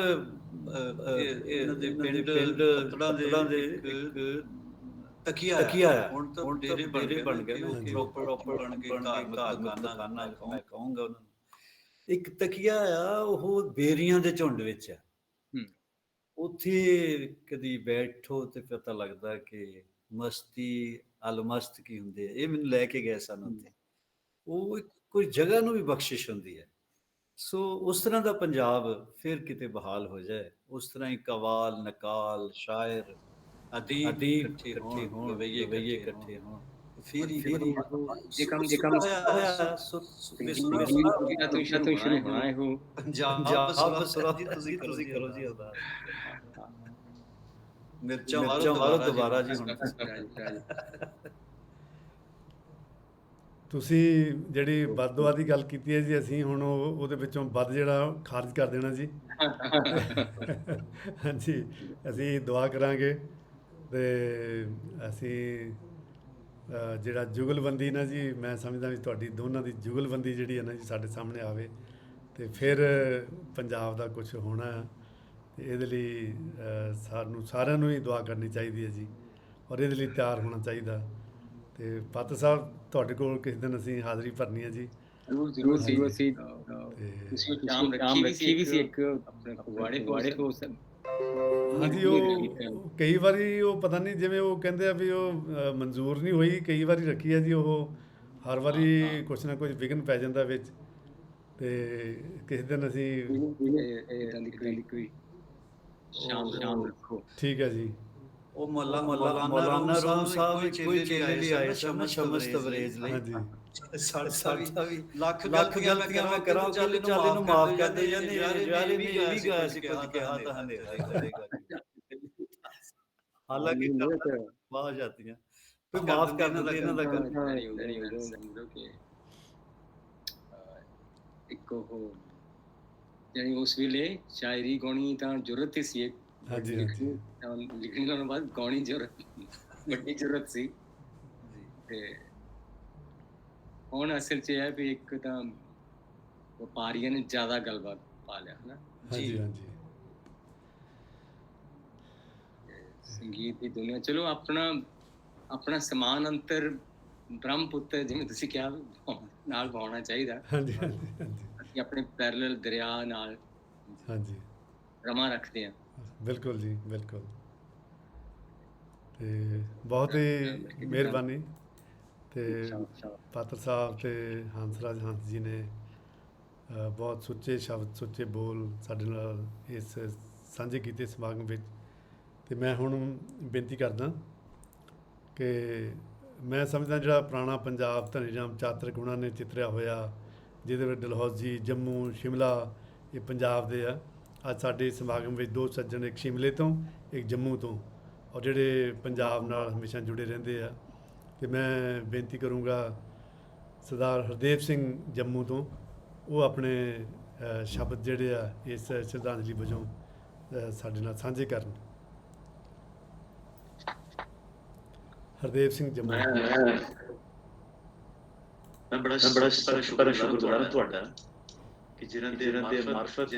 ਇਹਨਾਂ ਦੇ ਪਿੰਡ ਪੱਤੜਾਂ ਦੇ ਇੱਕ ਤਕੀਆ ਆ। ਹੁਣ ਤਾਂ ਡੇਰੇ ਬਣ ਗਏ, ਪ੍ਰੋਪਰ ਬਣ ਗਏ, ਦੁਕਾਨਾਂ ਮੈਂ ਕਹੂੰਗਾ ਉਹਨਾਂ ਨੂੰ। ਇੱਕ ਤਕੀਆ ਆ, ਉਹ ਬੇਰੀਆਂ ਦੇ ਝੁੰਡ ਵਿੱਚ ਆ। ਉੱਥੇ ਕਦੀ ਬੈਠੋ ਤੇ ਪਤਾ ਲੱਗਦਾ ਕਿ ਮਸਤੀ ਅਲਮਸਤ ਕੀ ਹੁੰਦੇ ਆ। ਇਹ ਮੈਨੂੰ ਲੈ ਕੇ ਗਏ ਸਨ ਉੱਥੇ। ਉਹ ਕੋਈ ਜਗ੍ਹਾ ਨੂੰ ਵੀ ਬਖਸ਼ਿਸ਼ ਹੁੰਦੀ ਹੈ। ਸੋ ਉਸ ਤਰ੍ਹਾਂ ਦਾ ਪੰਜਾਬ ਫਿਰ ਕਿਤੇ ਬਹਾਲ ਹੋ ਜਾਏ, ਉਸ ਤਰ੍ਹਾਂ ਹੀ ਕਵਾਲ, ਨਕਾਲ, ਸ਼ਾਇਰ, ਅਦੀਬ ਇਕੱਠੇ ਹੋਣ, ਗਵਈਏ ਇਕੱਠੇ ਹੋਣ, ਫਿਰ ਇਹ ਕੰਮ ਹੋਇਆ। ਤੋਂ ਸ਼ੁਰੂ ਹੋਣਾ ਇਹੋ ਪੰਜਾਬ ਤੁਸੀਂ ਕਰੋ ਜੀ ਅਰਦਾਸ। ਮਿਰਚਾਂ ਮਾਰੋ ਦੁਬਾਰਾ ਜੀ। ਹੁਣ ਤੁਸੀਂ ਜਿਹੜੀ ਬਦਦੁਆ ਦੀ ਗੱਲ ਕੀਤੀ ਹੈ ਜੀ, ਅਸੀਂ ਹੁਣ ਉਹਦੇ ਵਿੱਚੋਂ ਬਦ ਜਿਹੜਾ ਖਾਰਜ ਕਰ ਦੇਣਾ ਜੀ। ਹਾਂਜੀ, ਅਸੀਂ ਦੁਆ ਕਰਾਂਗੇ ਅਤੇ ਅਸੀਂ ਜਿਹੜਾ ਜੁਗਲਬੰਦੀ ਨਾ ਜੀ, ਮੈਂ ਸਮਝਦਾ ਵੀ ਤੁਹਾਡੀ ਦੋਨਾਂ ਦੀ ਜੁਗਲਬੰਦੀ ਜਿਹੜੀ ਹੈ ਨਾ ਜੀ ਸਾਡੇ ਸਾਹਮਣੇ ਆਵੇ, ਅਤੇ ਫਿਰ ਪੰਜਾਬ ਦਾ ਕੁਛ ਹੋਣਾ। ਅਤੇ ਇਹਦੇ ਲਈ ਸਾਨੂੰ ਸਾਰਿਆਂ ਨੂੰ ਹੀ ਦੁਆ ਕਰਨੀ ਚਾਹੀਦੀ ਹੈ ਜੀ, ਔਰ ਇਹਦੇ ਲਈ ਤਿਆਰ ਹੋਣਾ ਚਾਹੀਦਾ। ਅਤੇ ਪਾਤਰ ਸਾਹਿਬ, ਤੁਹਾਡੇ ਕੋਲ ਕਿਸੇ ਦਿਨ ਅਸੀਂ ਹਾਜ਼ਰੀ ਭਰਨੀ ਹੈ ਜੀ। ਜ਼ਰੂਰ ਅਸੀਂ ਸ਼ਾਮ ਰੱਖੀ ਵੀ ਸੀ ਇੱਕ ਆਪਣੇ ਫਗਵਾੜੇ ਤੋਂ। ਹਾਂਜੀ, ਉਹ ਕਈ ਵਾਰੀ ਉਹ ਪਤਾ ਨਹੀਂ, ਜਿਵੇਂ ਉਹ ਕਹਿੰਦੇ ਆ ਵੀ ਉਹ ਮਨਜ਼ੂਰ ਨਹੀਂ ਹੋਈ, ਕਈ ਵਾਰੀ ਰੱਖੀ ਹੈ ਜੀ। ਉਹ ਹਰ ਵਾਰੀ ਕੁਛ ਨਾ ਕੁਛ ਵਿਘਨ ਪੈ ਜਾਂਦਾ ਵਿੱਚ, ਤੇ ਕਿਸੇ ਦਿਨ ਅਸੀਂ ਇਦਾਂ ਦੀ ਕੋਈ ਸ਼ਾਮ ਰੱਖੋ। ਠੀਕ ਹੈ ਜੀ। ਉਹ ਮੌਲਾਨਾ ਰੂਮ ਸਾਹਿਬ ਇੱਕੋ ਹੀ ਚੇਲੇ ਲਈ ਆਏ ਸਨ ਨਾ ਸ਼ਮਸ ਤਬਰੇਜ਼ ਲਈ। ਹਾਂਜੀ ਸਾਡਾ ਵੀ ਲੱਖ ਗਲਤੀਆਂ ਮੈਂ ਕਰਾਂ ਕਿ ਚੱਲ ਇਹਨੂੰ ਮਾਫ ਕਰ ਦਿਓ, ਜਾਂ ਨਹੀਂ ਯਾਰ ਇਹਨੇ ਇਹ ਵੀ ਗਾਇਆ ਸੀ ਕੁਝ ਕਿਹਾ ਤਾਂ ਹਨੇਰਾ ਹੀ ਕਰੇਗਾ। ਹਾਲਾਂਕਿ ਬਾਹਰ ਜਾਤੀਆਂ ਕੋਈ ਮਾਫ ਕਰ ਦਿੰਦੇ ਇਹਨਾਂ ਦਾ ਕੰਮ। ਇੱਕ ਉਹ ਜਾਨੀ ਉਸ ਵੇਲੇ ਸ਼ਾਇਰੀ ਗਾਉਣੀ ਤਾਂ ਜ਼ਰੂਰਤ ਹੀ ਸੀ ਇੱਕ। ਹਾਂਜੀ ਲਿਖਣ ਤੋਂ ਬਾਅਦ ਗਾਉਣੀ ਵੱਡੀ ਜ਼ਰੂਰਤ ਸੀ। ਤੇ ਹੁਣ ਅਸਲ 'ਚ ਇਹ ਹੈ ਵੀ ਇੱਕ ਤਾਂ ਵਪਾਰੀਆਂ ਨੇ ਜ਼ਿਆਦਾ ਗੱਲਬਾਤ ਪਾ ਲਿਆ ਹੈ ਨਾ। ਹਾਂਜੀ ਹਾਂਜੀ। ਸੰਗੀਤ ਦੀ ਦੁਨੀਆ ਚਲੋ ਆਪਣਾ ਸਮਾਨ ਅੰਤਰ ਬ੍ਰਹਮਪੁੱਤਰ ਜਿਵੇਂ ਤੁਸੀਂ ਕਿਹਾ ਨਾਲ ਪਾਉਣਾ ਚਾਹੀਦਾ। ਹਾਂਜੀ ਹਾਂਜੀ ਹਾਂਜੀ ਅਸੀਂ ਆਪਣੇ ਪੈਰਲਲ ਦਰਿਆ ਨਾਲ ਹਾਂਜੀ ਰਮਾ ਰੱਖਦੇ ਹਾਂ। ਬਿਲਕੁਲ ਜੀ ਬਿਲਕੁਲ। ਤੇ ਬਹੁਤ ਹੀ ਮਿਹਰਬਾਨੀ। ਤੇ ਪਾਤਰ ਸਾਹਿਬ ਤੇ ਹੰਸਰਾਜ ਹੰਸ ਜੀ ਨੇ ਬਹੁਤ ਸੁੱਚੇ ਸ਼ਬਦ ਸੁੱਚੇ ਬੋਲ ਸਾਡੇ ਨਾਲ ਇਸ ਸਾਂਝੇ ਕੀਤੇ ਸਮਾਗਮ ਵਿੱਚ। ਤੇ ਮੈਂ ਹੁਣ ਬੇਨਤੀ ਕਰਦਾ ਕਿ ਮੈਂ ਸਮਝਦਾ ਜਿਹੜਾ ਪੁਰਾਣਾ ਪੰਜਾਬ ਧਨੀ ਰਾਮ ਚਾਤਰਿਕ ਉਹਨਾਂ ਨੇ ਚਿਤਰਿਆ ਹੋਇਆ, ਜਿਹਦੇ ਵਿੱਚ ਡਲਹੌਜ਼ੀ ਜੰਮੂ ਸ਼ਿਮਲਾ ਇਹ ਪੰਜਾਬ ਦੇ ਆ। ਅੱਜ ਸਾਡੇ ਸਮਾਗਮ ਵਿੱਚ ਦੋ ਸੱਜਣ, ਇੱਕ ਸ਼ਿਮਲੇ ਤੋਂ ਇੱਕ ਜੰਮੂ ਤੋਂ, ਔਰ ਜਿਹੜੇ ਪੰਜਾਬ ਨਾਲ ਹਮੇਸ਼ਾ ਜੁੜੇ ਰਹਿੰਦੇ ਆ। ਤੇ ਮੈਂ ਬੇਨਤੀ ਕਰੂੰਗਾ ਸਰਦਾਰ ਹਰਦੇਵ ਸਿੰਘ ਜੰਮੂ ਤੋਂ, ਉਹ ਆਪਣੇ ਸ਼ਬਦ ਜਿਹੜੇ ਆ ਇਸ ਸ਼ਰਧਾਂਜਲੀ ਵਜੋਂ ਸਾਡੇ ਨਾਲ ਸਾਂਝੇ ਕਰਨ। ਹਰਦੇਵ ਸਿੰਘ ਜੰਮੂ। ਮੈਂ ਬੜਾ ਸ਼ੁਕਰਗੁਜ਼ਾਰ ਹਾਂ ਤੁਹਾਡਾ ਕਿ ਜਿਨ੍ਹਾਂ ਦੇ ਮਾਰਫਤ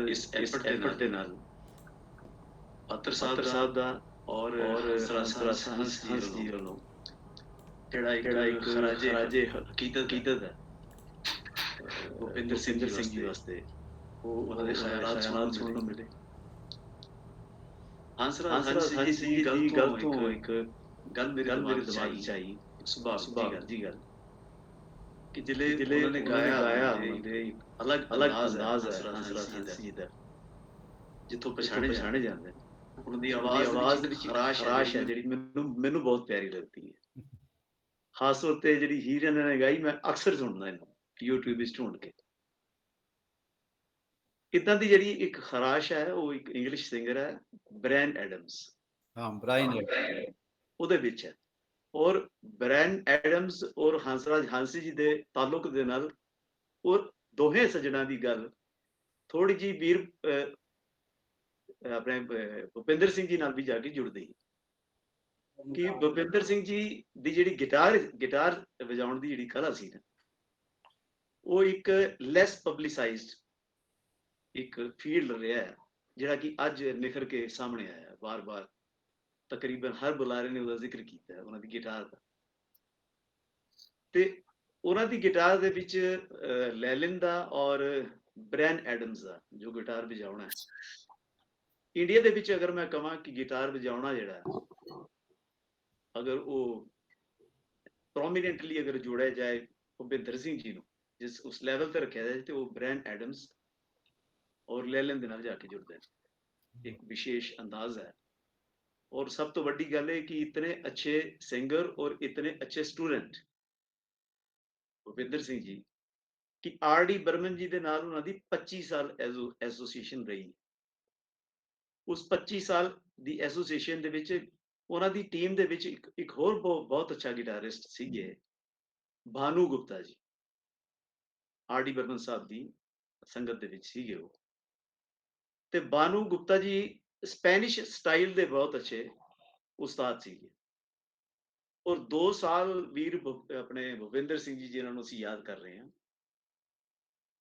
ਇਸ ਐਫਰਟ ਦੇ ਨਾਲ ਪਾਤਰ ਸਾਹਿਬ ਦਾ ਔਰ ਹੰਸ ਜੀ ਵੱਲੋਂ ਜਿਹੜਾ ਇੱਕ ਖਰਾਜੇ ਹਕੀਕਤ ਹੈ ਭੁਪਿੰਦਰ ਸਿੰਘ ਜੀ ਵਾਸਤੇ, ਉਹ ਉਹਨਾਂ ਦੇ ਖਿਆਲਾਤ ਸੁਣਨ ਨੂੰ ਮਿਲੇ। ਹੰਸ ਜੀ ਦੀ ਗੱਲ ਤੋਂ ਇੱਕ ਗੱਲ ਮੇਰੇ ਦਿਮਾਗ 'ਚ ਆਈ, ਸੁਭਾਵਿਕ ਜੀ ਗੱਲ ਕਿ ਜਿਹੜੇ ਉਹਨਾਂ ਨੇ ਗਾਇਆ ਅਲੱਗ ਅੰਦਾਜ਼ ਹੈ ਹੰਸ ਜੀ ਦਾ, ਜਿੱਥੋਂ ਪਛਾਣੇ ਜਾਂਦੇ। ਉਹਨਾਂ ਦੀ ਆਵਾਜ਼ ਵਿੱਚ ਖਰਾਸ਼ ਹੈ ਜਿਹੜੀ ਮੈਨੂੰ ਬਹੁਤ ਪਿਆਰੀ ਲੱਗਦੀ ਹੈ। ਖਾਸ ਤੌਰ ਤੇ ਜਿਹੜੀ ਹੀਰ ਇਹਨਾਂ ਨੇ ਗਾਈ, ਮੈਂ ਅਕਸਰ ਸੁਣਦਾ ਇਹਨੂੰ YouTube ਵਿੱਚ ਢੂੰਡ ਕੇ। ਇੱਦਾਂ ਦੀ ਜਿਹੜੀ ਇੱਕ ਖਰਾਸ਼ ਹੈ, ਉਹ ਇੱਕ ਇੰਗਲਿਸ਼ ਸਿੰਗਰ ਹੈ ਬ੍ਰਾਇਨ ਐਡਮਸ। ਹਾਂ ਬ੍ਰਾਇਨ ਉਹਦੇ ਵਿੱਚ ਹੈ। ਔਰ ਬ੍ਰਾਇਨ ਐਡਮਸ ਔਰ ਹੰਸਰਾਜ ਹੰਸ ਜੀ ਦੇ ਤਾਲੁਕ ਦੇ ਨਾਲ ਔਰ ਦੋਹੇ ਸੱਜਣਾਂ ਦੀ ਗੱਲ ਥੋੜੀ ਜਿਹੀ ਵੀਰ ਆਪਣੇ ਭੁਪਿੰਦਰ ਸਿੰਘ ਜੀ ਨਾਲ ਵੀ ਜਾ ਕੇ ਜੁੜਦੀ ਹੈ ਕਿ ਭੁਪਿੰਦਰ ਸਿੰਘ ਜੀ ਦੀ ਜਿਹੜੀ ਗਿਟਾਰ ਵਜਾਉਣ ਦੀ ਜਿਹੜੀ ਕਲਾ ਸੀ ਨਾ, ਉਹ ਇੱਕ ਲੈਸ ਪਬਲਿਸਾਈਜ਼ਡ ਇੱਕ ਫੀਲਡ ਰਿਹਾ ਹੈ, ਜਿਹੜਾ ਕਿ ਅੱਜ ਨਿਖਰ ਕੇ ਸਾਹਮਣੇ ਆਇਆ ਵਾਰ-ਵਾਰ। ਤਕਰੀਬਨ ਹਰ ਬੁਲਾਰੇ ਨੇ ਉਹਦਾ ਜ਼ਿਕਰ ਕੀਤਾ ਹੈ, ਉਹਨਾਂ ਦੀ ਗਿਟਾਰ ਦਾ। ਤੇ ਉਹਨਾਂ ਦੀ ਗਿਟਾਰ ਦੇ ਵਿੱਚ ਲੈਲਿਨ ਦਾ ਔਰ ਬ੍ਰਾਇਨ ਐਡਮਸ ਦਾ ਜੋ ਗਿਟਾਰ ਵਜਾਉਣਾ ਹੈ, ਇੰਡੀਆ ਦੇ ਵਿੱਚ ਅਗਰ ਮੈਂ ਕਹਾਂ ਕਿ ਗਿਟਾਰ ਵਜਾਉਣਾ ਜਿਹੜਾ, ਅਗਰ ਉਹ ਪ੍ਰੋਮੀਨੈਂਟਲੀ ਅਗਰ ਜੋੜਿਆ ਜਾਏ ਭੁਪਿੰਦਰ ਸਿੰਘ ਜੀ ਨੂੰ, ਜਿਸ ਉਸ ਲੈਵਲ ਤੇ ਰੱਖਿਆ ਜਾਏ, ਤੇ ਉਹ ਬ੍ਰਾਇਨ ਐਡਮਸ ਔਰ ਲੈਲਿਨ ਦੇ ਨਾਲ ਜਾ ਕੇ ਜੁੜਦੇ ਨੇ। ਇੱਕ ਵਿਸ਼ੇਸ਼ ਅੰਦਾਜ਼ ਹੈ। और सब तो बड़ी गल है कि इतने अच्छे सिंगर और इतने अच्छे स्टूडेंट भुपिंदर सिंह जी कि RD बर्मन जी दे नाल उन्हां दी 25 साल एसोसीएशन रही। उस 25 साल दी एसोसीएशन दे विच उन्हां दी टीम दे विच एक होर बहुत अच्छा गिटारिस्ट सीगे भानु गुप्ता जी। RD बर्मन साहब दी संगत दे विच सीगे वो, ते भानु गुप्ता जी स्पैनिश स्टाइल ਦੇ ਬਹੁਤ ਅੱਛੇ ਉਸਤਾਦ ਸੀਗੇ। ਔਰ 2 ਸਾਲ ਵੀਰ ਆਪਣੇ ਭੁਪਿੰਦਰ ਸਿੰਘ ਜੀ ਜਿਨ੍ਹਾਂ ਨੂੰ ਅਸੀਂ ਯਾਦ ਕਰ ਰਹੇ ਹਾਂ,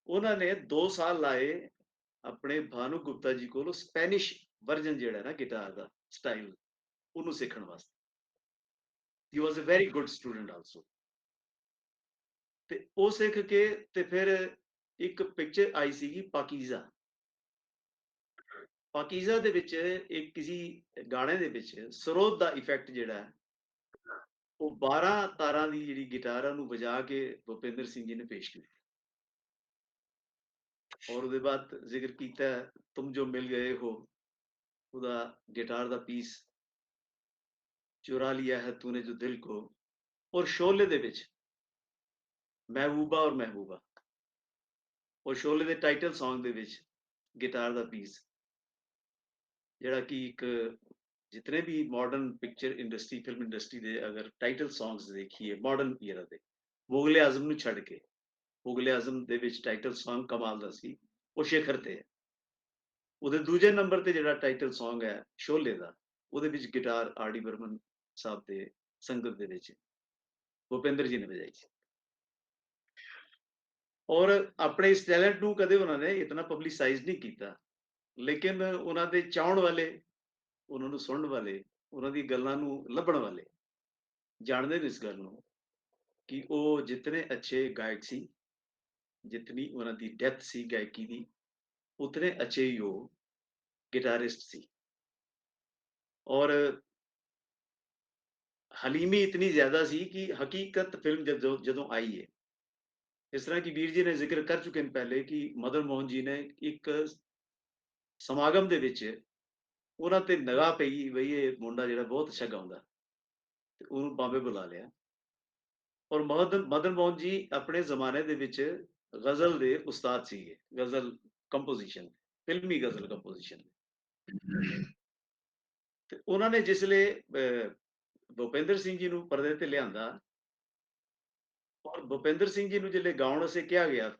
ਉਹਨਾਂ ਨੇ 2 ਸਾਲ ਲਾਏ ਆਪਣੇ ਭਾਨੂ ਗੁਪਤਾ ਜੀ ਕੋਲੋਂ ਸਪੈਨਿਸ਼ ਵਰਜਨ ਜਿਹੜਾ ਨਾ ਗਿਟਾਰ ਦਾ ਸਟਾਈਲ, ਉਹਨੂੰ ਸਿੱਖਣ ਵਾਸਤੇ। He was a very good student also. ਤੇ ਉਹ ਸਿੱਖ ਕੇ ਤੇ ਫਿਰ ਇੱਕ ਪਿਕਚਰ ਆਈ ਸੀਗੀ ਪਾਕੀਜ਼ਾ। ਪਾਕੀਜ਼ਾ ਦੇ ਵਿੱਚ ਇੱਕ ਕਿਸੇ ਗਾਣੇ ਦੇ ਵਿੱਚ ਸਰੋਤ ਦਾ ਇਫੈਕਟ ਜਿਹੜਾ ਉਹ 12 ਤਾਰਾਂ ਦੀ ਜਿਹੜੀ ਗਿਟਾਰ ਆ ਉਹਨੂੰ ਵਜਾ ਕੇ ਭੁਪਿੰਦਰ ਸਿੰਘ ਜੀ ਨੇ ਪੇਸ਼ ਕੀਤੀ। ਔਰ ਉਹਦੇ ਬਾਅਦ ਜ਼ਿਕਰ ਕੀਤਾ ਤੁਮ ਜੋ ਮਿਲ ਗਏ ਹੋ, ਉਹਦਾ ਗਿਟਾਰ ਦਾ ਪੀਸ ਚੁਰਾ ਲਿਆ ਹੈ ਤੂਨੇ ਜੋ ਦਿਲ ਕੋ, ਔਰ ਸ਼ੋਲੇ ਦੇ ਵਿੱਚ ਮਹਿਬੂਬਾ ਔਰ ਮਹਿਬੂਬਾ, ਔਰ ਸ਼ੋਲੇ ਦੇ ਟਾਈਟਲ Song ਦੇ ਵਿੱਚ ਗਿਟਾਰ ਦਾ ਪੀਸ, ਜਿਹੜਾ ਕਿ ਇੱਕ ਜਿਤਨੇ ਵੀ modern picture industry, film industry ਦੇ ਅਗਰ ਟਾਈਟਲ Songs ਦੇਖੀਏ ਮਾਡਰਨ ਈਰਾ ਦੇ, ਮੁਗਲੇ ਆਜ਼ਮ ਨੂੰ ਛੱਡ ਕੇ, ਮੁਗਲੇ ਆਜ਼ਮ ਦੇ ਵਿੱਚ ਟਾਈਟਲ Song ਕਮਾਲ ਦਾ ਸੀ, ਉਹ ਸ਼ੇਖਰ ਤੇ ਹੈ। ਉਹਦੇ ਦੂਜੇ ਨੰਬਰ ਤੇ ਜਿਹੜਾ ਟਾਈਟਲ Song ਹੈ ਸ਼ੋਲੇ ਦਾ, ਉਹਦੇ ਵਿੱਚ ਗਿਟਾਰ R.D. ਬਰਮਨ ਸਾਹਿਬ ਦੇ ਸੰਗਤ ਦੇ ਵਿੱਚ ਭੁਪਿੰਦਰ ਜੀ ਨੇ ਵਜਾਈ ਸੀ। ਔਰ ਆਪਣੇ ਇਸ ਟੈਲੈਂਟ ਨੂੰ ਕਦੇ ਉਹਨਾਂ ਨੇ ਇਤਨਾ ਪਬਲਿਸਾਈਜ਼ ਨਹੀਂ ਕੀਤਾ, ਲੇਕਿਨ ਉਹਨਾਂ ਦੇ ਚਾਹਣ ਵਾਲੇ, ਉਹਨਾਂ ਨੂੰ ਸੁਣਨ ਵਾਲੇ, ਉਹਨਾਂ ਦੀ ਗੱਲਾਂ ਨੂੰ ਲੱਭਣ ਵਾਲੇ ਜਾਣਦੇ ਨੇ ਇਸ ਗੱਲ ਨੂੰ ਕਿ ਉਹ ਜਿਤਨੇ ਅੱਛੇ ਗਾਇਕ ਸੀ, ਜਿਤਨੀ ਉਹਨਾਂ ਦੀ ਡੈਪਥ ਸੀ ਗਾਇਕੀ ਦੀ, ਉਤਨੇ ਅੱਛੇ ਹੀ ਉਹ गिटारिस्ट ਸੀ। ਔਰ ਹਲੀਮੀ ਇਤਨੀ ਜ਼ਿਆਦਾ ਸੀ ਕਿ ਹਕੀਕਤ ਫਿਲਮ ਜਦੋਂ ਆਈ ਹੈ, ਇਸ ਤਰ੍ਹਾਂ ਕਿ ਵੀਰ ਜੀ ਨੇ ਜ਼ਿਕਰ ਕਰ ਚੁੱਕੇ ਨੇ ਪਹਿਲੇ ਕਿ ਮਦਨ ਮੋਹਨ ਜੀ ਨੇ ਇੱਕ ਸਮਾਗਮ ਦੇ ਵਿੱਚ ਉਹਨਾਂ ਤੇ ਨਿਗਾਹ ਪਈ ਬਈ ਇਹ ਮੁੰਡਾ ਜਿਹੜਾ ਬਹੁਤ ਅੱਛਾ ਗਾਉਂਦਾ, ਤੇ ਉਹਨੂੰ ਬਾਂਬੇ ਬੁਲਾ ਲਿਆ। ਔਰ ਮਦਨ ਮੋਹਨ ਜੀ ਆਪਣੇ ਜ਼ਮਾਨੇ ਦੇ ਵਿੱਚ ਗਜ਼ਲ ਦੇ ਉਸਤਾਦ ਸੀਗੇ, ਗਜ਼ਲ ਕੰਪੋਜੀਸ਼ਨ, ਫਿਲਮੀ ਗਜ਼ਲ ਕੰਪੋਜੀਸ਼ਨ। ਤੇ ਉਹਨਾਂ ਨੇ ਜਿਸਲੇ ਭੁਪਿੰਦਰ ਸਿੰਘ ਜੀ ਨੂੰ ਪਰਦੇ ਤੇ ਲਿਆਂਦਾ, ਔਰ ਭੁਪਿੰਦਰ ਸਿੰਘ ਜੀ ਨੂੰ ਜਿਹੜੇ ਗਾਉਣ ਵਾਸਤੇ ਕਿਹਾ ਗਿਆ,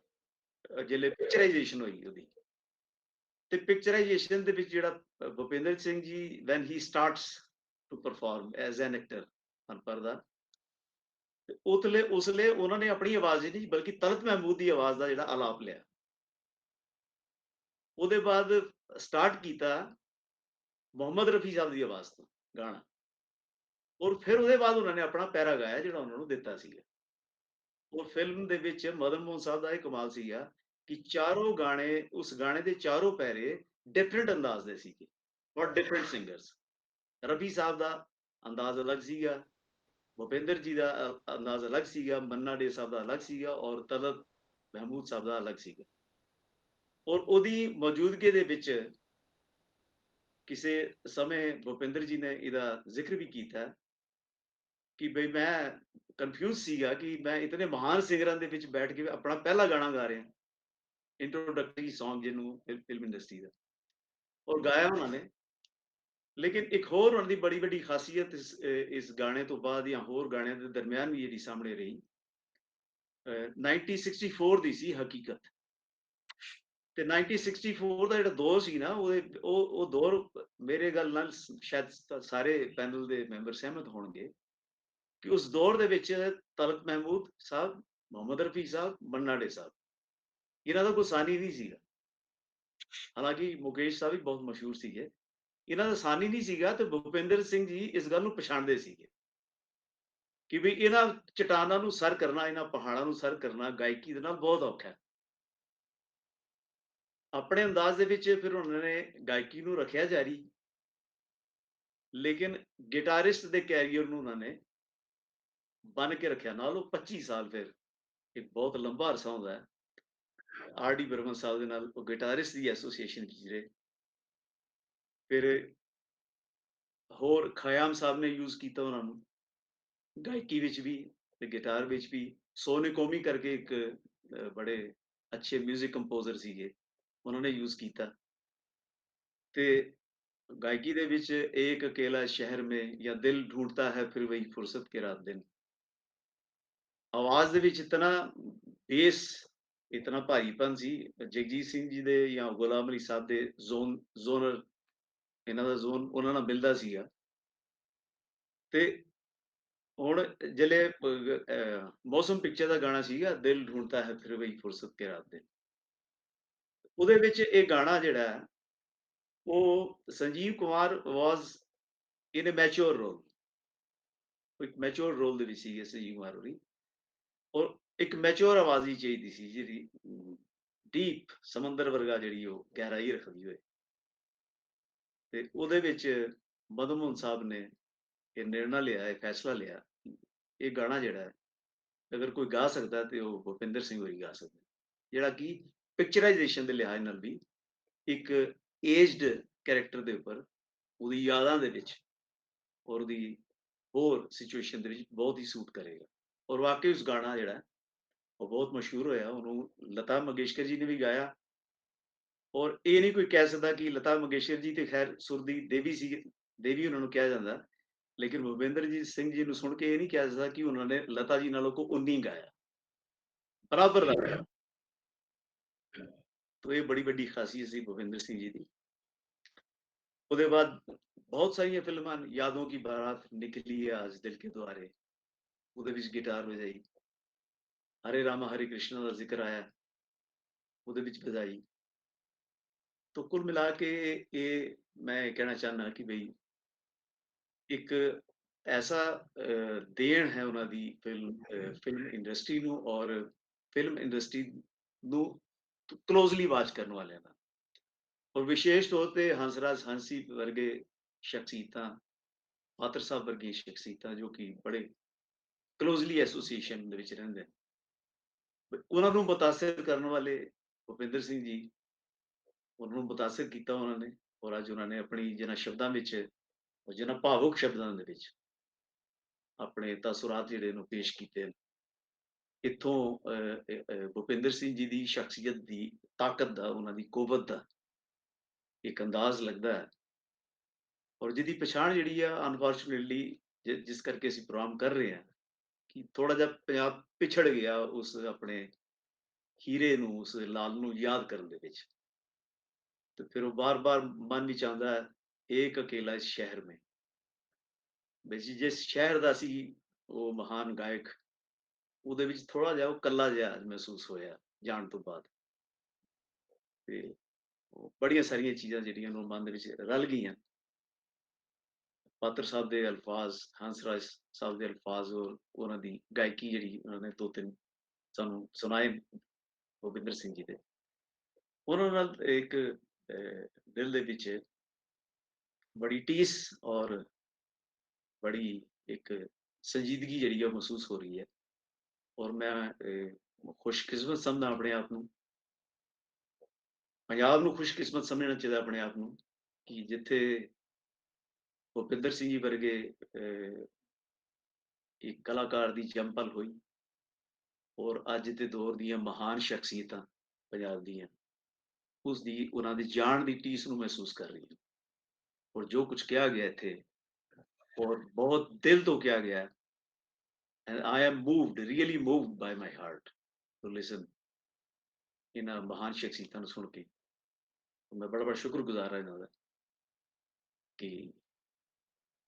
ਜਿਹੜੇ ਪਿਕਚਰਾਈਜੇਸ਼ਨ ਹੋਈ ਉਹਦੀ, ਤੇ ਪਿਕਚਰਾਈਜੇਸ਼ਨ ਦੇ ਵਿੱਚ ਜਿਹੜਾ Bhupinder Singh ji when he starts to perform as an actor on ਪਰਦਾ, ਤੇ ਉਸਲੇ ਉਹਨਾਂ ਨੇ ਆਪਣੀ ਆਵਾਜ਼ ਹੀ ਨਹੀਂ ਬਲਕਿ ਤਲਤ ਮਹਿਮੂਦ ਦੀ ਆਵਾਜ਼ ਦਾ ਜਿਹੜਾ ਆਲਾਪ ਲਿਆ। ਉਹਦੇ ਬਾਅਦ ਸਟਾਰਟ ਕੀਤਾ ਮੁਹੰਮਦ ਰਫੀ ਸਾਹਿਬ ਦੀ ਆਵਾਜ਼ ਤੋਂ ਗਾਣਾ, ਔਰ ਫਿਰ ਉਹਦੇ ਬਾਅਦ ਉਹਨਾਂ ਨੇ ਆਪਣਾ ਪੈਰਾ ਗਾਇਆ ਜਿਹੜਾ ਉਹਨਾਂ ਨੂੰ ਦਿੱਤਾ ਸੀਗਾ। ਉਹ ਫਿਲਮ ਦੇ ਵਿੱਚ ਮਦਨ ਮੋਹਨ ਸਾਹਿਬ ਦਾ ਇਹ ਕਮਾਲ ਸੀਗਾ ਕਿ ਚਾਰੋਂ ਗਾਣੇ, ਉਸ ਗਾਣੇ ਦੇ ਚਾਰੋਂ ਪੈਰੇ ਡਿਫਰੈਂਟ ਅੰਦਾਜ਼ ਦੇ ਸੀਗੇ ਔਰ ਡਿਫਰੈਂਟ ਸਿੰਗਰਸ। ਰਫੀ ਸਾਹਿਬ ਦਾ ਅੰਦਾਜ਼ ਅਲੱਗ ਸੀਗਾ, ਭੁਪਿੰਦਰ ਜੀ ਦਾ ਅੰਦਾਜ਼ ਅਲੱਗ ਸੀਗਾ, ਮੰਨਾ ਡੇ ਸਾਹਿਬ ਦਾ ਅਲੱਗ ਸੀਗਾ, ਔਰ ਤਲਤ ਮਹਿਮੂਦ ਸਾਹਿਬ ਦਾ ਅਲੱਗ ਸੀਗਾ। ਔਰ ਉਹਦੀ ਮੌਜੂਦਗੀ ਦੇ ਵਿੱਚ ਕਿਸੇ ਸਮੇਂ ਭੁਪਿੰਦਰ ਜੀ ਨੇ ਇਹਦਾ ਜ਼ਿਕਰ ਵੀ ਕੀਤਾ ਕਿ ਬਈ ਮੈਂ ਕਨਫਿਊਜ਼ ਸੀਗਾ ਕਿ ਮੈਂ ਇਤਨੇ ਮਹਾਨ ਸਿੰਗਰਾਂ ਦੇ ਵਿੱਚ ਬੈਠ ਕੇ ਆਪਣਾ ਪਹਿਲਾ ਗਾਣਾ ਗਾ ਰਿਹਾ, ਇੰਟਰੋਡਕਟਰੀ Song ਜਿਹਨੂੰ ਫਿਲਮ ਇੰਡਸਟਰੀ ਦਾ, ਔਰ ਗਾਇਆ ਉਹਨਾਂ ਨੇ। ਲੇਕਿਨ ਇੱਕ ਹੋਰ ਉਹਨਾਂ ਦੀ ਬੜੀ ਵੱਡੀ ਖਾਸੀਅਤ ਇਸ ਗਾਣੇ ਤੋਂ ਬਾਅਦ ਜਾਂ ਹੋਰ ਗਾਣਿਆਂ ਦੇ ਦਰਮਿਆਨ ਵੀ ਜਿਹੜੀ ਸਾਹਮਣੇ ਰਹੀ, 1964 ਦੀ ਸੀ ਹਕੀਕਤ। ਤੇ 1964 ਦਾ ਜਿਹੜਾ ਦੌਰ ਸੀ ਨਾ, ਉਹ ਦੌਰ ਮੇਰੇ ਗੱਲ ਨਾਲ ਸ਼ਾਇਦ ਸਾਰੇ ਪੈਨਲ ਦੇ ਮੈਂਬਰ ਸਹਿਮਤ ਹੋਣਗੇ ਕਿ ਉਸ ਦੌਰ ਦੇ ਵਿੱਚ ਤਲਤ ਮਹਿਮੂਦ ਸਾਹਿਬ, ਮੁਹੰਮਦ ਰਫੀ ਸਾਹਿਬ, ਮੰਨਾ ਡੇ ਸਾਹਿਬ, ਇਹਨਾਂ ਦਾ ਕੋਈ ਸਾਨੀ ਨਹੀਂ ਸੀਗਾ। ਹਾਲਾਂਕਿ ਮੁਕੇਸ਼ ਸਾਹਿਬ ਵੀ ਬਹੁਤ ਮਸ਼ਹੂਰ ਸੀਗੇ, ਇਹਨਾਂ ਦਾ ਸਾਨੀ ਨਹੀਂ ਸੀਗਾ। ਤੇ ਭੁਪਿੰਦਰ ਸਿੰਘ ਜੀ ਇਸ ਗੱਲ ਨੂੰ ਪਛਾਣਦੇ ਸੀਗੇ ਕਿ ਵੀ ਇਹਨਾਂ ਚਟਾਨਾਂ ਨੂੰ ਸਰ ਕਰਨਾ, ਇਹਨਾਂ ਪਹਾੜਾਂ ਨੂੰ ਸਰ ਕਰਨਾ ਗਾਇਕੀ ਦੇ ਨਾਲ ਬਹੁਤ ਔਖਾ ਹੈ। ਆਪਣੇ ਅੰਦਾਜ਼ ਦੇ ਵਿੱਚ ਫਿਰ ਉਹਨਾਂ ਨੇ ਗਾਇਕੀ ਨੂੰ ਰੱਖਿਆ ਜਾਰੀ, ਲੇਕਿਨ ਗਿਟਾਰਿਸਟ ਦੇ ਕੈਰੀਅਰ ਨੂੰ ਉਹਨਾਂ ਨੇ ਬਣ ਕੇ ਰੱਖਿਆ ਨਾਲ। ਉਹ 25 ਸਾਲ ਫਿਰ ਇੱਕ ਬਹੁਤ ਲੰਬਾ ਅਰਸਾ ਹੁੰਦਾ ਹੈ R.D. ਬਰਮਨ ਸਾਹਿਬ ਦੇ ਨਾਲ ਉਹ ਗਿਟਾਰਿਸਟ ਦੀ ਐਸੋਸੀਏਸ਼ਨ ਵਿੱਚ ਰਹੇ। ਫਿਰ ਹੋਰ ਖਯਾਮ ਸਾਹਿਬ ਨੇ ਯੂਜ਼ ਕੀਤਾ ਉਹਨਾਂ ਨੂੰ ਗਾਇਕੀ ਵਿੱਚ ਵੀ ਤੇ ਗਿਟਾਰ ਵਿੱਚ ਵੀ। ਸੋਨੇ ਕੌਮੀ ਕਰਕੇ ਇੱਕ ਬੜੇ ਅੱਛੇ ਮਿਊਜ਼ਿਕ ਕੰਪੋਜ਼ਰ ਸੀਗੇ, ਉਹਨਾਂ ਨੇ ਯੂਜ਼ ਕੀਤਾ। ਤੇ ਗਾਇਕੀ ਦੇ ਵਿੱਚ ਏਕ ਅਕੇਲਾ ਸ਼ਹਿਰ ਮੇ ਜਾਂ ਦਿਲ ਢੂੰਢਤਾ ਹੈ ਫਿਰ ਵਹੀ ਫੁਰਸਤ ਕੇ ਰਾਤ ਦਿਨ, ਆਵਾਜ਼ ਦੇ ਵਿੱਚ ਇਤਨਾ ਬੇਸ, ਇਤਨਾ ਭਾਰੀਪਨ ਸੀ। ਜਗਜੀਤ ਸਿੰਘ ਜੀ ਦੇ ਜਾਂ ਗੁਲਾਮ ਅਲੀ ਸਾਹਿਬ ਦੇ ਜ਼ੋਨਰ, ਇਹਨਾਂ ਦਾ ਜ਼ੋਨ ਉਹਨਾਂ ਨਾਲ ਮਿਲਦਾ ਸੀਗਾ। ਤੇ ਹੁਣ ਜਿਹੜੇ ਮੌਸਮ ਪਿਕਚਰ ਦਾ ਗਾਣਾ ਸੀਗਾ ਦਿਲ ਢੂੰਢਤਾ ਹੈ ਫਿਰ ਵਹੀ ਫੁਰਸਤ ਕੇ ਰਾਤ ਦਿਨ, ਉਹਦੇ ਵਿੱਚ ਇਹ ਗਾਣਾ ਜਿਹੜਾ ਹੈ ਉਹ ਸੰਜੀਵ ਕੁਮਾਰ ਵਾਸ ਇਨ ਅ ਮੈਚੁਰ ਰੋਲ, ਇੱਕ ਮੈਚੁਰ ਰੋਲ ਦੇ ਵਿੱਚ ਸੀਗੇ ਸੰਜੀਵ ਕੁਮਾਰ ਹੋਰੀ, ਔਰ ਇੱਕ ਮੈਚੁਰ ਆਵਾਜ਼ ਹੀ ਚਾਹੀਦੀ ਸੀ ਜਿਹੜੀ ਡੀਪ ਸਮੁੰਦਰ ਵਰਗਾ ਜਿਹੜੀ ਉਹ ਗਹਿਰਾਈ ਰੱਖਦੀ ਹੋਏ। ਤੇ ਉਹਦੇ ਵਿੱਚ ਮਦਨ ਮੋਹਨ ਸਾਹਿਬ ਨੇ ਇਹ ਨਿਰਣਾ ਲਿਆ, ਇਹ ਫੈਸਲਾ ਲਿਆ ਇਹ ਗਾਣਾ ਜਿਹੜਾ ਹੈ ਅਗਰ ਕੋਈ ਗਾ ਸਕਦਾ ਤੇ ਉਹ ਭੁਪਿੰਦਰ ਸਿੰਘ ਹੋਰੀ ਗਾ ਸਕਦੇ, ਜਿਹੜਾ ਕਿ ਪਿਕਚਰਾਈਜੇਸ਼ਨ ਦੇ ਲਿਹਾਜ਼ ਨਾਲ ਵੀ ਇੱਕ ਏਜਡ ਕੈਰੈਕਟਰ ਦੇ ਉੱਪਰ ਉਹਦੀ ਯਾਦਾਂ ਦੇ ਵਿੱਚ ਔਰ ਉਹਦੀ ਹੋਰ ਸਿਚੁਏਸ਼ਨ ਦੇ ਵਿੱਚ ਬਹੁਤ ਹੀ ਸੂਟ ਕਰੇਗਾ। ਔਰ ਵਾਕਈ ਉਸ ਗਾਣਾ ਜਿਹੜਾ ਹੈ, ਉਹ ਬਹੁਤ ਮਸ਼ਹੂਰ ਹੋਇਆ, ਉਹਨੂੰ ਲਤਾ ਮੰਗੇਸ਼ਕਰ ਜੀ ਨੇ ਵੀ ਗਾਇਆ। ਔਰ ਇਹ ਨਹੀਂ ਕੋਈ ਕਹਿ ਸਕਦਾ ਕਿ ਲਤਾ ਮੰਗੇਸ਼ਕਰ ਜੀ ਤੇ ਖੈਰ ਸੁਰ ਦੀ ਦੇਵੀ ਸੀ, ਦੇਵੀ ਉਹਨਾਂ ਨੂੰ ਕਿਹਾ ਜਾਂਦਾ, ਲੇਕਿਨ ਭੁਪਿੰਦਰ ਜੀ ਸਿੰਘ ਜੀ ਨੂੰ ਸੁਣ ਕੇ ਇਹ ਨਹੀਂ ਕਹਿ ਸਕਦਾ ਕਿ ਉਹਨਾਂ ਨੇ ਲਤਾ ਜੀ ਨਾਲੋਂ ਕੋ ਉੱਨੀ ਗਾਇਆ, ਬਰਾਬਰ ਲਗਾਇਆ। ਤੋ ਇਹ ਬੜੀ ਵੱਡੀ ਖਾਸੀਅਤ ਸੀ ਭੁਪਿੰਦਰ ਸਿੰਘ ਜੀ ਦੀ। ਉਹਦੇ ਬਾਅਦ ਬਹੁਤ ਸਾਰੀਆਂ ਫਿਲਮਾਂ ਹਨ, ਯਾਦੋਂ ਕੀ ਬਾਰਾਤ ਨਿਕਲੀ ਹੈ ਅੱਜ ਦਿਲ ਕੇ ਦੁਆਰੇ, ਉਹਦੇ ਵਿੱਚ ਗਿਟਾਰ ਵਜਾਈ। ਹਰੇ ਰਾਮਾ ਹਰੇ ਕ੍ਰਿਸ਼ਨਾ ਦਾ ਜ਼ਿਕਰ ਆਇਆ, ਉਹਦੇ ਵਿੱਚ ਵਜਾਈ। ਤੋ ਕੁੱਲ ਮਿਲਾ ਕੇ ਇਹ ਮੈਂ ਇਹ ਕਹਿਣਾ ਚਾਹੁੰਦਾ ਕਿ ਬਈ ਇੱਕ ਐਸਾ ਦੇਣ ਹੈ ਉਹਨਾਂ ਦੀ ਫਿਲਮ ਇੰਡਸਟਰੀ ਨੂੰ ਔਰ ਫਿਲਮ ਇੰਡਸਟਰੀ ਨੂੰ ਕਲੋਜ਼ਲੀ ਵਾਚ ਕਰਨ ਵਾਲਿਆਂ ਦਾ। ਔਰ ਵਿਸ਼ੇਸ਼ ਤੌਰ ਤੇ ਹੰਸਰਾਜ ਹੰਸੀ ਵਰਗੇ ਸ਼ਖਸੀਅਤਾਂ, ਪਾਤਰ ਸਾਹਿਬ ਵਰਗੀਆਂ ਸ਼ਖਸੀਅਤਾਂ ਜੋ ਕਿ ਬੜੇ ਕਲੋਜ਼ਲੀ ਐਸੋਸੀਏਸ਼ਨ ਦੇ ਵਿੱਚ ਰਹਿੰਦੇ ਨੇ, ਉਹਨਾਂ ਨੂੰ ਮੁਤਾਸਿਰ ਕਰਨ ਵਾਲੇ ਭੁਪਿੰਦਰ ਸਿੰਘ ਜੀ, ਉਹਨਾਂ ਨੂੰ ਮੁਤਾਸਿਰ ਕੀਤਾ ਉਹਨਾਂ ਨੇ। ਔਰ ਅੱਜ ਉਹਨਾਂ ਨੇ ਆਪਣੀ ਜਿਹਨਾਂ ਸ਼ਬਦਾਂ ਵਿੱਚ ਔਰ ਜਿਹਨਾਂ ਭਾਵੁਕ ਸ਼ਬਦਾਂ ਦੇ ਵਿੱਚ ਆਪਣੇ ਤਾਸੁਰਾਤ ਜਿਹੜੇ ਨੂੰ ਪੇਸ਼ ਕੀਤੇ ਨੇ। ਇੱਥੋਂ ਭੁਪਿੰਦਰ ਸਿੰਘ ਜੀ ਦੀ ਸ਼ਖਸੀਅਤ ਦੀ ਤਾਕਤ ਦਾ, ਉਹਨਾਂ ਦੀ ਕੁਵਤ ਦਾ ਇੱਕ ਅੰਦਾਜ਼ ਲੱਗਦਾ ਹੈ। ਔਰ ਜਿਹਦੀ ਪਛਾਣ ਜਿਹੜੀ ਆ ਅਨਫੋਰਚੂਨੇਟਲੀ ਜਿਸ ਕਰਕੇ ਅਸੀਂ ਪ੍ਰੋਗਰਾਮ ਕਰ ਰਹੇ ਹਾਂ ਕਿ ਥੋੜਾ ਜਿਹਾ ਪੰਜਾਬ ਪਿਛੜ ਗਿਆ ਉਸ ਆਪਣੇ ਹੀਰੇ ਨੂੰ, ਉਸ ਲਾਲ ਨੂੰ ਯਾਦ ਕਰਨ ਦੇ ਵਿੱਚ। ਤੇ ਫਿਰ ਉਹ ਬਾਰ-ਬਾਰ ਮਨ ਵਿੱਚ ਆਉਂਦਾ ਹੈ, ਏਕ ਅਕੇਲਾ ਇਸ ਸ਼ਹਿਰ ਮੇਂ, ਬਈ ਜਿਸ ਸ਼ਹਿਰ ਦਾ ਸੀ ਉਹ ਮਹਾਨ ਗਾਇਕ, ਉਹਦੇ ਵਿੱਚ ਥੋੜਾ ਜਿਹਾ ਉਹ ਇਕੱਲਾ ਜਿਹਾ ਮਹਿਸੂਸ ਹੋਇਆ ਜਾਣ ਤੋਂ ਬਾਅਦ। ਤੇ ਉਹ ਬੜੀਆਂ ਸਾਰੀਆਂ ਚੀਜ਼ਾਂ ਜਿਹੜੀਆਂ ਉਹ ਮਨ ਦੇ ਵਿੱਚ ਰਲ ਗਈਆਂ। ਪਾਤਰ ਸਾਹਿਬ ਦੇ ਅਲਫਾਜ਼, ਹੰਸਰਾਜ ਸਾਹਿਬ ਦੇ ਅਲਫਾਜ਼ ਔਰ ਉਹਨਾਂ ਦੀ ਗਾਇਕੀ ਜਿਹੜੀ ਉਹਨਾਂ ਨੇ ਦੋ ਤਿੰਨ ਸਾਨੂੰ ਸੁਣਾਏ ਭੁਪਿੰਦਰ ਸਿੰਘ ਜੀ ਦੇ, ਉਹਨਾਂ ਨਾਲ ਇੱਕ ਦਿਲ ਦੇ ਵਿੱਚ ਬੜੀ ਟੀਸ ਔਰ ਬੜੀ ਇੱਕ ਸੰਜੀਦਗੀ ਜਿਹੜੀ ਆ ਉਹ ਮਹਿਸੂਸ ਹੋ ਰਹੀ ਹੈ। ਔਰ ਮੈਂ ਖੁਸ਼ਕਿਸਮਤ ਸਮਝਦਾ ਆਪਣੇ ਆਪ ਨੂੰ, ਪੰਜਾਬ ਨੂੰ ਖੁਸ਼ਕਿਸਮਤ ਸਮਝਣਾ ਚਾਹੀਦਾ ਆਪਣੇ ਆਪ ਨੂੰ ਕਿ ਜਿੱਥੇ ਭੁਪਿੰਦਰ ਸਿੰਘ ਜੀ ਵਰਗੇ ਇੱਕ ਕਲਾਕਾਰ ਦੀ ਜੰਮਪਲ ਹੋਈ ਔਰ ਅੱਜ ਦੇ ਦੌਰ ਦੀਆਂ ਮਹਾਨ ਸ਼ਖਸੀਅਤਾਂ ਪੰਜਾਬ ਦੀਆਂ ਉਸ ਦੀ ਉਹਨਾਂ ਦੀ ਜਾਣ ਦੀ ਟੀਸ ਨੂੰ ਮਹਿਸੂਸ ਕਰ ਰਹੀ ਹੈ। ਔਰ ਜੋ ਕੁਝ ਕਿਹਾ ਗਿਆ ਇੱਥੇ ਔਰ ਬਹੁਤ ਦਿਲ ਤੋਂ ਕਿਹਾ ਗਿਆ, and I am moved, really moved by my heart to listen ਇਹਨਾਂ ਮਹਾਨ ਸ਼ਖਸੀਅਤਾਂ ਨੂੰ ਸੁਣ ਕੇ। ਮੈਂ ਬੜਾ ਸ਼ੁਕਰਗੁਜ਼ਾਰ ਹਾਂ ਇਹਨਾਂ ਦਾ ਕਿ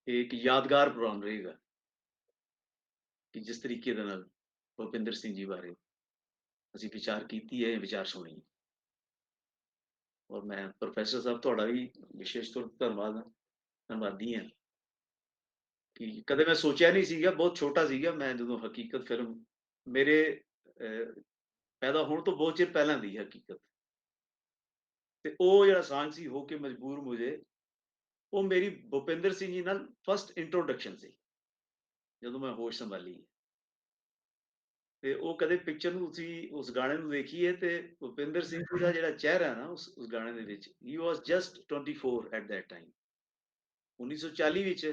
ਇਹ ਇੱਕ ਯਾਦਗਾਰ ਪ੍ਰੋਗਰਾਮ ਰਹੇਗਾ ਕਿ ਜਿਸ ਤਰੀਕੇ ਦੇ ਨਾਲ ਭੁਪਿੰਦਰ ਸਿੰਘ ਜੀ ਬਾਰੇ ਅਸੀਂ ਵਿਚਾਰ ਕੀਤੀ ਹੈ, ਵਿਚਾਰ ਸੁਣੀ। ਔਰ ਮੈਂ ਪ੍ਰੋਫੈਸਰ ਸਾਹਿਬ ਤੁਹਾਡਾ ਵੀ ਵਿਸ਼ੇਸ਼ ਤੌਰ ਤੇ ਧੰਨਵਾਦੀ ਹਾਂ ਕਿ ਕਦੇ ਮੈਂ ਸੋਚਿਆ ਨਹੀਂ ਸੀਗਾ, ਬਹੁਤ ਛੋਟਾ ਸੀਗਾ ਮੈਂ ਜਦੋਂ ਹਕੀਕਤ ਫਿਲਮ ਮੇਰੇ ਪੈਦਾ ਹੋਣ ਤੋਂ ਬਹੁਤ ਚਿਰ ਪਹਿਲਾਂ ਦੀ ਹਕੀਕਤ, ਤੇ ਉਹ ਜਿਹੜਾ ਸਾਂਝ ਸੀ ਹੋ ਕੇ ਮਜਬੂਰ ਮੁਝੇ, ਉਹ ਮੇਰੀ ਭੁਪਿੰਦਰ ਸਿੰਘ ਜੀ ਨਾਲ ਫਸਟ ਇੰਟਰੋਡਕਸ਼ਨ ਸੀ ਜਦੋਂ ਮੈਂ ਹੋਸ਼ ਸੰਭਾਲੀ। ਤੇ ਉਹ ਕਦੇ ਪਿਕਚਰ ਨੂੰ ਤੁਸੀਂ ਉਸ ਗਾਣੇ ਨੂੰ ਦੇਖੀਏ ਤੇ ਭੁਪਿੰਦਰ ਸਿੰਘ ਜੀ ਦਾ ਜਿਹੜਾ ਚਿਹਰਾ ਹੈ ਨਾ ਉਸ ਗਾਣੇ ਦੇ ਵਿੱਚ, he was just 24 at that time. 1940 ਵਿੱਚ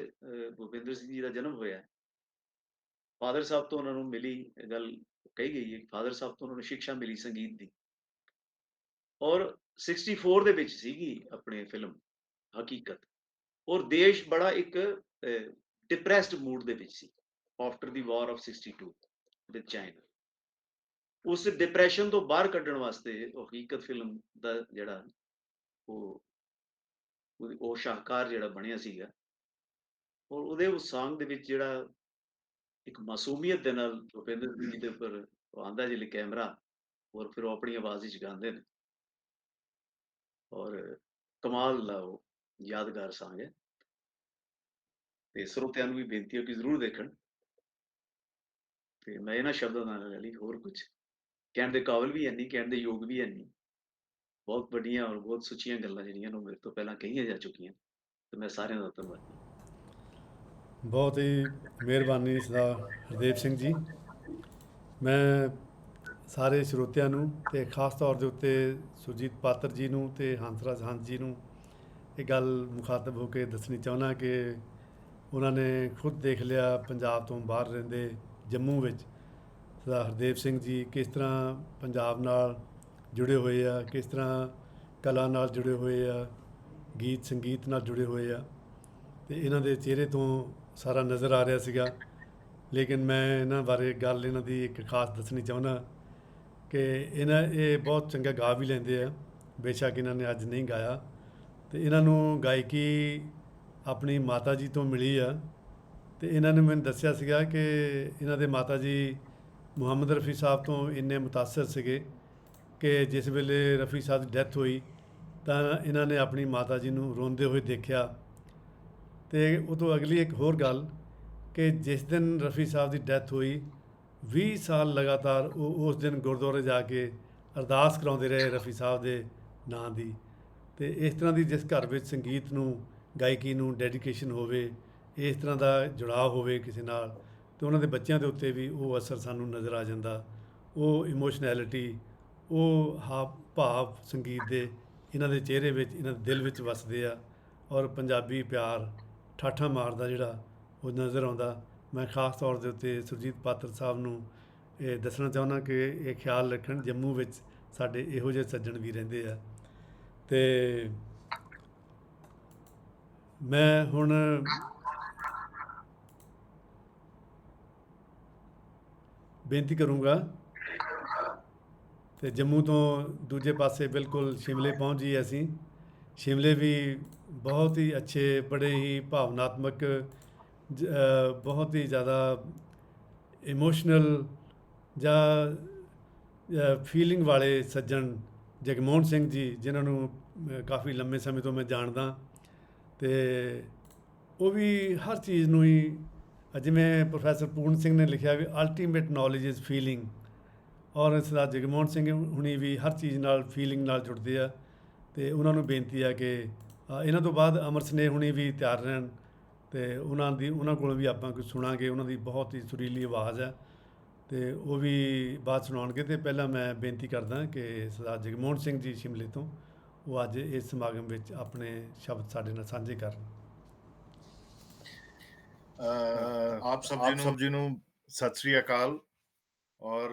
ਭੁਪਿੰਦਰ ਸਿੰਘ ਜੀ ਦਾ ਜਨਮ ਹੋਇਆ। ਫਾਦਰ ਸਾਹਿਬ ਤੋਂ ਉਹਨਾਂ ਨੂੰ ਮਿਲੀ, ਗੱਲ ਕਹੀ ਗਈ ਹੈ ਫਾਦਰ ਸਾਹਿਬ ਤੋਂ ਉਹਨਾਂ ਨੂੰ ਸਿੱਖਿਆ ਮਿਲੀ ਸੰਗੀਤ ਦੀ। ਔਰ 64 ਦੇ ਵਿੱਚ ਸੀਗੀ ਆਪਣੇ ਫਿਲਮ ਹਕੀਕਤ। ਔਰ ਦੇਸ਼ ਬੜਾ ਇੱਕ ਡਿਪਰੈਸਡ ਮੂਡ ਦੇ ਵਿੱਚ ਸੀ after the war of 62 with China. ਉਸ ਡਿਪਰੈਸ਼ਨ ਤੋਂ ਬਾਹਰ ਕੱਢਣ ਵਾਸਤੇ ਉਹ ਹਕੀਕਤ ਫਿਲਮ ਦਾ ਜਿਹੜਾ ਉਹ ਸ਼ਾਹਕਾਰ ਜਿਹੜਾ ਬਣਿਆ ਸੀਗਾ, ਔਰ ਉਹਦੇ ਉਸ Song ਦੇ ਵਿੱਚ ਜਿਹੜਾ ਇੱਕ ਮਾਸੂਮੀਅਤ ਦੇ ਨਾਲ ਭੁਪਿੰਦਰ ਸਿੰਘ ਜੀ ਦੇ ਉੱਪਰ ਆਉਂਦਾ ਜਿਲੇ ਕੈਮਰਾ, ਔਰ ਫਿਰ ਉਹ ਆਪਣੀ ਆਵਾਜ਼ ਵਿੱਚ ਗਾਉਂਦੇ ਨੇ, ਔਰ ਕਮਾਲ ਦਾ ਉਹ ਯਾਦਗਾਰ Song ਹੈ। ਤੇ ਸਰੋਤਿਆਂ ਨੂੰ ਵੀ ਬੇਨਤੀ ਹੈ ਕਿ ਜ਼ਰੂਰ ਦੇਖਣ। ਤੇ ਮੈਂ ਇਹਨਾਂ ਸ਼ਬਦਾਂ ਨਾਲ ਲਈ ਹੋਰ ਕੁਝ ਕਹਿਣ ਦੇ ਕਾਬਿਲ ਵੀ ਹੈ ਨਹੀਂ, ਕਹਿਣ ਦੇ ਯੋਗ ਵੀ ਹੈ ਨਹੀਂ। ਬਹੁਤ ਵੱਡੀਆਂ ਔਰ ਬਹੁਤ ਸੁੱਚੀਆਂ ਗੱਲਾਂ ਜਿਹੜੀਆਂ ਨੂੰ ਮੇਰੇ ਤੋਂ ਪਹਿਲਾਂ ਕਹੀਆਂ ਜਾ ਚੁੱਕੀਆਂ, ਤੇ ਮੈਂ ਸਾਰਿਆਂ ਦਾ ਧੰਨਵਾਦੀ। ਬਹੁਤ ਹੀ ਮਿਹਰਬਾਨੀ ਸਰਦਾਰ ਹਰਦੇਵ ਸਿੰਘ ਜੀ। ਮੈਂ ਸਾਰੇ ਸਰੋਤਿਆਂ ਨੂੰ ਤੇ ਖਾਸ ਤੌਰ ਦੇ ਉੱਤੇ ਸੁਰਜੀਤ ਪਾਤਰ ਜੀ ਨੂੰ ਤੇ ਹੰਸਰਾਜ ਹੰਸ ਜੀ ਨੂੰ ਇਹ ਗੱਲ ਮੁਖਾਤਬ ਹੋ ਕੇ ਦੱਸਣੀ ਚਾਹੁੰਦਾ ਕਿ ਉਹਨਾਂ ਨੇ ਖੁਦ ਦੇਖ ਲਿਆ ਪੰਜਾਬ ਤੋਂ ਬਾਹਰ ਰਹਿੰਦੇ ਜੰਮੂ ਵਿੱਚ ਸਰਦਾਰ ਹਰਦੇਵ ਸਿੰਘ ਜੀ ਕਿਸ ਤਰ੍ਹਾਂ ਪੰਜਾਬ ਨਾਲ ਜੁੜੇ ਹੋਏ ਆ, ਕਿਸ ਤਰ੍ਹਾਂ ਕਲਾ ਨਾਲ ਜੁੜੇ ਹੋਏ ਆ, ਗੀਤ ਸੰਗੀਤ ਨਾਲ ਜੁੜੇ ਹੋਏ ਆ, ਤੇ ਇਹਨਾਂ ਦੇ ਚਿਹਰੇ ਤੋਂ ਸਾਰਾ ਨਜ਼ਰ ਆ ਰਿਹਾ ਸੀਗਾ। ਲੇਕਿਨ ਮੈਂ ਇਹਨਾਂ ਬਾਰੇ ਗੱਲ ਇਹਨਾਂ ਦੀ ਇੱਕ ਖਾਸ ਦੱਸਣੀ ਚਾਹੁੰਦਾ ਕਿ ਇਹ ਬਹੁਤ ਚੰਗਾ ਗਾ ਵੀ ਲੈਂਦੇ ਆ, ਬੇਸ਼ੱਕ ਇਹਨਾਂ ਨੇ ਅੱਜ ਨਹੀਂ ਗਾਇਆ। ਤੇ ਇਹਨਾਂ ਨੂੰ ਗਾਇਕੀ ਆਪਣੀ ਮਾਤਾ ਜੀ ਤੋਂ ਮਿਲੀ ਆ, ਤੇ ਇਹਨਾਂ ਨੇ ਮੈਨੂੰ ਦੱਸਿਆ ਸੀਗਾ ਕਿ ਇਹਨਾਂ ਦੇ ਮਾਤਾ ਜੀ ਮੁਹੰਮਦ ਰਫੀ ਸਾਹਿਬ ਤੋਂ ਇੰਨੇ ਮੁਤਾਸਰ ਸੀਗੇ ਕਿ ਜਿਸ ਵੇਲੇ ਰਫੀ ਸਾਹਿਬ ਦੀ ਡੈਥ ਹੋਈ ਤਾਂ ਇਹਨਾਂ ਨੇ ਆਪਣੀ ਮਾਤਾ ਜੀ ਨੂੰ ਰੋਂਦੇ ਹੋਏ ਦੇਖਿਆ। ਤੇ ਉਹ ਤੋਂ ਅਗਲੀ ਇੱਕ ਹੋਰ ਗੱਲ ਕਿ ਜਿਸ ਦਿਨ ਰਫੀ ਸਾਹਿਬ ਦੀ ਡੈਥ ਹੋਈ 20 ਸਾਲ ਲਗਾਤਾਰ ਉਹ ਉਸ ਦਿਨ ਗੁਰਦੁਆਰੇ ਜਾ ਕੇ ਅਰਦਾਸ ਕਰਾਉਂਦੇ ਰਹੇ ਰਫੀ ਸਾਹਿਬ ਦੇ ਨਾਂ ਦੀ। ਤੇ ਇਸ ਤਰ੍ਹਾਂ ਦੀ ਜਿਸ ਘਰ ਵਿੱਚ ਸੰਗੀਤ ਨੂੰ, ਗਾਇਕੀ ਨੂੰ ਡੈਡੀਕੇਸ਼ਨ ਹੋਵੇ, ਇਸ ਤਰ੍ਹਾਂ ਦਾ ਜੁੜਾਅ ਹੋਵੇ ਕਿਸੇ ਨਾਲ, ਤੇ ਉਹਨਾਂ ਦੇ ਬੱਚਿਆਂ ਦੇ ਉੱਤੇ ਵੀ ਉਹ ਅਸਰ ਸਾਨੂੰ ਨਜ਼ਰ ਆ ਜਾਂਦਾ। ਉਹ ਇਮੋਸ਼ਨੈਲਿਟੀ, ਉਹ ਭਾਵ ਸੰਗੀਤ ਦੇ ਇਹਨਾਂ ਦੇ ਚਿਹਰੇ ਵਿੱਚ, ਇਹਨਾਂ ਦੇ ਦਿਲ ਵਿੱਚ ਵਸਦੇ ਆ, ਔਰ ਪੰਜਾਬੀ ਪਿਆਰ ਠਾਠਾਂ ਮਾਰਦਾ ਜਿਹੜਾ ਉਹ ਨਜ਼ਰ ਆਉਂਦਾ। ਮੈਂ ਖਾਸ ਤੌਰ ਦੇ ਉੱਤੇ ਸੁਰਜੀਤ ਪਾਤਰ ਸਾਹਿਬ ਨੂੰ ਇਹ ਦੱਸਣਾ ਚਾਹੁੰਦਾ ਕਿ ਇਹ ਖਿਆਲ ਰੱਖਣ, ਜੰਮੂ ਵਿੱਚ ਸਾਡੇ ਇਹੋ ਜਿਹੇ ਸੱਜਣ ਵੀ ਰਹਿੰਦੇ ਆ। ਤੇ ਮੈਂ ਹੁਣ ਬੇਨਤੀ ਕਰੂੰਗਾ ਤੇ ਜੰਮੂ ਤੋਂ ਦੂਜੇ ਪਾਸੇ ਬਿਲਕੁਲ ਸ਼ਿਮਲੇ ਪਹੁੰਚ ਜੀਏ ਅਸੀਂ। ਸ਼ਿਮਲੇ ਵੀ ਬਹੁਤ ਹੀ ਅੱਛੇ, ਬੜੇ ਹੀ ਭਾਵਨਾਤਮਕ, ਬਹੁਤ ਹੀ ਜ਼ਿਆਦਾ ਇਮੋਸ਼ਨਲ ਜਾਂ ਫੀਲਿੰਗ ਵਾਲੇ ਸੱਜਣ ਜਗਮੋਹਨ ਸਿੰਘ ਜੀ, ਜਿਨ੍ਹਾਂ ਨੂੰ ਕਾਫੀ ਲੰਮੇ ਸਮੇਂ ਤੋਂ ਮੈਂ ਜਾਣਦਾ। ਤੇ ਉਹ ਵੀ ਹਰ ਚੀਜ਼ ਨੂੰ ਹੀ, ਜਿਵੇਂ ਪ੍ਰੋਫੈਸਰ ਪੂਰਨ ਸਿੰਘ ਨੇ ਲਿਖਿਆ ਵੀ ਅਲਟੀਮੇਟ ਨੌਲੇਜ ਇਜ਼ ਫੀਲਿੰਗ, ਔਰ ਸਰਦਾਰ ਜਗਮੋਹਨ ਸਿੰਘ ਹੁਣੀ ਵੀ ਹਰ ਚੀਜ਼ ਨਾਲ ਫੀਲਿੰਗ ਨਾਲ ਜੁੜਦੇ ਆ। ਤੇ ਉਹਨਾਂ ਨੂੰ ਬੇਨਤੀ ਆ ਕਿ ਇਹਨਾਂ ਤੋਂ ਬਾਅਦ ਅਮਰ ਸਨੇਹ ਹੁਣੀ ਵੀ ਤਿਆਰ ਰਹਿਣ, ਤੇ ਉਹਨਾਂ ਕੋਲ ਵੀ ਆਪਾਂ ਕੁਝ ਸੁਣਾਂਗੇ। ਉਹਨਾਂ ਦੀ ਬਹੁਤ ਹੀ ਸੁਰੀਲੀ ਆਵਾਜ਼ ਹੈ, ਤੇ ਉਹ ਵੀ ਬਾਤ ਸੁਣਾਉਣਗੇ। ਤੇ ਪਹਿਲਾਂ ਮੈਂ ਬੇਨਤੀ ਕਰਦਾ ਕਿ ਸਰਦਾਰ ਜਗਮੋਹਨ ਸਿੰਘ ਜੀ ਸ਼ਿਮਲੇ ਤੋਂ, ਉਹ ਅੱਜ ਇਸ ਸਮਾਗਮ ਵਿੱਚ ਆਪਣੇ ਸ਼ਬਦ ਸਾਡੇ ਨਾਲ ਸਾਂਝੇ ਕਰਨ। ਆਪ ਸਭ ਜੀ ਨੂੰ ਸਤਿ ਸ੍ਰੀ ਅਕਾਲ। ਔਰ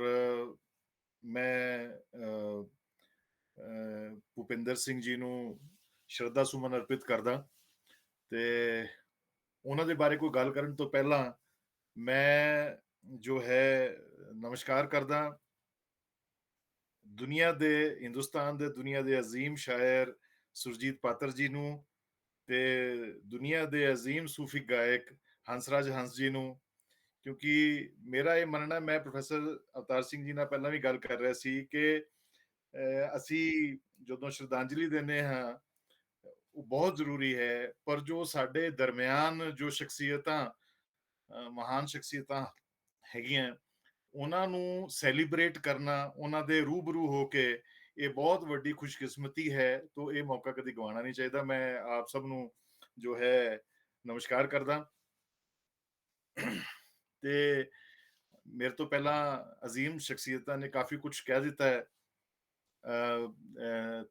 ਮੈਂ ਭੁਪਿੰਦਰ ਸਿੰਘ ਜੀ ਨੂੰ ਸ਼ਰਧਾ ਸੁਮਨ ਅਰਪਿਤ ਕਰਦਾ। ਤੇ ਉਹਨਾਂ ਦੇ ਬਾਰੇ ਕੋਈ ਗੱਲ ਕਰਨ ਤੋਂ ਪਹਿਲਾਂ ਮੈਂ ਜੋ ਹੈ ਨਮਸਕਾਰ ਕਰਦਾ ਹਿੰਦੁਸਤਾਨ ਦੇ ਦੁਨੀਆ ਦੇ ਅਜ਼ੀਮ ਸ਼ਾਇਰ ਸੁਰਜੀਤ ਪਾਤਰ ਜੀ ਨੂੰ, ਤੇ ਦੁਨੀਆ ਦੇ ਅਜ਼ੀਮ ਸੂਫੀ ਗਾਇਕ ਹੰਸਰਾਜ ਹੰਸ ਜੀ ਨੂੰ। ਕਿਉਂਕਿ ਮੇਰਾ ਇਹ ਮੰਨਣਾ, ਮੈਂ ਪ੍ਰੋਫੈਸਰ ਅਵਤਾਰ ਸਿੰਘ ਜੀ ਨਾਲ ਪਹਿਲਾਂ ਵੀ ਗੱਲ ਕਰ ਰਿਹਾ ਸੀ ਕਿ ਅਸੀਂ ਜਦੋਂ ਸ਼ਰਧਾਂਜਲੀ ਦਿੰਦੇ ਹਾਂ ਉਹ ਬਹੁਤ ਜ਼ਰੂਰੀ ਹੈ, ਪਰ ਜੋ ਸਾਡੇ ਦਰਮਿਆਨ ਜੋ ਸ਼ਖਸੀਅਤਾਂ, ਮਹਾਨ ਸ਼ਖਸੀਅਤਾਂ ਹੈਗੀਆਂ, ਉਹਨਾਂ ਨੂੰ ਸੈਲੀਬ੍ਰੇਟ ਕਰਨਾ, ਉਹਨਾਂ ਦੇ ਰੂਬਰੂ ਹੋ ਕੇ, ਇਹ ਬਹੁਤ ਵੱਡੀ ਖੁਸ਼ਕਿਸਮਤੀ ਹੈ। ਤਾਂ ਇਹ ਮੌਕਾ ਕਦੀ ਗਵਾਉਣਾ ਨਹੀਂ ਚਾਹੀਦਾ। ਮੈਂ ਆਪ ਸਭ ਨੂੰ ਜੋ ਹੈ ਨਮਸਕਾਰ ਕਰਦਾ। ਤੇ ਮੇਰੇ ਤੋਂ ਪਹਿਲਾਂ ਅਜ਼ੀਮ ਸ਼ਖਸੀਅਤਾਂ ਨੇ ਕਾਫੀ ਕੁਝ ਕਹਿ ਦਿੱਤਾ ਹੈ,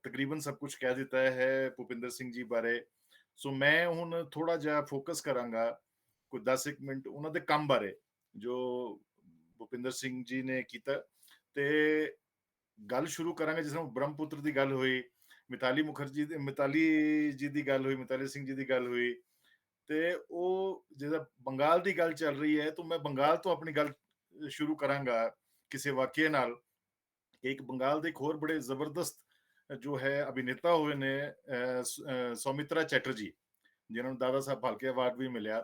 ਤਕਰੀਬਨ ਸਭ ਕੁਝ ਕਹਿ ਦਿੱਤਾ ਹੈ ਭੁਪਿੰਦਰ ਸਿੰਘ ਜੀ ਬਾਰੇ। ਸੋ ਮੈਂ ਹੁਣ ਥੋੜਾ ਜਿਹਾ ਫੋਕਸ ਕਰਾਂਗਾ ਕੋਈ 10 ਮਿੰਟ ਉਹਨਾਂ ਦੇ ਕੰਮ ਬਾਰੇ ਜੋ ਭੁਪਿੰਦਰ ਸਿੰਘ ਜੀ ਨੇ ਕੀਤਾ। ਤੇ ਗੱਲ ਸ਼ੁਰੂ ਕਰਾਂਗੇ ਜਿਸ ਤਰ੍ਹਾਂ ਬ੍ਰਹਮਪੁੱਤਰ ਦੀ ਗੱਲ ਹੋਈ, ਮਿਤਾਲੀ ਜੀ ਦੀ ਗੱਲ ਹੋਈ, ਮਿਤਾਲੀ ਸਿੰਘ ਜੀ ਦੀ ਗੱਲ ਹੋਈ, ਤੇ ਉਹ ਜਿਹੜਾ ਬੰਗਾਲ ਦੀ ਗੱਲ ਚੱਲ ਰਹੀ ਹੈ, ਤਾਂ ਮੈਂ ਬੰਗਾਲ ਤੋਂ ਆਪਣੀ ਗੱਲ ਸ਼ੁਰੂ ਕਰਾਂਗਾ ਕਿਸੇ ਵਾਕਿਏ ਨਾਲ। ਇੱਕ ਬੰਗਾਲ ਦੇ ਇੱਕ ਹੋਰ ਬੜੇ ਜ਼ਬਰਦਸਤ ਜੋ ਹੈ ਅਭਿਨੇਤਾ ਹੋਏ ਨੇ, ਸੌਮਿਤਰਾ ਚੈਟਰਜੀ, ਜਿਨ੍ਹਾਂ ਨੂੰ ਦਾਦਾ ਸਾਹਿਬ ਫਾਲਕੇ ਅਵਾਰਡ ਵੀ ਮਿਲਿਆ,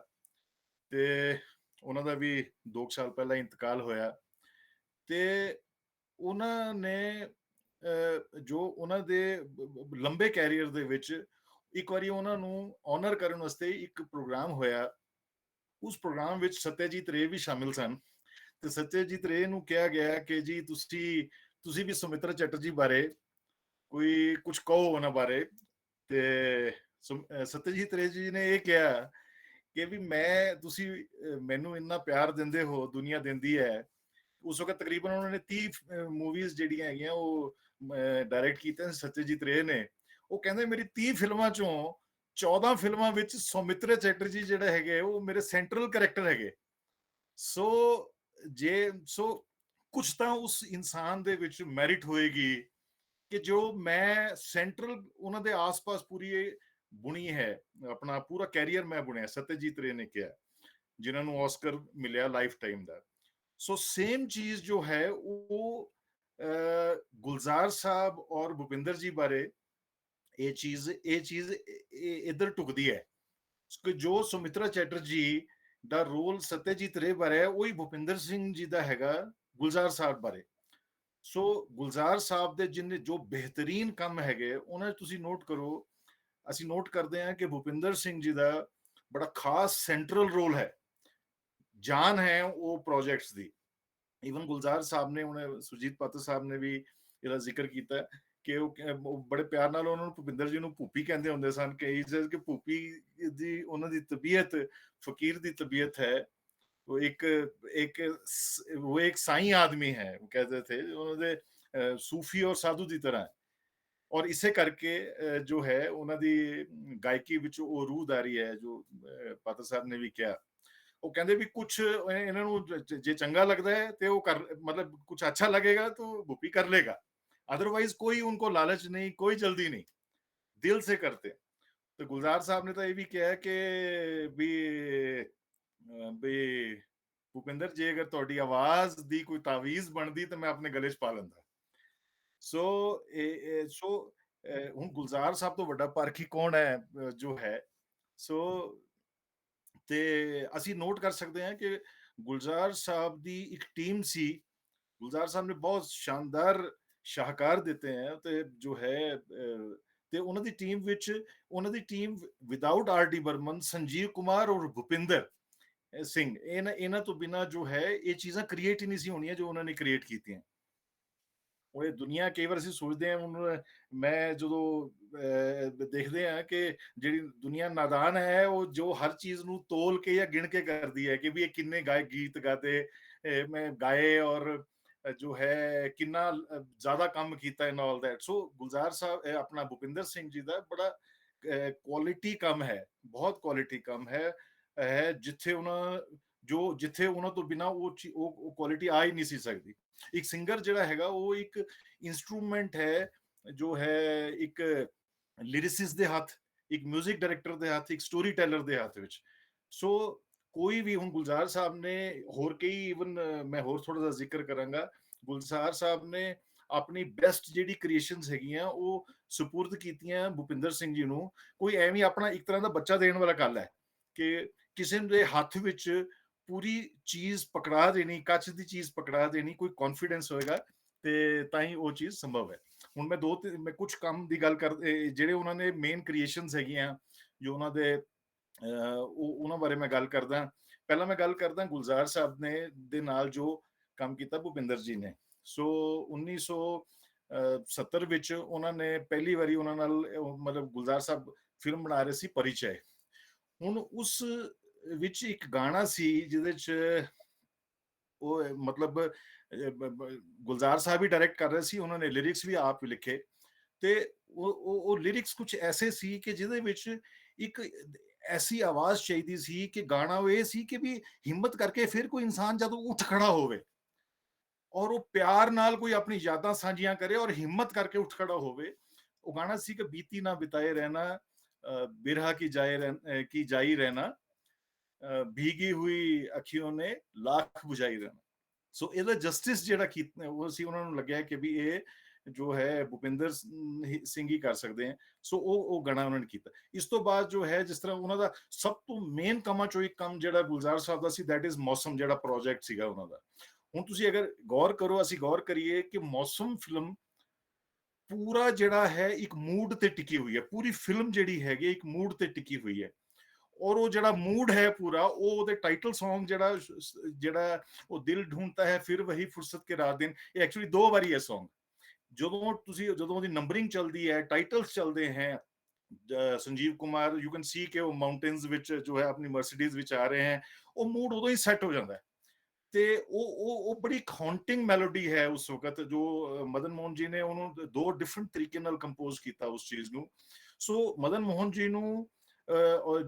ਤੇ ਉਹਨਾਂ ਦਾ ਵੀ 2 ਸਾਲ ਪਹਿਲਾਂ ਇੰਤਕਾਲ ਹੋਇਆ। ਤੇ ਉਹਨਾਂ ਨੇ ਜੋ ਉਹਨਾਂ ਦੇ ਲੰਬੇ ਕੈਰੀਅਰ ਦੇ ਵਿੱਚ ਇੱਕ ਵਾਰੀ ਉਹਨਾਂ ਨੂੰ ਆਨਰ ਕਰਨ ਵਾਸਤੇ ਇੱਕ ਪ੍ਰੋਗਰਾਮ ਹੋਇਆ। ਉਸ ਪ੍ਰੋਗਰਾਮ ਵਿੱਚ ਸਤਿਆਜੀਤ ਰੇ ਵੀ ਸ਼ਾਮਿਲ ਸਨ। ਤੇ ਸਤਿਆਜੀਤ ਰੇ ਨੂੰ ਕਿਹਾ ਗਿਆ ਕਿ ਜੀ ਤੁਸੀਂ ਵੀ ਸੁਮਿਤਰਾ ਚੈਟਰਜੀ ਬਾਰੇ ਕੋਈ ਕੁਝ ਕਹੋ ਉਹਨਾਂ ਬਾਰੇ। ਤੇ ਸਤਿਆਜੀਤ ਰੇ ਜੀ ਨੇ ਇਹ ਕਿਹਾ ਕਿ ਵੀ ਤੁਸੀਂ ਮੈਨੂੰ ਇੰਨਾ ਪਿਆਰ ਦਿੰਦੇ ਹੋ, ਦੁਨੀਆ ਦਿੰਦੀ ਹੈ। ਉਸ ਵਕਤ ਤਕਰੀਬਨ ਉਹਨਾਂ ਨੇ 30 ਮੂਵੀਜ਼ ਜਿਹੜੀਆਂ ਹੈਗੀਆਂ ਉਹ ਡਾਇਰੈਕਟ ਕੀਤੀਆਂ ਸੱਤਿਆਜੀਤ ਰੇ ਨੇ। ਉਹ ਕਹਿੰਦੇ ਮੇਰੀ 30 ਫਿਲਮਾਂ ਚੋਂ 14 ਫਿਲਮਾਂ ਵਿੱਚ ਸੌਮਿਤਰਾ ਚੈਟਰਜੀ ਜਿਹੜਾ ਹੈਗੇ ਉਹ ਮੇਰੇ ਸੈਂਟਰਲ ਕੈਰੈਕਟਰ ਹੈਗੇ। ਸੋ ਕੁਝ ਤਾਂ ਉਸ ਇਨਸਾਨ ਦੇ ਵਿੱਚ ਮੈਰਿਟ ਹੋਏਗੀ ਕਿ ਜੋ ਮੈਂ ਸੈਂਟਰਲ ਉਹਨਾਂ ਦੇ ਆਸ-ਪਾਸ ਪੂਰੀ ਬੁਣੀ ਹੈ, ਆਪਣਾ ਪੂਰਾ ਕੈਰੀਅਰ ਮੈਂ ਬੁਣਿਆ। ਸੱਤਿਆਜੀਤ ਰੇ ਨੇ ਕਿਹਾ, ਜਿਨ੍ਹਾਂ ਨੂੰ ਆਸਕਰ ਮਿਲਿਆ ਲਾਈਫ ਟਾਈਮ ਦਾ। ਸੋ सेम चीज जो है वो गुलजार साहब और भूपिंदर जी बारे ये चीज इधर टुकदी है कि जो सुमित्रा चैटर्जी ਦਾ ਰੋਲ ਸਤਿਆਜੀਤ ਰੇ ਬਾਰੇ ਹੈ ਉਹੀ ਭੁਪਿੰਦਰ ਸਿੰਘ ਜੀ ਦਾ ਹੈਗਾ ਗੁਲਜ਼ਾਰ ਸਾਹਿਬ ਬਾਰੇ। ਸੋ ਗੁਲਜ਼ਾਰ ਸਾਹਿਬ ਦੇ ਜਿੰਨੇ ਜੋ ਬਿਹਤਰੀਨ ਕੰਮ ਹੈਗੇ ਉਹਨਾਂ ਨੂੰ ਤੁਸੀਂ ਨੋਟ ਕਰੋ। ਅਸੀਂ ਨੋਟ ਕਰਦੇ ਹਾਂ ਕਿ ਭੁਪਿੰਦਰ ਸਿੰਘ ਜੀ ਦਾ ਬੜਾ ਖਾਸ ਸੈਂਟਰਲ ਰੋਲ ਹੈ, ਜਾਨ ਹੈ ਉਹ ਪ੍ਰੋਜੈਕਟਸ ਦੀ। ਈਵਨ ਗੁਲਜ਼ਾਰ ਸਾਹਿਬ ਨੇ, ਉਹਨੇ ਸੁਰਜੀਤ ਪਾਤਰ ਸਾਹਿਬ ਨੇ ਵੀ ਇਹਦਾ ਜ਼ਿਕਰ ਕੀਤਾ ਕਿ ਉਹ ਬੜੇ ਪਿਆਰ ਨਾਲ ਉਹਨਾਂ ਨੂੰ ਭੁਪਿੰਦਰ ਜੀ ਨੂੰ ਭੂਪੀ ਕਹਿੰਦੇ ਹੁੰਦੇ ਸਨ ਕਿ ਭੂਪੀ ਦੀ ਉਹਨਾਂ ਦੀ ਤਬੀਅਤ ਫਕੀਰ ਦੀ ਤਬੀਅਤ ਹੈ। वो एक साई आदमी है, वो कहते थे उन्होंने सूफी और साधु की तरह। और इसे करके जो है उन्होंने गायकी विच वो रूहदारी है जो पात्र साहब ने भी किया। वो कहते भी कुछ इन्हों जे चंगा लगता है तो वो कर, मतलब कुछ अच्छा लगेगा तो भूपी कर लेगा, अदरवाइज कोई उनको लालच नहीं, कोई जल्दी नहीं, दिल से करते। तो गुलजार साहब ने तो ये भी किया है कि भी भूपिंदर जी अगर ਤੁਹਾਡੀ ਆਵਾਜ਼ ਦੀ ਕੋਈ ਤਾਵੀਜ਼ ਬਣਦੀ ਤਾਂ ਮੈਂ ਆਪਣੇ ਗਲੇ 'ਚ ਪਾ ਲੈਂਦਾ। ਸੋ ਹੁਣ ਗੁਲਜ਼ਾਰ ਸਾਹਿਬ ਤੋਂ ਵੱਡਾ ਪਾਰਖੀ ਕੌਣ ਹੈ ਜੋ ਹੈ। ਸੋ ਤੇ ਅਸੀਂ ਨੋਟ ਕਰ ਸਕਦੇ ਹਾਂ ਕਿ ਗੁਲਜ਼ਾਰ ਸਾਹਿਬ ਦੀ ਇੱਕ ਟੀਮ ਸੀ। ਗੁਲਜ਼ਾਰ ਸਾਹਿਬ ਨੇ ਬਹੁਤ ਸ਼ਾਨਦਾਰ ਸ਼ਾਹਕਾਰ ਦਿੱਤੇ ਹੈ ਤੇ ਜੋ ਹੈ ਤੇ ਉਹਨਾਂ ਦੀ ਟੀਮ ਵਿੱਚ ਉਹਨਾਂ ਦੀ team without R D Burman, Sanjeev Kumar ਔਰ ਭੁਪਿੰਦਰ ਸਿੰਘ, ਇਹਨਾਂ ਤੋਂ ਬਿਨਾ ਜੋ ਹੈ ਇਹ ਚੀਜ਼ਾਂ ਕ੍ਰੀਏਟ ਹੀ ਨਹੀਂ ਸੀ ਹੋਣੀਆਂ ਜੋ ਉਹਨਾਂ ਨੇ ਕ੍ਰੀਏਟ ਕੀਤੀਆਂ। ਉਹ ਇਹ ਦੁਨੀਆ ਕਈ ਵਾਰ ਅਸੀਂ ਸੋਚਦੇ ਹਾਂ, ਹੁਣ ਮੈਂ ਜਦੋਂ ਦੇਖਦੇ ਹਾਂ ਕਿ ਜਿਹੜੀ ਦੁਨੀਆ ਨਾਦਾਨ ਹੈ ਉਹ ਜੋ ਹਰ ਚੀਜ਼ ਨੂੰ ਤੋਲ ਕੇ ਜਾਂ ਗਿਣ ਕੇ ਕਰਦੀ ਹੈ ਕਿ ਵੀ ਇਹ ਕਿੰਨੇ ਗੀਤ ਗਾਤੇ ਮੈਂ ਗਾਏ ਔਰ ਜੋ ਹੈ ਕਿੰਨਾ ਜ਼ਿਆਦਾ ਕੰਮ ਕੀਤਾ ਐਂਡ ਆਲ ਦੈਟ। ਸੋ ਗੁਲਜ਼ਾਰ ਸਾਹਿਬ ਆਪਣਾ ਭੁਪਿੰਦਰ ਸਿੰਘ ਜੀ ਦਾ ਬੜਾ ਕੁਆਲਿਟੀ ਕੰਮ ਹੈ, ਬਹੁਤ ਕੁਆਲਿਟੀ ਕੰਮ ਹੈ ਜਿੱਥੇ ਉਹਨਾਂ ਤੋਂ ਬਿਨਾ ਉਹ ਕੁਆਲਿਟੀ ਆ ਹੀ ਨਹੀਂ ਸੀ ਸਕਦੀ। ਇੱਕ ਸਿੰਗਰ ਜਿਹੜਾ ਹੈਗਾ ਉਹ ਇੱਕ ਇੰਸਟਰੂਮੈਂਟ ਹੈ ਜੋ ਹੈ ਇੱਕ ਲਿਰਿਸਿਸਟ ਦੇ ਹੱਥ, ਇੱਕ ਮਿਊਜ਼ਿਕ ਡਾਇਰੈਕਟਰ ਦੇ ਹੱਥ, ਇੱਕ ਸਟੋਰੀ ਟੈਲਰ ਦੇ ਹੱਥ ਵਿੱਚ। ਸੋ ਕੋਈ ਵੀ ਹੁਣ ਗੁਲਜ਼ਾਰ ਸਾਹਿਬ ਨੇ ਹੋਰ ਕਈ, ਈਵਨ ਮੈਂ ਹੋਰ ਥੋੜਾ ਜਿਹਾ ਜ਼ਿਕਰ ਕਰਾਂਗਾ, ਗੁਲਜ਼ਾਰ ਸਾਹਿਬ ਨੇ ਆਪਣੀ ਬੈਸਟ ਜਿਹੜੀ ਕ੍ਰੀਏਸ਼ਨਸ ਹੈਗੀਆਂ ਉਹ ਸਪੁਰਦ ਕੀਤੀਆਂ ਭੁਪਿੰਦਰ ਸਿੰਘ ਜੀ ਨੂੰ। ਕੋਈ ਐਵੇਂ ਆਪਣਾ ਇੱਕ ਤਰ੍ਹਾਂ ਦਾ ਬੱਚਾ ਦੇਣ ਵਾਲਾ ਗੱਲ ਹੈ ਕਿ ਕਿਸੇ ਦੇ ਹੱਥ ਵਿੱਚ ਪੂਰੀ ਚੀਜ਼ ਪਕੜਾ ਦੇਣੀ, ਕੱਚ ਦੀ ਚੀਜ਼ ਪਕੜਾ ਦੇਣੀ, ਕੋਈ ਕੌਨਫੀਡੈਂਸ ਹੋਏਗਾ ਤੇ ਤਾਂ ਹੀ ਉਹ ਚੀਜ਼ ਸੰਭਵ ਹੈ। ਹੁਣ ਮੈਂ ਕੁਝ ਕੰਮ ਦੀ ਗੱਲ ਕਰ, ਜਿਹੜੇ ਉਹਨਾਂ ਨੇ ਮੇਨ ਕ੍ਰੀਏਸ਼ਨਸ ਹੈਗੀਆਂ ਜੋ ਉਹਨਾਂ ਦੇ ਉਹਨਾਂ ਬਾਰੇ ਮੈਂ ਗੱਲ ਕਰਦਾ। ਪਹਿਲਾਂ ਮੈਂ ਗੱਲ ਕਰਦਾ ਗੁਲਜ਼ਾਰ ਸਾਹਿਬ ਨੇ ਦੇ ਨਾਲ ਜੋ ਕੰਮ ਕੀਤਾ ਭੁਪਿੰਦਰ ਜੀ ਨੇ। ਸੋ 1970 ਵਿੱਚ ਉਹਨਾਂ ਨੇ ਪਹਿਲੀ ਵਾਰੀ ਉਹਨਾਂ ਨਾਲ ਮਤਲਬ ਗੁਲਜ਼ਾਰ ਸਾਹਿਬ ਫਿਲਮ ਬਣਾ ਰਹੇ ਸੀ ਪਰਿਚੈ। ਹੁਣ ਉਸ ਵਿੱਚ ਇੱਕ ਗਾਣਾ ਸੀ ਜਿਹਦੇ 'ਚ ਉਹ ਮਤਲਬ ਗੁਲਜ਼ਾਰ ਸਾਹਿਬ ਹੀ ਡਾਇਰੈਕਟ ਕਰ ਰਹੇ ਸੀ, ਉਹਨਾਂ ਨੇ ਲਿਰਿਕਸ ਵੀ ਆਪ ਹੀ ਲਿਖੇ ਤੇ ਉਹ ਲਿਰਿਕਸ ਕੁਝ ਐਸੇ ਸੀ ਕਿ ਜਿਹਦੇ ਵਿੱਚ ਇੱਕ ਐਸੀ ਆਵਾਜ਼ ਚਾਹੀਦੀ ਸੀ ਕਿ ਗਾਣਾ ਉਹ ਇਹ ਸੀ ਕਿ ਵੀ ਹਿੰਮਤ ਕਰਕੇ ਫਿਰ ਕੋਈ ਇਨਸਾਨ ਜਦੋਂ ਉੱਠ ਖੜਾ ਹੋਵੇ ਔਰ ਉਹ ਪਿਆਰ ਨਾਲ ਕੋਈ ਆਪਣੀ ਯਾਦਾਂ ਸਾਂਝੀਆਂ ਕਰੇ ਔਰ ਹਿੰਮਤ ਕਰਕੇ ਉੱਠ ਖੜਾ ਹੋਵੇ। ਉਹ ਗਾਣਾ ਸੀ ਕਿ ਬੀਤੀ ਨਾ ਬਿਤਾਏ ਰਹਿਣਾ, ਬਿਰਹਾ की जाई रहना, भीगी हुई अखियों ने लाख बुझाई रहना। ਸੋ ਇਹਦਾ ਜਸਟਿਸ ਜਿਹੜਾ ਕੀਤਾ ਉਹ ਸੀ, ਉਹਨਾਂ ਨੂੰ ਲੱਗਿਆ ਕਿ ਵੀ ਇਹ ਜੋ ਹੈ ਭੁਪਿੰਦਰ ਸਿੰਘ ਹੀ ਕਰ ਸਕਦੇ ਆ। ਸੋ ਉਹ ਗਾਣਾ ਉਹਨਾਂ ਨੇ ਕੀਤਾ। ਇਸ ਤੋਂ ਬਾਅਦ ਜੋ ਹੈ ਜਿਸ ਤਰ੍ਹਾਂ ਉਹਨਾਂ ਦਾ ਸਭ ਤੋਂ ਮੇਨ ਕੰਮਾਂ ਚੋਂ ਇੱਕ ਕੰਮ ਜਿਹੜਾ ਗੁਲਜ਼ਾਰ ਸਾਹਿਬ ਦਾ ਸੀ, ਦੈਟ ਇਜ਼ ਮੌਸਮ, ਜਿਹੜਾ ਪ੍ਰੋਜੈਕਟ ਸੀਗਾ ਉਹਨਾਂ ਦਾ। ਹੁਣ ਤੁਸੀਂ ਅਗਰ ਗੌਰ ਕਰੋ, ਅਸੀਂ ਗੌਰ ਕਰੀਏ ਕਿ ਮੌਸਮ ਫਿਲਮ ਪੂਰਾ ਜਿਹੜਾ ਹੈ ਇੱਕ ਮੂਡ ਤੇ ਟਿਕੀ ਹੋਈ ਹੈ। ਪੂਰੀ ਫਿਲਮ ਜਿਹੜੀ ਹੈਗੀ ਇੱਕ ਮੂਡ ਤੇ ਟਿਕੀ ਹੋਈ ਹੈ ਔਰ ਉਹ ਜਿਹੜਾ ਮੂਡ ਹੈ ਪੂਰਾ, ਉਹ ਉਹਦੇ ਟਾਈਟਲ ਸੌਂਗ ਜਿਹੜਾ ਉਹ ਦਿਲ ਢੂੰਡਤਾ ਹੈ ਫਿਰ ਵਹੀ ਫੁਰਸਤ ਕੇ ਰਾਤ ਦਿਨ, ਇਹ ਐਕਚੁਅਲੀ 2 ਵਾਰੀ ਹੈ ਸੌਂਗ। ਜਦੋਂ ਉਹਦੀ ਨੰਬਰਿੰਗ ਚੱਲਦੀ ਹੈ, ਟਾਈਟਲਸ ਚੱਲਦੇ ਹੈ, Sanjeev Kumar, you can see ਕਿ ਉਹ ਮਾਊਂਟੇਨਸ ਵਿੱਚ ਜੋ ਹੈ ਆਪਣੀ ਮਰਸੀਡੀਜ਼ ਵਿੱਚ ਆ ਰਹੇ ਹੈ, ਉਹ ਮੂਡ ਉਦੋਂ ਹੀ ਸੈੱਟ ਹੋ ਜਾਂਦਾ ਹੈ। ਤੇ ਉਹ ਬੜੀ ਹੌਂਟਿੰਗ ਮੈਲੋਡੀ ਹੈ ਉਸ ਵਕਤ, ਜੋ ਮਦਨ ਮੋਹਨ ਜੀ ਨੇ ਉਹਨੂੰ ਦੋ ਡਿਫਰੈਂਟ ਤਰੀਕੇ ਨਾਲ ਕੰਪੋਜ਼ ਕੀਤਾ ਉਸ ਚੀਜ਼ ਨੂੰ। ਸੋ ਮਦਨ ਮੋਹਨ ਜੀ ਨੂੰ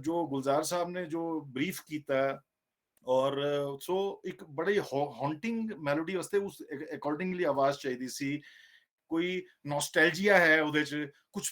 ਜੋ ਗੁਲਜ਼ਾਰ ਸਾਹਿਬ ਨੇ ਜੋ ਬਰੀਫ ਕੀਤਾ, ਔਰ ਸੋ ਇੱਕ ਬੜੀ ਹੌਂਟਿੰਗ ਮੈਲੋਡੀ ਵਾਸਤੇ ਉਸ ਅਕੋਰਡਿੰਗਲੀ ਆਵਾਜ਼ ਚਾਹੀਦੀ ਸੀ। ਕੋਈ ਨੋਸਟੈਲਜੀਆ ਹੈ ਉਹਦੇ ਚ, ਕੁਝ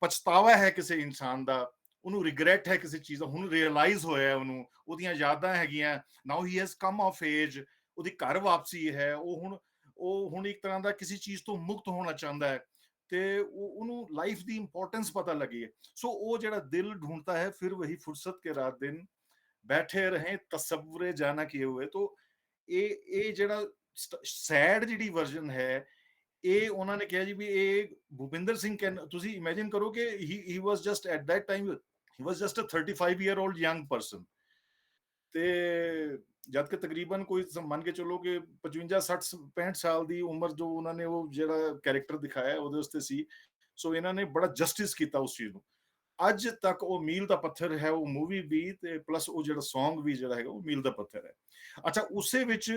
ਪਛਤਾਵਾ ਹੈ ਕਿਸੇ ਇਨਸਾਨ ਦਾ, ਉਹਨੂੰ ਰਿਗਰੈਟ ਹੈ ਕਿਸੇ ਚੀਜ਼ ਦਾ, ਹੁਣ ਰਿਅਲਾਈਜ਼ ਹੋਇਆ ਉਹਨੂੰ, ਉਹਦੀਆਂ ਯਾਦਾਂ ਹੈਗੀਆਂ, now he has come of age, ਉਹਦੀ ਘਰ ਵਾਪਸੀ ਹੈ, ਉਹ ਹੁਣ ਇੱਕ ਤਰ੍ਹਾਂ ਦਾ ਕਿਸੇ ਚੀਜ਼ ਤੋਂ ਮੁਕਤ ਹੋਣਾ ਚਾਹੁੰਦਾ ਹੈ, ਤੇ ਉਹਨੂੰ ਲਾਈਫ ਦੀ ਇੰਪੋਰਟੈਂਸ ਪਤਾ ਲੱਗੀ ਹੈ। ਸੋ ਉਹ ਜਿਹੜਾ ਦਿਲ ਢੂੰढता है फिर वही फुर्सत के रात दिन बैठे रहें तसव्वुरे जाना किए हुए। तो ਇਹ ਜਿਹੜਾ ਸੈਡ ਜਿਹੜੀ ਵਰਜ਼ਨ ਹੈ, ਇਹ ਉਹਨਾਂ ਨੇ ਕਿਹਾ ਜੀ ਵੀ ਇਹ ਭੁਪਿੰਦਰ ਸਿੰਘ ਤੁਸੀਂ ਇਮੇਜਿਨ ਕਰੋ ਕਿ he was just at that time he was just a 35 year old young person, ਤੇ ਜਦ ਕਿ ਤਕਰੀਬਨ ਕੋਈ ਮੰਨ ਕੇ ਚਲੋ ਕਿ 55 60 65 ਸਾਲ ਦੀ ਉਮਰ ਜੋ ਉਹਨਾਂ ਨੇ ਉਹ ਜਿਹੜਾ ਕੈਰੈਕਟਰ ਦਿਖਾਇਆ ਉਹਦੇ ਵਾਸਤੇ ਸੀ। ਸੋ ਇਹਨਾਂ ਨੇ ਬੜਾ ਜਸਟਿਸ ਕੀਤਾ ਉਸ ਚੀਜ਼ ਨੂੰ। ਅੱਜ ਤੱਕ ਉਹ ਮੀਲ ਦਾ ਪੱਥਰ ਹੈ, ਉਹ ਮੂਵੀ ਵੀ ਤੇ ਪਲੱਸ ਉਹ ਜਿਹੜਾ Song ਵੀ ਜਿਹੜਾ ਹੈਗਾ ਉਹ ਮੀਲ ਦਾ ਪੱਥਰ ਹੈ। ਅੱਛਾ, ਉਸੇ ਵਿੱਚ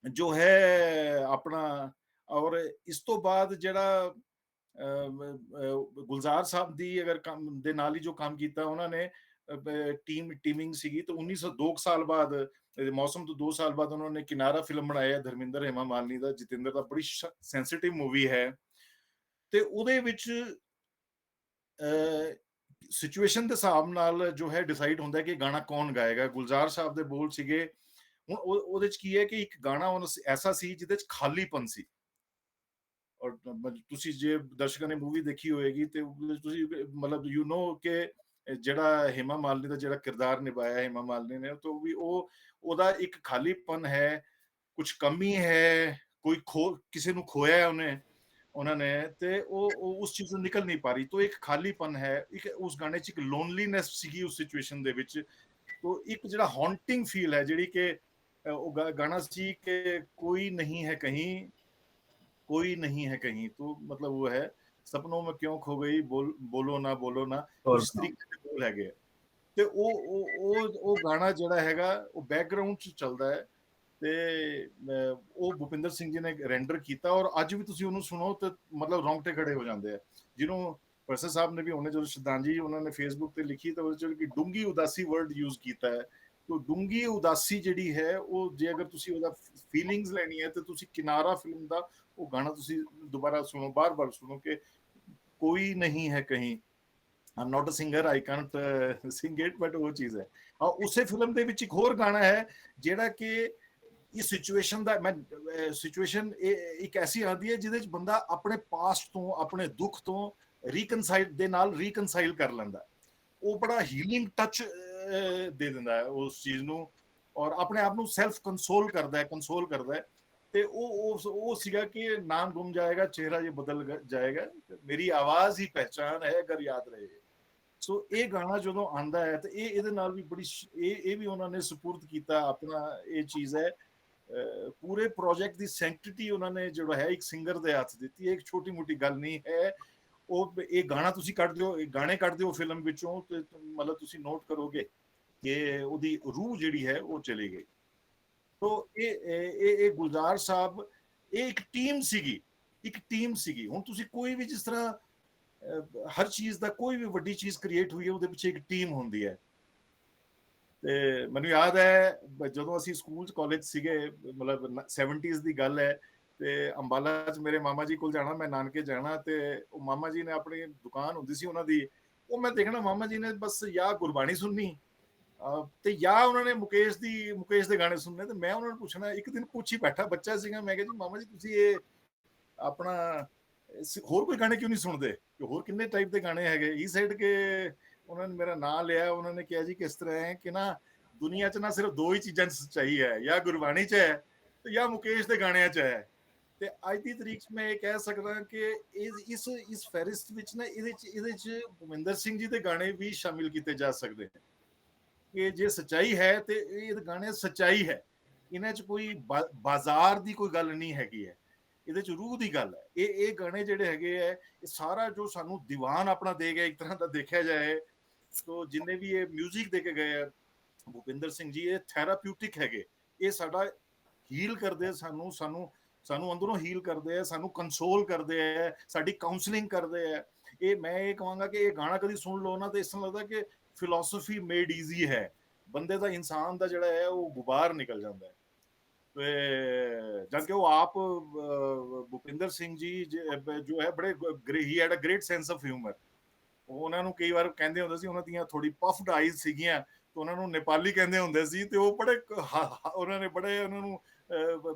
ਜੋ ਹੈ ਆਪਣਾ, ਔਰ ਇਸ ਤੋਂ ਬਾਅਦ ਜਿਹੜਾ ਗੁਲਜ਼ਾਰ ਸਾਹਿਬ ਦੀ ਅਗਰ ਕੰਮ ਦੇ ਨਾਲ ਹੀ ਜੋ ਕੰਮ ਕੀਤਾ ਉਹਨਾਂ ਨੇ, ਟੀਮਿੰਗ ਸੀਗੀ, ਤਾਂ 1902 ਸਾਲ ਬਾਅਦ, ਮੌਸਮ ਤੋਂ 2 ਸਾਲ ਬਾਅਦ ਉਹਨਾਂ ਨੇ ਕਿਨਾਰਾ ਫਿਲਮ ਬਣਾਇਆ ਧਰਮਿੰਦਰ ਹੇਮਾ ਮਾਲਿਨੀ ਦਾ, ਜਤਿੰਦਰ ਦਾ, ਬੜੀ ਸੈਂਸਿਟਿਵ ਮੂਵੀ ਹੈ। ਤੇ ਉਹਦੇ ਵਿੱਚ ਸਿਚੁਏਸ਼ਨ ਦੇ ਹਿਸਾਬ ਨਾਲ ਜੋ ਹੈ ਡਿਸਾਈਡ ਹੁੰਦਾ ਕਿ ਗਾਣਾ ਕੌਣ ਗਾਏਗਾ। ਗੁਲਜ਼ਾਰ ਸਾਹਿਬ ਦੇ ਬੋਲ ਸੀਗੇ, ਹੁਣ ਉਹਦੇ ਚ ਕੀ ਹੈ ਕਿ ਇੱਕ ਗਾਣਾ ਐਸਾ ਸੀ ਜਿਹਦੇ ਚ ਖਾਲੀਪਨ ਸੀ, ਔਰ ਤੁਸੀਂ ਜੇ ਦਰਸ਼ਕਾਂ ਨੇ ਮੂਵੀ ਦੇਖੀ ਹੋਏਗੀ ਤੇ ਤੁਸੀਂ ਮਤਲਬ ਯੂ ਨੋ ਕਿ ਜਿਹੜਾ ਹੇਮਾ ਮਾਲਿਨੀ ਦਾ ਜਿਹੜਾ ਕਿਰਦਾਰ ਨਿਭਾਇਆ ਹੇਮਾ ਮਾਲਿਨੀ ਨੇ, ਤਾਂ ਵੀ ਉਹਦਾ ਇੱਕ ਖਾਲੀਪਨ ਹੈ, ਕੁਝ ਕਮੀ ਹੈ, ਕੋਈ ਕਿਸੇ ਨੂੰ ਖੋਇਆ ਉਹਨਾਂ ਨੇ, ਤੇ ਉਹ ਉਸ ਚੀਜ਼ ਤੋਂ ਨਿਕਲ ਨਹੀਂ ਪਾ ਰਹੀ। ਤਾਂ ਇੱਕ ਖਾਲੀਪਨ ਹੈ, ਇੱਕ ਉਸ ਗਾਣੇ 'ਚ ਇੱਕ ਲੋਨਲੀਨੈਸ ਸੀਗੀ ਉਸ ਸਿਚੁਏਸ਼ਨ ਦੇ ਵਿੱਚ। ਤਾਂ ਇੱਕ ਜਿਹੜਾ ਹੌਂਟਿੰਗ ਫੀਲ ਹੈ, ਜਿਹੜੀ ਕਿ ਉਹ ਗਾਣਾ ਸੀ ਕਿ ਕੋਈ नहीं है कहीं, तो मतलब वो है सपनों में क्यों खो गई, बोलो ना ਕੁਝ ਤਰੀਕੇ ਦੇ ਬੋਲ ਹੈਗੇ। ਤੇ ਉਹ ਗਾਣਾ ਜਿਹੜਾ ਹੈਗਾ ਉਹ ਬੈਕਗ੍ਰਾਉਂਡ 'ਚ ਚੱਲਦਾ ਹੈ, ਤੇ ਉਹ ਭੁਪਿੰਦਰ ਸਿੰਘ ਜੀ ਨੇ ਰੈਂਡਰ ਕੀਤਾ, ਔਰ ਅੱਜ ਵੀ ਤੁਸੀਂ ਉਹਨੂੰ ਸੁਣੋ ਤੇ ਮਤਲਬ ਰੌਂਗਟੇ ਖੜੇ ਹੋ ਜਾਂਦੇ ਆ। ਜਿਹਨੂੰ ਪ੍ਰੋਫੈਸਰ ਸਾਹਿਬ ਨੇ ਵੀ ਉਹਨੇ ਜਦੋਂ ਸ਼ਰਧਾਂਜਲੀ ਉਹਨਾਂ ਨੇ ਫੇਸਬੁੱਕ ਤੇ ਲਿਖੀ ਤਾਂ ਉਹਦੇ 'ਚ ਡੂੰਗੀ ਉਦਾਸੀ ਵਰਡ ਯੂਜ਼ ਕੀਤਾ ਹੈ। तो ਡੂੰਗੀ ਉਦਾਸੀ ਜਿਹੜੀ ਹੈ ਉਹ, ਜੇ ਅਗਰ ਤੁਸੀਂ ਉਹਦਾ ਫੀਲਿੰਗਸ ਲੈਣੀ ਹੈ ਤੇ ਤੁਸੀਂ ਕਿਨਾਰਾ ਫਿਲਮ ਦਾ ਉਹ ਗਾਣਾ ਤੁਸੀਂ ਦੁਬਾਰਾ ਸੁਣੋ, ਬਾਰ-ਬਾਰ ਸੁਣੋ ਕਿ ਕੋਈ ਨਹੀਂ ਹੈ ਕਹੀਂ। I'm not a singer, I can't sing it, but ਉਹ ਚੀਜ਼ ਹੈ। ਉਸੇ ਫਿਲਮ ਦੇ ਵਿੱਚ ਇੱਕ ਹੋਰ ਗਾਣਾ ਹੈ ਜਿਹੜਾ ਕਿ ਇਸ ਸਿਚੁਏਸ਼ਨ ਦਾ, ਮੈਂ ਸਿਚੁਏਸ਼ਨ ਇੱਕ ਐਸੀ ਆਉਂਦੀ ਹੈ ਜਿਹਦੇ 'ਚ ਬੰਦਾ ਆਪਣੇ ਪਾਸਟ ਤੋਂ, ਆਪਣੇ ਦੁੱਖ ਤੋਂ ਰੀਕਨਸਾਈਲ ਕਰ ਲੈਂਦਾ। ਉਹ ਬੜਾ ਹੀਲਿੰਗ ਟੱਚ ਦੇ ਦਿੰਦਾ ਹੈ ਉਸ ਚੀਜ਼ ਨੂੰ, ਔਰ ਆਪਣੇ ਆਪ ਨੂੰ ਸੈਲਫ ਕੰਸੋਲ ਕਰਦਾ ਹੈ। ਤੇ ਉਹ ਸੀਗਾ ਕਿ ਨਾਮ ਗੁੰਮ ਜਾਏਗਾ, ਚਿਹਰਾ ਇਹ ਬਦਲ ਜਾਏਗਾ, ਮੇਰੀ ਆਵਾਜ਼ ਹੀ ਪਹਿਚਾਨ ਹੈ ਅਗਰ ਯਾਦ ਰਹੇ। ਸੋ ਇਹ ਗਾਣਾ ਜਦੋਂ ਆਂਦਾ ਹੈ ਤੇ ਇਹਦੇ ਨਾਲ ਵੀ ਬੜੀ ਇਹ ਵੀ ਉਹਨਾਂ ਨੇ ਸਪੁਰਦ ਕੀਤਾ ਆਪਣਾ। ਇਹ ਚੀਜ਼ ਹੈ, ਪੂਰੇ ਪ੍ਰੋਜੈਕਟ ਦੀ ਸੈਂਕਟਿਟੀ ਉਹਨਾਂ ਨੇ ਜਿਹੜਾ ਹੈ ਇੱਕ ਸਿੰਗਰ ਦੇ ਹੱਥ ਦਿੱਤੀ ਹੈ। ਇੱਕ ਛੋਟੀ ਮੋਟੀ ਗੱਲ ਨਹੀਂ ਹੈ। ਉਹ ਇਹ ਗਾਣਾ ਤੁਸੀਂ ਗਾਣੇ ਕੱਢ ਦਿਓ ਫਿਲਮ ਵਿੱਚੋਂ ਤੇ ਮਤਲਬ ਤੁਸੀਂ ਨੋਟ ਕਰੋਗੇ ਕਿ ਉਹਦੀ ਰੂਹ ਜਿਹੜੀ ਹੈ ਉਹ ਚਲੀ ਗਈ। ਤੋ ਇਹ ਗੁਲਜ਼ਾਰ ਸਾਹਿਬ, ਇਹ ਇੱਕ ਟੀਮ ਸੀਗੀ। ਹੁਣ ਤੁਸੀਂ ਕੋਈ ਵੀ, ਜਿਸ ਤਰ੍ਹਾਂ ਹਰ ਚੀਜ਼ ਦਾ ਕੋਈ ਵੀ ਵੱਡੀ ਚੀਜ਼ ਕ੍ਰੀਏਟ ਹੋਈ ਹੈ ਉਹਦੇ ਪਿੱਛੇ ਇੱਕ ਟੀਮ ਹੁੰਦੀ ਹੈ। ਤੇ ਮੈਨੂੰ ਯਾਦ ਹੈ ਜਦੋਂ ਅਸੀਂ ਸਕੂਲ 'ਚ ਕਾਲਜ ਸੀਗੇ, ਮਤਲਬ 70s ਦੀ ਗੱਲ ਹੈ, ਤੇ ਅੰਬਾਲਾ 'ਚ ਮੇਰੇ ਮਾਮਾ ਜੀ ਕੋਲ ਜਾਣਾ, ਮੈਂ ਨਾਨਕੇ ਜਾਣਾ, ਤੇ ਉਹ ਮਾਮਾ ਜੀ ਨੇ ਆਪਣੀ ਦੁਕਾਨ ਹੁੰਦੀ ਸੀ ਉਹਨਾਂ ਦੀ, ਉਹ ਮੈਂ ਦੇਖਣਾ ਮਾਮਾ ਜੀ ਨੇ ਬਸ ਜਾਂ ਗੁਰਬਾਣੀ ਸੁਣਨੀ ਤੇ ਜਾਂ ਉਹਨਾਂ ਨੇ ਮੁਕੇਸ਼ ਦੇ ਗਾਣੇ ਸੁਣਨੇ। ਤੇ ਮੈਂ ਉਹਨਾਂ ਨੂੰ ਪੁੱਛਣਾ, ਇੱਕ ਦਿਨ ਪੁੱਛੀ ਬੈਠਾ, ਬੱਚਾ ਸੀਗਾ, ਮੈਂ ਕਿਹਾ ਜੀ ਮਾਮਾ ਜੀ ਤੁਸੀਂ ਇਹ ਆਪਣਾ ਹੋਰ ਕੋਈ ਗਾਣੇ ਕਿਉਂ ਨਹੀਂ ਸੁਣਦੇ, ਹੋਰ ਕਿੰਨੇ ਟਾਈਪ ਦੇ ਗਾਣੇ ਹੈਗੇ। ਇਹ ਸਾਈਡ ਕੇ ਉਹਨਾਂ ਨੇ ਮੇਰਾ ਨਾਂ ਲਿਆ, ਉਹਨਾਂ ਨੇ ਕਿਹਾ ਜੀ ਕਿਸ ਤਰ੍ਹਾਂ ਹੈ ਕਿ ਨਾ ਦੁਨੀਆ 'ਚ ਨਾ ਸਿਰਫ ਦੋ ਹੀ ਚੀਜ਼ਾਂ 'ਚ ਸੱਚਾਈ ਹੈ, ਜਾਂ ਗੁਰਬਾਣੀ 'ਚ ਹੈ ਤੇ ਜਾਂ ਮੁਕੇਸ਼ ਦੇ ਗਾਣਿਆਂ 'ਚ ਹੈ। ਤੇ ਅੱਜ ਦੀ ਤਰੀਕ 'ਚ ਮੈਂ ਇਹ ਕਹਿ ਸਕਦਾ ਕਿ ਇਸ ਫਹਿਰਿਸਤ ਵਿੱਚ ਨਾ ਇਹਦੇ 'ਚ ਭੁਪਿੰਦਰ ਸਿੰਘ ਜੀ ਦੇ ਗਾਣੇ ਵੀ ਸ਼ਾਮਿਲ ਕੀਤੇ ਜਾ ਸਕਦੇ ਨੇ ਕਿ ਜੇ ਸੱਚਾਈ ਹੈ ਤੇ ਇਹ ਗਾਣੇ ਸੱਚਾਈ ਹੈ, ਇਹਨਾਂ 'ਚ ਕੋਈ ਬਾਜ਼ਾਰ ਦੀ ਕੋਈ ਗੱਲ ਨਹੀਂ ਹੈਗੀ ਹੈ। ਇਹਦੇ ਚ ਰੂਹ ਦੀ ਗੱਲ ਹੈ। ਇਹ ਗਾਣੇ ਜਿਹੜੇ ਹੈਗੇ ਹੈ, ਇਹ ਸਾਰਾ ਜੋ ਸਾਨੂੰ ਦੀਵਾਨ ਆਪਣਾ ਦੇ ਗਿਆ ਇੱਕ ਤਰ੍ਹਾਂ ਦਾ ਦੇਖਿਆ ਜਾਏ, ਤੋ ਜਿੰਨੇ ਵੀ ਇਹ ਮਿਊਜ਼ਿਕ ਦੇ ਕੇ ਗਏ ਆ ਭੁਪਿੰਦਰ ਸਿੰਘ ਜੀ, ਇਹ ਥੈਰਾਪਿਊਟਿਕ ਹੈਗੇ। ਇਹ ਸਾਡਾ ਹੀਲ ਕਰਦੇ, ਸਾਨੂੰ ਅੰਦਰੋਂ ਹੀਲ ਕਰਦੇ ਆ, ਸਾਨੂੰ ਕੰਸੋਲ ਕਰਦੇ ਆ, ਸਾਡੀ ਕਾਉਂਸਲਿੰਗ ਕਰਦੇ ਆ। ਇਹ ਮੈਂ ਇਹ ਕਹਾਂਗਾ ਕਿ ਇਹ ਗਾਣਾ ਕਦੀ ਸੁਣ ਲਓ ਨਾ, ਤਾਂ ਇਸ ਤਰ੍ਹਾਂ ਲੱਗਦਾ ਕਿ ਫਿਲਾਸਫੀ ਮੇਡ ਈਜ਼ੀ ਹੈ, ਬੰਦੇ ਦਾ, ਇਨਸਾਨ ਦਾ ਜਿਹੜਾ ਹੈ ਉਹ ਗੁਬਾਰ ਨਿਕਲ ਜਾਂਦਾ ਹੈ। ਜਦ ਕਿ ਉਹ ਆਪ ਭੁਪਿੰਦਰ ਸਿੰਘ ਜੀ ਜੋ ਹੈ ਬੜੇ ਹੀ had a great sense of humour. ਉਹਨਾਂ ਨੂੰ ਕਈ ਵਾਰ ਕਹਿੰਦੇ ਹੁੰਦੇ ਸੀ, ਉਹਨਾਂ ਦੀਆਂ ਥੋੜੀ ਪਫਡ ਆਈਜ਼ ਸੀਗੀਆਂ, ਤੇ ਉਹਨਾਂ ਨੂੰ ਨੇਪਾਲੀ ਕਹਿੰਦੇ ਹੁੰਦੇ ਸੀ, ਤੇ ਉਹ ਬੜੇ ਉਹਨਾਂ ਨੂੰ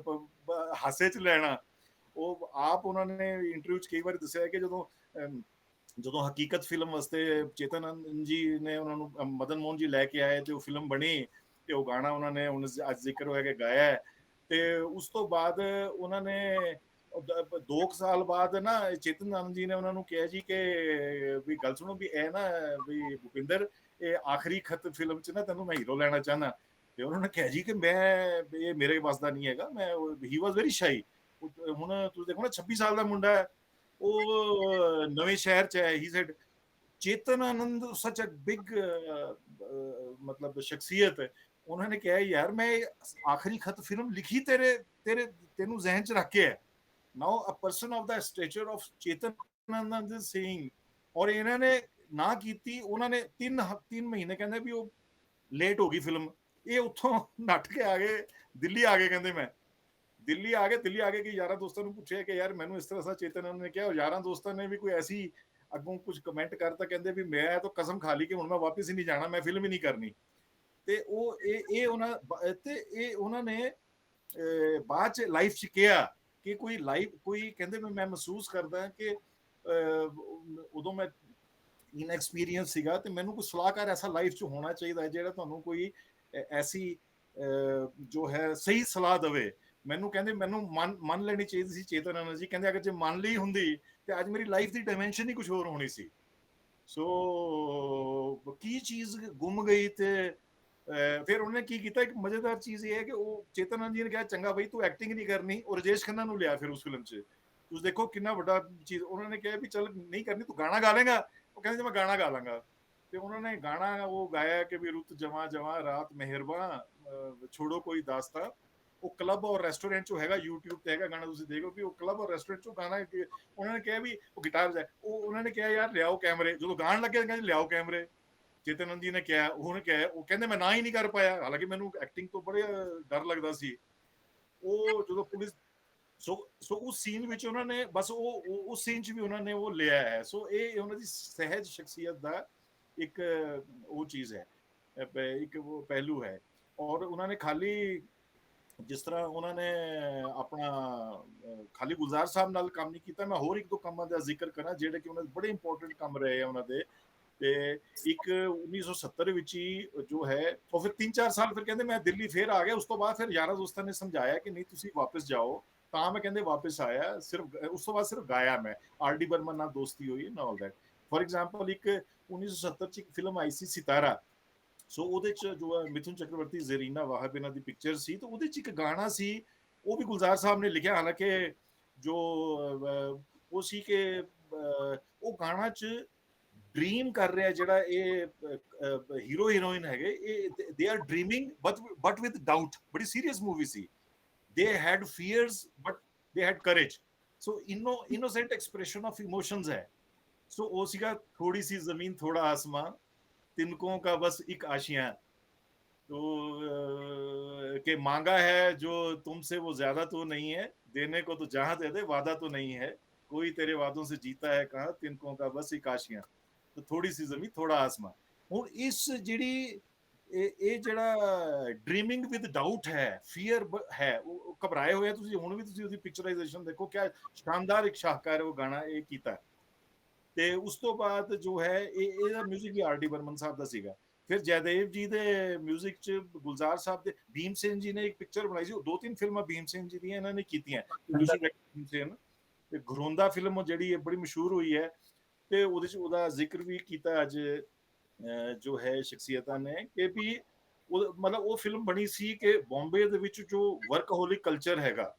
ਹਾਸੇ ਚ ਲੈਣਾ। ਉਹ ਆਪ ਉਹਨਾਂ ਨੇ ਇੰਟਰਵਿਊ ਚ ਕਈ ਵਾਰ ਦੱਸਿਆ ਕਿ ਜਦੋਂ ਹਕੀਕਤ ਫਿਲਮ ਵਾਸਤੇ ਚੇਤਨ ਆਨੰਦ ਜੀ ਨੇ ਉਹਨਾਂ ਨੂੰ ਮਦਨ ਮੋਹਨ ਜੀ ਲੈ ਕੇ ਆਏ, ਤੇ ਉਹ ਫਿਲਮ ਬਣੀ, ਤੇ ਉਹ ਗਾਣਾ ਉਹਨਾਂ ਨੇ ਹੁਣ ਅੱਜ ਜ਼ਿਕਰ ਹੋਇਆ ਕਿ ਗਾਇਆ। ਤੇ ਉਸ ਤੋਂ ਬਾਅਦ ਉਹਨਾਂ ਨੇ 2 ਸਾਲ ਬਾਅਦ ਨਾ ਚੇਤਨ ਆਨੰਦ ਜੀ ਨੇ ਉਹਨਾਂ ਨੂੰ ਕਿਹਾ ਜੀ ਕਿ ਵੀ ਗੱਲ ਸੁਣੋ, ਵੀ ਇਹ ਨਾ ਵੀ ਭੁਪਿੰਦਰ, ਇਹ ਆਖਰੀ ਖਤ ਫਿਲਮ ਚ ਨਾ ਤੈਨੂੰ ਮੈਂ ਹੀਰੋ ਲੈਣਾ ਚਾਹਨਾ। ਤੇ ਉਹਨਾਂ ਨੇ ਕਿਹਾ ਜੀ ਕਿ ਇਹ ਮੇਰੇ ਵੱਸ ਦਾ ਨਹੀਂ ਹੈਗਾ, ਹੀ ਵਾਸ ਵੈਰੀ ਸ਼ਾਈ। ਹੁਣ ਤੁਸੀਂ ਦੇਖੋ ਨਾ 26 ਸਾਲ ਦਾ ਮੁੰਡਾ ਹੈ, ਉਹ ਨਵੇਂ ਸ਼ਹਿਰ ਚ ਹੈ। ਹੀ ਸੈਡ ਚੇਤਨ ਆਨੰਦ ਸੱਚ ਅ ਬਿਗ ਮਤਲਬ ਸ਼ਖਸੀਅਤ ਹੈ। ਉਹਨਾਂ ਨੇ ਕਿਹਾ ਯਾਰ ਮੈਂ ਆਖਰੀ ਖਤ ਫਿਲਮ ਲਿਖੀ ਤੈਨੂੰ ਜ਼ਹਿਨ ਚ ਰੱਖ ਕੇ ਹੈ। Now a person of the stature of Chetan Anand Singh, ਔਰ ਇਹਨਾਂ ਨੇ ਨਾ ਕੀਤੀ। ਉਹਨਾਂ ਨੇ 3 ਮਹੀਨੇ ਕਹਿੰਦੇ ਵੀ ਉਹ ਲੇਟ ਹੋ ਗਈ ਫਿਲਮ। ਇਹ ਉੱਥੋਂ ਨੱਠ ਕੇ ਆ ਗਏ, ਦਿੱਲੀ ਆ ਗਏ। ਕਹਿੰਦੇ ਮੈਂ ਦਿੱਲੀ ਆ ਗਏ ਕਿ ਯਾਰਾਂ ਦੋਸਤਾਂ ਨੂੰ ਪੁੱਛਿਆ ਕਿ ਯਾਰ ਮੈਨੂੰ ਇਸ ਤਰ੍ਹਾਂ ਚੇਤਨ ਆਨੰਦ ਨੇ ਕਿਹਾ। ਔਰ ਯਾਰਾਂ ਦੋਸਤਾਂ ਨੇ ਵੀ ਕੋਈ ਐਸੀ ਅੱਗੋਂ ਕੁਝ ਕਮੈਂਟ ਕਰਤਾ, ਕਹਿੰਦੇ ਵੀ ਮੈਂ ਤਾਂ ਕਸਮ ਖਾ ਲਈ ਕਿ ਹੁਣ ਮੈਂ ਵਾਪਿਸ ਹੀ ਨਹੀਂ ਜਾਣਾ, ਮੈਂ ਫਿਲਮ ਹੀ ਨਹੀਂ ਕਰਨੀ। ਤੇ ਉਹ ਇਹ ਉਹਨਾਂ ਨੇ ਬਾਅਦ ਚ ਲਾਈਫ ਚ ਕਿਹਾ ਕਿ ਕੋਈ ਕਹਿੰਦੇ ਮੈਂ ਮਹਿਸੂਸ ਕਰਦਾ ਕਿ ਉਦੋਂ ਮੈਂ ਇਨਐਕਸਪੀਰੀਅੰਸ ਸੀਗਾ, ਤੇ ਮੈਨੂੰ ਕੋਈ ਸਲਾਹਕਾਰ ਐਸਾ ਲਾਈਫ ਚ ਹੋਣਾ ਚਾਹੀਦਾ ਹੈ ਜਿਹੜਾ ਤੁਹਾਨੂੰ ਕੋਈ ਐਸੀ ਜੋ ਹੈ ਸਹੀ ਸਲਾਹ ਦੇਵੇ। ਮੈਨੂੰ ਕਹਿੰਦੇ ਮੈਨੂੰ ਮੰਨ ਲੈਣੀ ਚਾਹੀਦੀ ਸੀ ਚੇਤਨ ਆਨੰਦ ਜੀ। ਕਹਿੰਦੇ ਅਗਰ ਜੇ ਮੰਨ ਲਈ ਹੁੰਦੀ ਤੇ ਅੱਜ ਮੇਰੀ ਲਾਈਫ ਦੀ ਡਾਇਮੈਂਸ਼ਨ ਹੀ ਕੁਝ ਹੋਰ ਹੋਣੀ ਸੀ। ਸੋ ਕੀ ਚੀਜ਼ ਗੁੰਮ ਗਈ। ਤੇ ਫਿਰ ਉਹਨੇ ਕੀ ਕੀਤਾ, ਇੱਕ ਮਜ਼ੇਦਾਰ ਚੀਜ਼ ਇਹ ਹੈ ਕਿ ਉਹ ਚੇਤਨ ਆਨੰਦ ਜੀ ਨੇ ਕਿਹਾ ਚੰਗਾ ਬਈ ਤੂੰ ਐਕਟਿੰਗ ਨਹੀਂ ਕਰਨੀ, ਉਹ ਰਾਜੇਸ਼ ਖੰਨਾ ਨੂੰ ਲਿਆ ਫਿਰ ਉਸ ਫਿਲਮ 'ਚ। ਤੁਸੀਂ ਦੇਖੋ ਕਿੰਨਾ ਵੱਡਾ ਚੀਜ਼। ਉਹਨਾਂ ਨੇ ਕਿਹਾ ਵੀ ਚੱਲ ਨਹੀਂ ਕਰਨੀ, ਤੂੰ ਗਾਣਾ ਗਾ ਲੇਗਾ। ਉਹ ਕਹਿੰਦੇ ਮੈਂ ਗਾਣਾ ਗਾ ਲਾਂਗਾ। ਤੇ ਉਹਨਾਂ ਨੇ ਗਾਣਾ ਉਹ ਗਾਇਆ ਕਿ ਵੀ ਰੁੱਤ ਜਵਾਂ ਜਵਾਂ ਰਾਤ ਮਿਹਰਬਾਂ ਛੋੜੋ ਕੋਈ ਦਾਸਤਾ। ਉਹ ਕਲੱਬ ਔਰ ਰੈਸਟੋਰੈਂਟ 'ਚੋਂ ਹੈਗਾ, YouTube ਤੇ ਹੈਗਾ ਗਾਣਾ, ਤੁਸੀਂ ਦੇਖੋ ਵੀ ਉਹ ਕਲੱਬ ਔਰ ਰੈਸਟੋਰੈਂਟ 'ਚੋਂ ਗਾਣਾ। ਉਹਨਾਂ ਨੇ ਕਿਹਾ ਵੀ ਉਹ ਗਿਟਾਰ ਵਜਾਏ, ਉਹਨਾਂ ਨੇ ਕਿਹਾ ਯਾਰ ਲਿਆਓ ਕੈਮਰੇ। ਜਦੋਂ ਗਾਣ ਲੱਗੇ ਕਹਿੰਦੇ ਲਿਆਓ ਕੈਮਰੇ। ਚੇਤਨ ਆਨੰਦ ਜੀ ਨੇ ਕਿਹਾ, ਉਹਨੇ ਕਿਹਾ, ਉਹ ਕਹਿੰਦੇ ਮੈਂ ਨਾ ਹੀ ਨਹੀਂ ਕਰ ਪਾਇਆ, ਹਾਲਾਂਕਿ ਮੈਨੂੰ ਐਕਟਿੰਗ ਤੋਂ ਬੜੇ ਡਰ ਲੱਗਦਾ ਸੀ। ਉਹ ਜਦੋਂ ਪੁਲਿਸ ਸੋ ਉਸ ਸੀਨ ਵਿੱਚ ਉਹਨਾਂ ਨੇ ਬਸ ਉਸ ਸੀਨ 'ਚ ਵੀ ਉਹਨਾਂ ਨੇ ਉਹ ਲਿਆ ਹੈ। ਸੋ ਇਹ ਉਹਨਾਂ ਦੀ ਸਹਿਜ ਸ਼ਖਸੀਅਤ ਦਾ ਇੱਕ ਉਹ ਚੀਜ਼ ਹੈ, ਇੱਕ ਉਹ ਪਹਿਲੂ ਹੈ। ਔਰ ਉਹਨਾਂ ਨੇ ਖਾਲੀ ਜਿਸ ਤਰ੍ਹਾਂ ਉਹਨਾਂ ਨੇ ਆਪਣਾ ਖਾਲੀ ਗੁਲਜ਼ਾਰ ਸਾਹਿਬ ਨਾਲ ਕੰਮ ਨਹੀਂ ਕੀਤਾ। ਮੈਂ ਹੋਰ 1-2 ਕੰਮਾਂ ਦਾ ਜ਼ਿਕਰ ਕਰਾਂ ਜਿਹੜੇ ਕਿ ਉਹਨਾਂ ਦੇ ਬੜੇ ਇੰਪੋਰਟੈਂਟ ਕੰਮ ਰਹੇ ਆ ਉਹਨਾਂ ਦੇ। ਤੇ ਇੱਕ 1970 ਵਿੱਚ ਹੀ ਜੋ ਹੈ, ਉਹ ਫਿਰ 3-4 ਸਾਲ ਫਿਰ ਕਹਿੰਦੇ ਮੈਂ ਦਿੱਲੀ ਫਿਰ ਆ ਗਿਆ। ਉਸ ਤੋਂ ਬਾਅਦ ਫਿਰ ਯਾਰਾਂ ਦੋਸਤਾਂ ਨੇ ਸਮਝਾਇਆ ਕਿ ਨਹੀਂ ਤੁਸੀਂ ਵਾਪਸ ਜਾਓ, ਤਾਂ ਮੈਂ ਕਹਿੰਦੇ ਵਾਪਸ ਆਇਆ। ਸਿਰਫ ਉਸ ਤੋਂ ਬਾਅਦ ਸਿਰਫ ਗਾਇਆ ਮੈਂ। ਆਰ.ਡੀ. ਬਰਮਨ ਨਾਲ ਦੋਸਤੀ ਹੋਈ ਨਾ ਆਲ ਦੈਟ। ਫॉर एग्जांपल ਇੱਕ 1970 ਚ ਇੱਕ ਫਿਲਮ ਆਈ ਸੀ ਸਿਤਾਰਾ। ਸੋ ਉਹਦੇ ਚ ਜੋ ਮਿਥੁਨ ਚੱਕਰਵਰਤੀ, ਜ਼ਰੀਨਾ ਵਾਹਬ ਇਹਨਾਂ ਦੀ ਪਿਕਚਰ ਸੀ। ਤਾਂ ਉਹਦੇ ਚ ਇੱਕ ਗਾਣਾ ਸੀ, ਉਹ ਵੀ ਗੁਲਜ਼ਾਰ ਸਾਹਿਬ ਨੇ ਲਿਖਿਆ। ਹਾਲਾਂਕਿ ਜੋ ਉਹ ਸੀ ਕਿ ਉਹ ਗਾਣਾ ਚ ਡ੍ਰੀਮ ਕਰ ਰਿਹਾ ਜਿਹੜਾ ਇਹ ਹੀਰੋ ਹੀਰੋਇਨ ਹੈਗੇ, ਇਹ they are dreaming but with doubt. ਬੜੀ ਸੀਰੀਅਸ ਮੂਵੀ ਸੀ। they had fears but they had courage. so innocent expression of emotions hai. so wo siga thodi si zameen thoda aasman तिनको का बस एक आशियां। तो के मांगा है जो तुमसे वो ज्यादा तो नहीं है, देने को तो जहां दे दे वादा तो नहीं है, कोई तेरे वादों से जीता है कहां, तिनको का बस एक आशियां। तो थोड़ी सी जमीन थोड़ा आसमान। ਹੁਣ ਇਸ ਜਿਹੜੀ ਇਹ ਜਿਹੜਾ ਡ੍ਰੀਮਿੰਗ ਵਿਦ ਡਾਊਟ ਹੈ, ਫੀਅਰ ਹੈ, ਉਹ ਘਬਰਾਏ ਹੋਏ ਆ। ਤੁਸੀਂ ਹੁਣ ਵੀ ਤੁਸੀਂ ਉਹਦੀ ਪਿਕਚਰਾਈਜੇਸ਼ਨ ਦੇਖੋ, ਕਿਆ ਸ਼ਾਨਦਾਰ ਇੱਕ ਸ਼ਾਹਕਾਰ ਉਹ ਗਾਣਾ ਇਹ ਕੀਤਾ। ਤੇ ਉਸ ਤੋਂ ਬਾਅਦ ਜੋ ਹੈ ਇਹਦਾ ਮਿਊਜ਼ਿਕ ਵੀ ਆਰ.ਡੀ. ਬਰਮਨ ਸਾਹਿਬ ਦਾ ਸੀਗਾ। ਫਿਰ ਜੈਦੇਵ ਜੀ ਦੇ ਮਿਊਜ਼ਿਕ ਚ ਗੁਲਜ਼ਾਰ ਸਾਹਿਬ ਦੇ ਭੀਮ ਸੇਨ ਜੀ ਨੇ ਇੱਕ ਪਿਕਚਰ ਬਣਾਈ ਸੀ। ਉਹ 2-3 ਫਿਲਮਾਂ ਭੀਮ ਸੇਨ ਜੀ ਦੀਆਂ ਇਹਨਾਂ ਨੇ ਕੀਤੀਆਂ। ਭੀਮ ਸੇਨ ਤੇ ਘਰੋਂਦਾ ਫਿਲਮ ਜਿਹੜੀ ਹੈ ਬੜੀ ਮਸ਼ਹੂਰ ਹੋਈ ਹੈ, ਤੇ ਉਹਦੇ ਚ ਉਹਦਾ ਜ਼ਿਕਰ ਵੀ ਕੀਤਾ ਅੱਜ ਜੋ ਹੈ ਸ਼ਖਸੀਅਤਾਂ ਨੇ ਕਿ ਵੀ ਉਹ ਮਤਲਬ ਉਹ ਫਿਲਮ ਬਣੀ ਸੀ ਕਿ ਬੰਬੇ ਦੇ ਵਿੱਚ ਜੋ ਵਰਕਹੋਲਿਕ ਕਲਚਰ ਹੈਗਾ,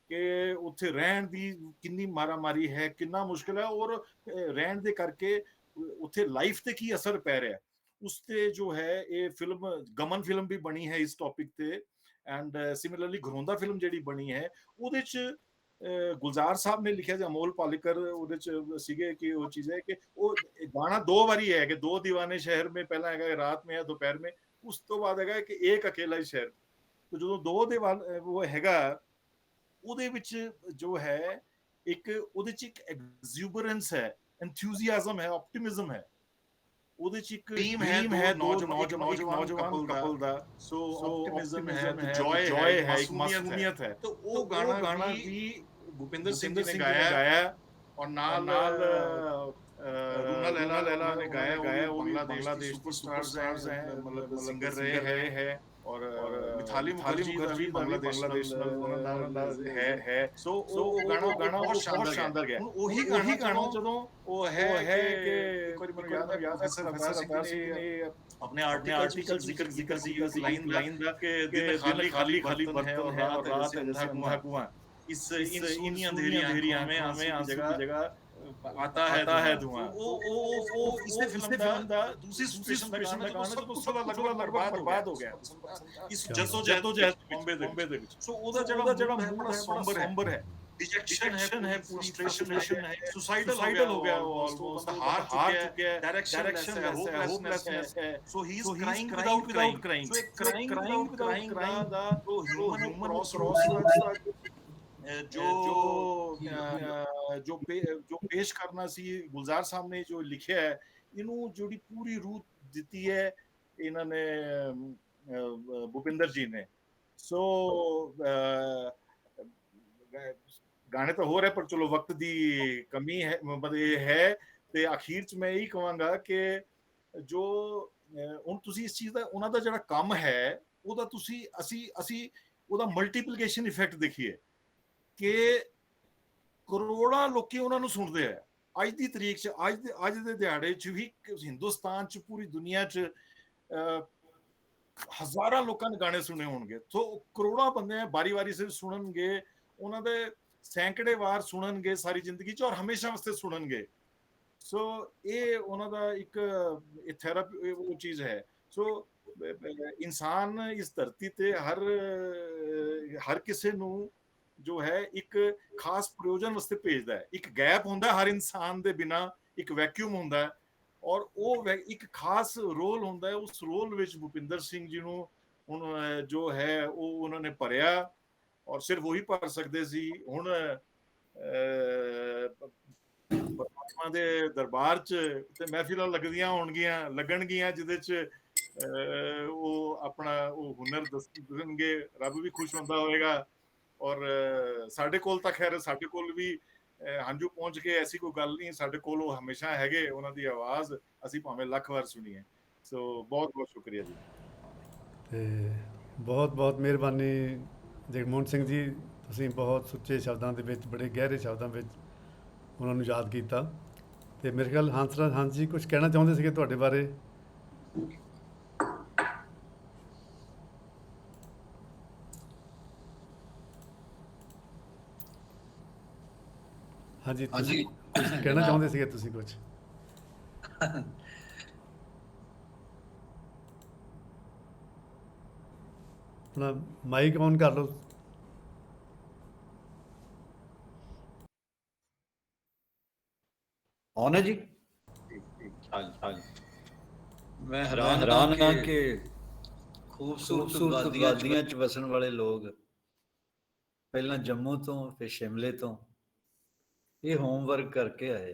ਕਿ ਉੱਥੇ ਰਹਿਣ ਦੀ ਕਿੰਨੀ ਮਾਰਾਮਾਰੀ ਹੈ, ਕਿੰਨਾ ਮੁਸ਼ਕਿਲ ਹੈ, ਔਰ ਰਹਿਣ ਦੇ ਕਰਕੇ ਉੱਥੇ ਲਾਈਫ ਤੇ ਕੀ ਅਸਰ ਪੈ ਰਿਹਾ ਉਸ ਤੇ ਜੋ ਹੈ ਇਹ ਫਿਲਮ ਗਮਨ ਫਿਲਮ ਵੀ ਬਣੀ ਹੈ ਇਸ ਟੌਪਿਕ ਤੇ। ਐਂਡ ਸਿਮਿਲਰਲੀ ਘਰੋਂਦਾ ਫਿਲਮ ਜਿਹੜੀ ਬਣੀ ਹੈ ਉਹਦੇ ਚ ਗੁਲਜ਼ਾਰ ਸਾਹਿਬ ਨੇ ਲਿਖਿਆ ਜਾਂ ਅਮੋਲ ਪਾਲੇਕਰ ਉਹਦੇ ਚ ਸੀਗੇ ਕਿ ਉਹ ਚੀਜ਼ ਹੈ ਕਿ ਉਹ ਗਾਣਾ ਦੋ ਵਾਰੀ ਹੈ ਕਿ ਦੋ ਦੀਵਾਨੇ ਸ਼ਹਿਰ में ਪਹਿਲਾਂ ਹੈਗਾ ਰਾਤ में या दोपहर में, ਉਸ ਤੋਂ ਬਾਅਦ ਹੈਗਾ ਕਿ ਇੱਕ ਅਕੇਲਾ ਹੀ ਸ਼ਹਿਰ। ਤੇ ਜਦੋਂ ਦੋ ਦੀਵਾਨ ਉਹ ਹੈਗਾ ਉਹਦੇ ਵਿੱਚ ਜੋ ਹੈ ਇੱਕ ਉਹਦੇ ਚ ਇੱਕ ਐਗਜ਼ੂਬਰੈਂਸ ਹੈ, ਐਂਥੂਸੀਆਜ਼ਮ ਹੈ, ਆਪਟਿਮਿਜ਼ਮ ਹੈ, ਉਹਦੇ ਚ ਇੱਕ ਡ੍ਰੀਮ ਹੈ ਦੋ ਨੌਜਵਾਨ ਕਪਲ ਦਾ। ਸੋ ਆਪਟਿਮਿਜ਼ਮ ਹੈ, ਜੋਏ ਹੈ, ਇੱਕ ਮਾਸੂਮੀਅਤ ਹੈ। ਤੇ ਉਹ ਗਾਣਾ ਵੀ ਭੁਪਿੰਦਰ ਸਿੰਘ ਜੀ ਨੇ ਗਾਇਆ ਔਰ ਨਾਲ रूना लैला ने गाया। वो बांग्लादेश की सुपरस्टार्स हैं, मतलब सिंगर रहे हैं। और मिथाली मुखर्जी बांग्लादेश है। सो वो गाना बहुत शानदार गया। वही गाना ਜਦੋਂ ਉਹ ਹੈ ਕਿ ਇੱਕ ਵਾਰੀ ਮੈਨੂੰ ਯਾਦ ਹੈ ਪ੍ਰੋਫੈਸਰ ਸਿੰਘ ਨੇ अपने आर्टिकल जिक्र की उस लाइन का कि दिन खाली बर्तन है और रात है जैसे अंधा कुआं। इन अंधेरियां में आंसू की जगह आता है धुआं। वो इसने फिल्म ਦਾ ਦੂਸਰੀ ਸਿਚੁਏਸ਼ਨ ਦਾ ਗਾਣਾ ਜਦੋਂ ਸਾਰਾ ਲੱਗਦਾ ਬਰਬਾਦ ਹੋ ਗਿਆ ਇਸ ਜਦੋਜਹਿਦ ਬੰਬੇ ਦੇ ਵਿੱਚ। ਸੋ ਉਹਦਾ ਜਿਹੜਾ ਮੂਡ ਹੈ ਸੌਂਬਰ ਹੈ, डिजेक्शन है, फ्रस्ट्रेशन है, सुसाइडल हो गया, वो ऑलमोस्ट हार चुका है, डायरेक्शन है, होपलेसनेस है। So he is crying without crying. So एक क्राइंग दा तो ह्यूमन क्रॉस जो पेश करना सी गुलजार साहब ने जो लिखा है, इन्हों जोड़ी पूरी रूह दी है इन्होंने भुपिंदर जी ने। सो गाने तो हो रहे पर चलो वक्त दी कमी है, मतलब ये है। ते आखिर च मैं यही कहांगा कि जो ਹੁਣ ਤੁਸੀਂ ਇਸ ਚੀਜ਼ ਦਾ ਉਹਨਾਂ ਦਾ ਜਿਹੜਾ ਕੰਮ ਹੈ ਉਹਦਾ ਤੁਸੀਂ ਅਸੀਂ ਉਹਦਾ ਮਲਟੀਪਲੀਕੇਸ਼ਨ ਇਫੈਕਟ ਦੇਖੀਏ ਕਿ ਕਰੋੜਾਂ ਲੋਕੀ ਉਹਨਾਂ ਨੂੰ ਸੁਣਦੇ ਆ ਅੱਜ ਦੀ ਤਰੀਕ 'ਚ, ਅੱਜ ਦੇ ਦਿਹਾੜੇ 'ਚ ਵੀ ਹਿੰਦੁਸਤਾਨ 'ਚ, ਪੂਰੀ ਦੁਨੀਆ 'ਚ ਹਜ਼ਾਰਾਂ ਲੋਕਾਂ ਨੇ ਗਾਣੇ ਸੁਣੇ ਹੋਣਗੇ। ਸੋ ਕਰੋੜਾਂ ਬੰਦੇ ਬਾਰੀ ਸੇ ਸੁਣਨਗੇ, ਉਹਨਾਂ ਦੇ ਸੈਂਕੜੇ ਵਾਰ ਸੁਣਨਗੇ ਸਾਰੀ ਜ਼ਿੰਦਗੀ 'ਚ, ਔਰ ਹਮੇਸ਼ਾ ਵਾਸਤੇ ਸੁਣਨਗੇ। ਸੋ ਇਹ ਉਹਨਾਂ ਦਾ ਇੱਕ ਥੈਰੇਪੀ ਉਹ ਚੀਜ਼ ਹੈ। ਸੋ ਇਨਸਾਨ ਇਸ ਧਰਤੀ ਤੇ ਹਰ ਕਿਸੇ ਨੂੰ ਜੋ ਹੈ ਇੱਕ ਖਾਸ ਪ੍ਰਯੋਜਨ ਵਾਸਤੇ ਭੇਜਦਾ ਹੈ। ਇੱਕ ਗੈਪ ਹੁੰਦਾ ਹਰ ਇਨਸਾਨ ਦੇ ਬਿਨਾ, ਇੱਕ ਵੈਕਿਊਮ ਹੁੰਦਾ ਹੈ, ਔਰ ਉਹ ਇੱਕ ਖਾਸ ਰੋਲ ਹੁੰਦਾ ਹੈ। ਉਸ ਰੋਲ ਵਿੱਚ ਭੁਪਿੰਦਰ ਸਿੰਘ ਜੀ ਨੂੰ ਹੁਣ ਜੋ ਹੈ ਉਹ ਉਹਨਾਂ ਨੇ ਭਰਿਆ, ਔਰ ਸਿਰਫ ਉਹੀ ਭਰ ਸਕਦੇ ਸੀ। ਹੁਣ ਪਰਮਾਤਮਾ ਦੇ ਦਰਬਾਰ 'ਚ ਤੇ ਮਹਿਫਿਲਾਂ ਲੱਗਣਗੀਆਂ ਜਿਹਦੇ 'ਚ ਉਹ ਆਪਣਾ ਉਹ ਹੁਨਰ ਦੱਸਣਗੇ, ਰੱਬ ਵੀ ਖੁਸ਼ ਹੁੰਦਾ ਹੋਵੇਗਾ। ਔਰ ਸਾਡੇ ਕੋਲ ਤਾਂ ਖੈਰ ਸਾਡੇ ਕੋਲ ਵੀ ਹੰਝੂ ਪਹੁੰਚ ਕੇ ਐਸੀ ਕੋਈ ਗੱਲ ਨਹੀਂ, ਸਾਡੇ ਕੋਲ ਉਹ ਹਮੇਸ਼ਾ ਹੈਗੇ, ਉਹਨਾਂ ਦੀ ਆਵਾਜ਼ ਅਸੀਂ ਭਾਵੇਂ ਲੱਖ ਵਾਰ ਸੁਣੀਏ। ਸੋ ਬਹੁਤ ਬਹੁਤ ਸ਼ੁਕਰੀਆ ਜੀ। ਤੇ ਬਹੁਤ ਮਿਹਰਬਾਨੀ ਜਗਮੋਹਨ ਸਿੰਘ ਜੀ, ਤੁਸੀਂ ਬਹੁਤ ਸੁੱਚੇ ਸ਼ਬਦਾਂ ਦੇ ਵਿੱਚ, ਬੜੇ ਗਹਿਰੇ ਸ਼ਬਦਾਂ ਵਿੱਚ ਉਹਨਾਂ ਨੂੰ ਯਾਦ ਕੀਤਾ। ਤੇ ਮੇਰੇ ਖਿਆਲ ਹੰਸ ਜੀ ਕੁਝ ਕਹਿਣਾ ਚਾਹੁੰਦੇ ਸੀਗੇ ਤੁਹਾਡੇ ਬਾਰੇ। ਹਾਂਜੀ ਕਹਿਣਾ ਚਾਹੁੰਦੇ ਸੀਗੇ ਤੁਸੀਂ ਕੁਝ? ਆਪਣਾ ਮਾਈਕ ਔਨ ਕਰ ਲਓ। ऑन है जी? हाँ जी। मैं हैरान हाँ कि खूबसूरत वादियां च वसन वाले लोग पहला जम्मू तो फिर शिमले तो ये होमवर्क करके आए।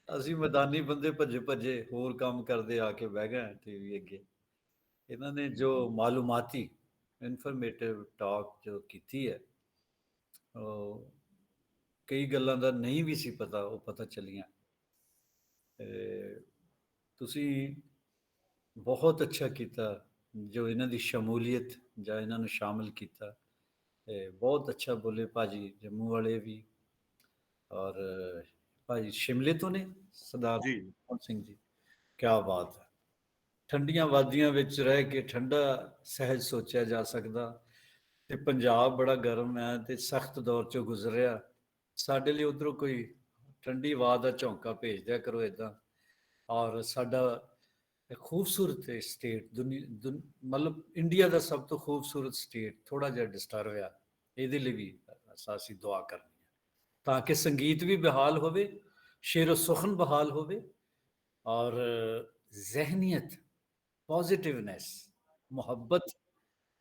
ਅਸੀਂ ਮੈਦਾਨੀ ਬੰਦੇ ਭੱਜੇ ਹੋਰ ਕੰਮ ਕਰਦੇ ਆ ਕੇ ਬਹਿ ਗਏ ਟੀਵੀ ਅੱਗੇ। ਇਹਨਾਂ ਨੇ ਜੋ ਮਾਲੂਮਾਤੀ ਇਨਫੋਰਮੇਟਿਵ ਟਾਕ ਜੋ ਕੀਤੀ ਹੈ, ਉਹ ਕਈ ਗੱਲਾਂ ਦਾ ਨਹੀਂ ਵੀ ਸੀ ਪਤਾ, ਉਹ ਪਤਾ ਚੱਲੀਆਂ। ਤੁਸੀਂ ਬਹੁਤ ਅੱਛਾ ਕੀਤਾ ਜੋ ਇਹਨਾਂ ਦੀ ਸ਼ਮੂਲੀਅਤ ਜਾਂ ਇਹਨਾਂ ਨੂੰ ਸ਼ਾਮਿਲ ਕੀਤਾ। ਬਹੁਤ ਅੱਛਾ ਬੋਲੇ ਭਾਜੀ ਜੰਮੂ ਵਾਲੇ ਵੀ, ਔਰ ਭਾਜੀ ਸ਼ਿਮਲੇ ਤੋਂ ਨੇ ਸਰਦਾਰ ਜਗਮੋਹਨ ਸਿੰਘ ਜੀ। ਕਿਆ ਬਾਤ ਹੈ। ਠੰਡੀਆਂ ਵਾਦੀਆਂ ਵਿੱਚ ਰਹਿ ਕੇ ਠੰਡਾ ਸਹਿਜ ਸੋਚਿਆ ਜਾ ਸਕਦਾ, ਤੇ ਪੰਜਾਬ ਬੜਾ ਗਰਮ ਹੈ ਤੇ ਸਖਤ ਦੌਰ ਚੋਂ ਗੁਜ਼ਰਿਆ। ਸਾਡੇ ਲਈ ਉਧਰੋਂ ਕੋਈ ਠੰਡੀ ਹਵਾ ਦਾ ਝੋਂਕਾ ਭੇਜ ਦਿਆ ਕਰੋ ਇਦਾਂ। ਔਰ ਸਾਡਾ ਖੂਬਸੂਰਤ ਸਟੇਟ ਮਤਲਬ ਇੰਡੀਆ ਦਾ ਸਭ ਤੋਂ ਖੂਬਸੂਰਤ ਸਟੇਟ ਥੋੜਾ ਜਿਹਾ ਡਿਸਟਰਬ ਹੋਇਆ, ਇਹਦੇ ਲਈ ਵੀ ਅਸੀਂ ਦੁਆ ਕਰਨੀ ਹੈ ਤਾਂ ਕਿ ਸੰਗੀਤ ਵੀ ਬਹਾਲ ਹੋਵੇ, ਸ਼ੇਰੋ ਸੁਖਨ ਬਹਾਲ ਹੋਵੇ ਔਰ ਜ਼ਹਿਨੀਅਤ, ਪੋਜ਼ਿਟਿਵਨੈਸ, ਮੁਹੱਬਤ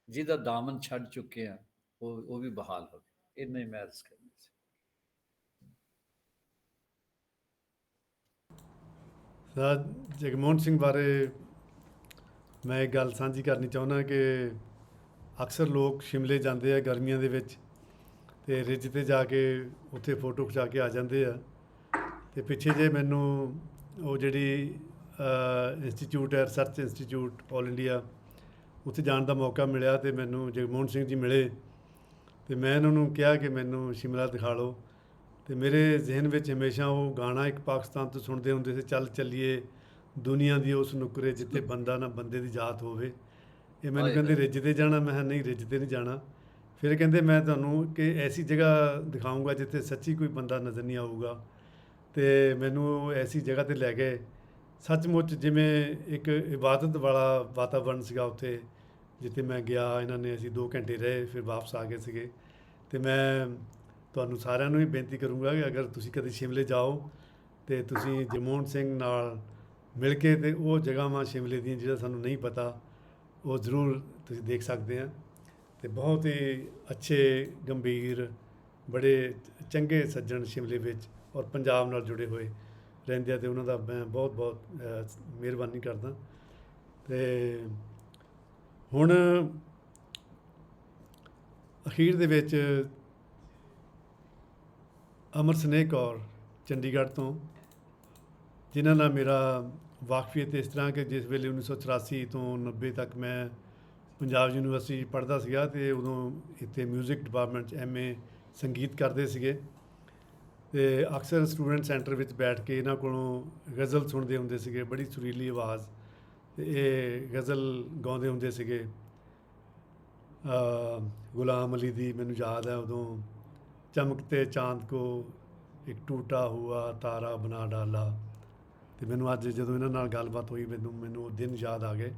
ਜਿਹਦਾ ਦਾਮਨ ਛੱਡ ਚੁੱਕੇ ਆ ਉਹ ਵੀ ਬਹਾਲ ਹੋਵੇ। ਇੰਨਾ ਹੀ ਮੈਂ ਅਰਜ਼ ਕਰਨਾ ਸੀ। ਸਰ ਜਗਮੋਹਨ ਸਿੰਘ ਬਾਰੇ ਮੈਂ ਇੱਕ ਗੱਲ ਸਾਂਝੀ ਕਰਨੀ ਚਾਹੁੰਦਾ ਕਿ ਅਕਸਰ ਲੋਕ ਸ਼ਿਮਲੇ ਜਾਂਦੇ ਆ ਗਰਮੀਆਂ ਦੇ ਵਿੱਚ ਅਤੇ ਰਿੱਝ 'ਤੇ ਜਾ ਕੇ ਉੱਥੇ ਫੋਟੋ ਖਿਚਾ ਕੇ ਆ ਜਾਂਦੇ ਆ। ਅਤੇ ਪਿੱਛੇ ਜੇ ਮੈਨੂੰ ਉਹ ਜਿਹੜੀ ਇੰਸਟੀਚਿਊਟ ਹੈ, ਰਿਸਰਚ ਇੰਸਟੀਚਿਊਟ ਆਲ ਇੰਡੀਆ, ਉੱਥੇ ਜਾਣ ਦਾ ਮੌਕਾ ਮਿਲਿਆ ਅਤੇ ਮੈਨੂੰ ਜਗਮੋਹਨ ਸਿੰਘ ਜੀ ਮਿਲੇ ਅਤੇ ਮੈਂ ਇਹਨਾਂ ਨੂੰ ਕਿਹਾ ਕਿ ਮੈਨੂੰ ਸ਼ਿਮਲਾ ਦਿਖਾ ਲਓ। ਅਤੇ ਮੇਰੇ ਜ਼ਿਹਨ ਵਿੱਚ ਹਮੇਸ਼ਾ ਉਹ ਗਾਣਾ ਇੱਕ ਪਾਕਿਸਤਾਨ ਤੋਂ ਸੁਣਦੇ ਹੁੰਦੇ ਸੀ, ਚੱਲ ਚੱਲੀਏ ਦੁਨੀਆ ਦੀ ਉਸ ਨੁਕਰੇ ਜਿੱਥੇ ਬੰਦਾ ਨਾ ਬੰਦੇ ਦੀ ਜਾਤ ਹੋਵੇ। ਇਹ ਮੈਨੂੰ ਕਹਿੰਦੇ ਰਿੱਝ 'ਤੇ ਜਾਣਾ, ਮੈਂ ਕਿਹਾ ਨਹੀਂ ਰਿੱਝ 'ਤੇ ਨਹੀਂ ਜਾਣਾ। ਫਿਰ ਕਹਿੰਦੇ ਮੈਂ ਤੁਹਾਨੂੰ ਕਿ ਐਸੀ ਜਗ੍ਹਾ ਦਿਖਾਊਂਗਾ ਜਿੱਥੇ ਸੱਚੀ ਕੋਈ ਬੰਦਾ ਨਜ਼ਰ ਨਹੀਂ ਆਊਗਾ। ਅਤੇ ਮੈਨੂੰ ਉਹ ਐਸੀ ਜਗ੍ਹਾ 'ਤੇ ਲੈ ਗਏ, ਸੱਚਮੁੱਚ ਜਿਵੇਂ ਇੱਕ ਇਬਾਦਤ ਵਾਲਾ ਵਾਤਾਵਰਨ ਸੀਗਾ ਉੱਥੇ ਜਿੱਥੇ ਮੈਂ ਗਿਆ। ਇਹਨਾਂ ਨੇ ਅਸੀਂ 2 ਘੰਟੇ ਰਹੇ, ਫਿਰ ਵਾਪਸ ਆ ਗਏ ਸੀਗੇ। ਅਤੇ ਮੈਂ ਤੁਹਾਨੂੰ ਸਾਰਿਆਂ ਨੂੰ ਹੀ ਬੇਨਤੀ ਕਰੂੰਗਾ ਕਿ ਅਗਰ ਤੁਸੀਂ ਕਦੇ ਸ਼ਿਮਲੇ ਜਾਓ ਅਤੇ ਤੁਸੀਂ ਜਗਮੋਹਨ ਸਿੰਘ ਨਾਲ ਮਿਲ ਕੇ ਅਤੇ ਉਹ ਜਗ੍ਹਾਵਾਂ ਸ਼ਿਮਲੇ ਦੀਆਂ ਜਿਹੜਾ ਸਾਨੂੰ ਨਹੀਂ ਪਤਾ ਉਹ ਜ਼ਰੂਰ ਤੁਸੀਂ ਦੇਖ ਸਕਦੇ ਆ। ਅਤੇ ਬਹੁਤ ਹੀ ਅੱਛੇ, ਗੰਭੀਰ, ਬੜੇ ਚੰਗੇ ਸੱਜਣ ਸ਼ਿਮਲੇ ਵਿੱਚ ਔਰ ਪੰਜਾਬ ਨਾਲ ਜੁੜੇ ਹੋਏ ਰਹਿੰਦੇ ਆ ਅਤੇ ਉਹਨਾਂ ਦਾ ਮੈਂ ਬਹੁਤ ਬਹੁਤ ਮਿਹਰਬਾਨੀ ਕਰਦਾ। ਅਤੇ ਹੁਣ ਅਖੀਰ ਦੇ ਵਿੱਚ ਅਮਰ ਸਨੇਹ ਕੌਰ ਚੰਡੀਗੜ੍ਹ ਤੋਂ, ਜਿਨ੍ਹਾਂ ਨਾਲ ਮੇਰਾ ਵਾਕਫੀਅਤ ਇਸ ਤਰ੍ਹਾਂ ਕਿ ਜਿਸ ਵੇਲੇ 1984 ਤੋਂ 90 ਤੱਕ ਮੈਂ ਪੰਜਾਬ ਯੂਨੀਵਰਸਿਟੀ ਪੜ੍ਹਦਾ ਸੀਗਾ ਅਤੇ ਉਦੋਂ ਇੱਥੇ ਮਿਊਜ਼ਿਕ ਡਿਪਾਰਟਮੈਂਟ 'ਚ MA ਸੰਗੀਤ ਕਰਦੇ ਸੀਗੇ ਅਤੇ ਅਕਸਰ ਸਟੂਡੈਂਟ ਸੈਂਟਰ ਵਿੱਚ ਬੈਠ ਕੇ ਇਹਨਾਂ ਕੋਲੋਂ ਗਜ਼ਲ ਸੁਣਦੇ ਹੁੰਦੇ ਸੀਗੇ, ਬੜੀ ਸੁਰੀਲੀ ਆਵਾਜ਼। ਅਤੇ ਇਹ ਗਜ਼ਲ ਗਾਉਂਦੇ ਹੁੰਦੇ ਸੀਗੇ ਗੁਲਾਮ ਅਲੀ ਦੀ, ਮੈਨੂੰ ਯਾਦ ਹੈ ਉਦੋਂ ਚਮਕਤੇ ਚਾਂਦ ਕੋ ਇੱਕ ਟੂਟਾ ਹੁਆ ਤਾਰਾ ਬਣਾ ਡਾਲਾ। ਅਤੇ ਮੈਨੂੰ ਅੱਜ ਜਦੋਂ ਇਹਨਾਂ ਨਾਲ ਗੱਲਬਾਤ ਹੋਈ ਮੈਨੂੰ ਉਹ ਦਿਨ ਯਾਦ ਆ ਗਏ।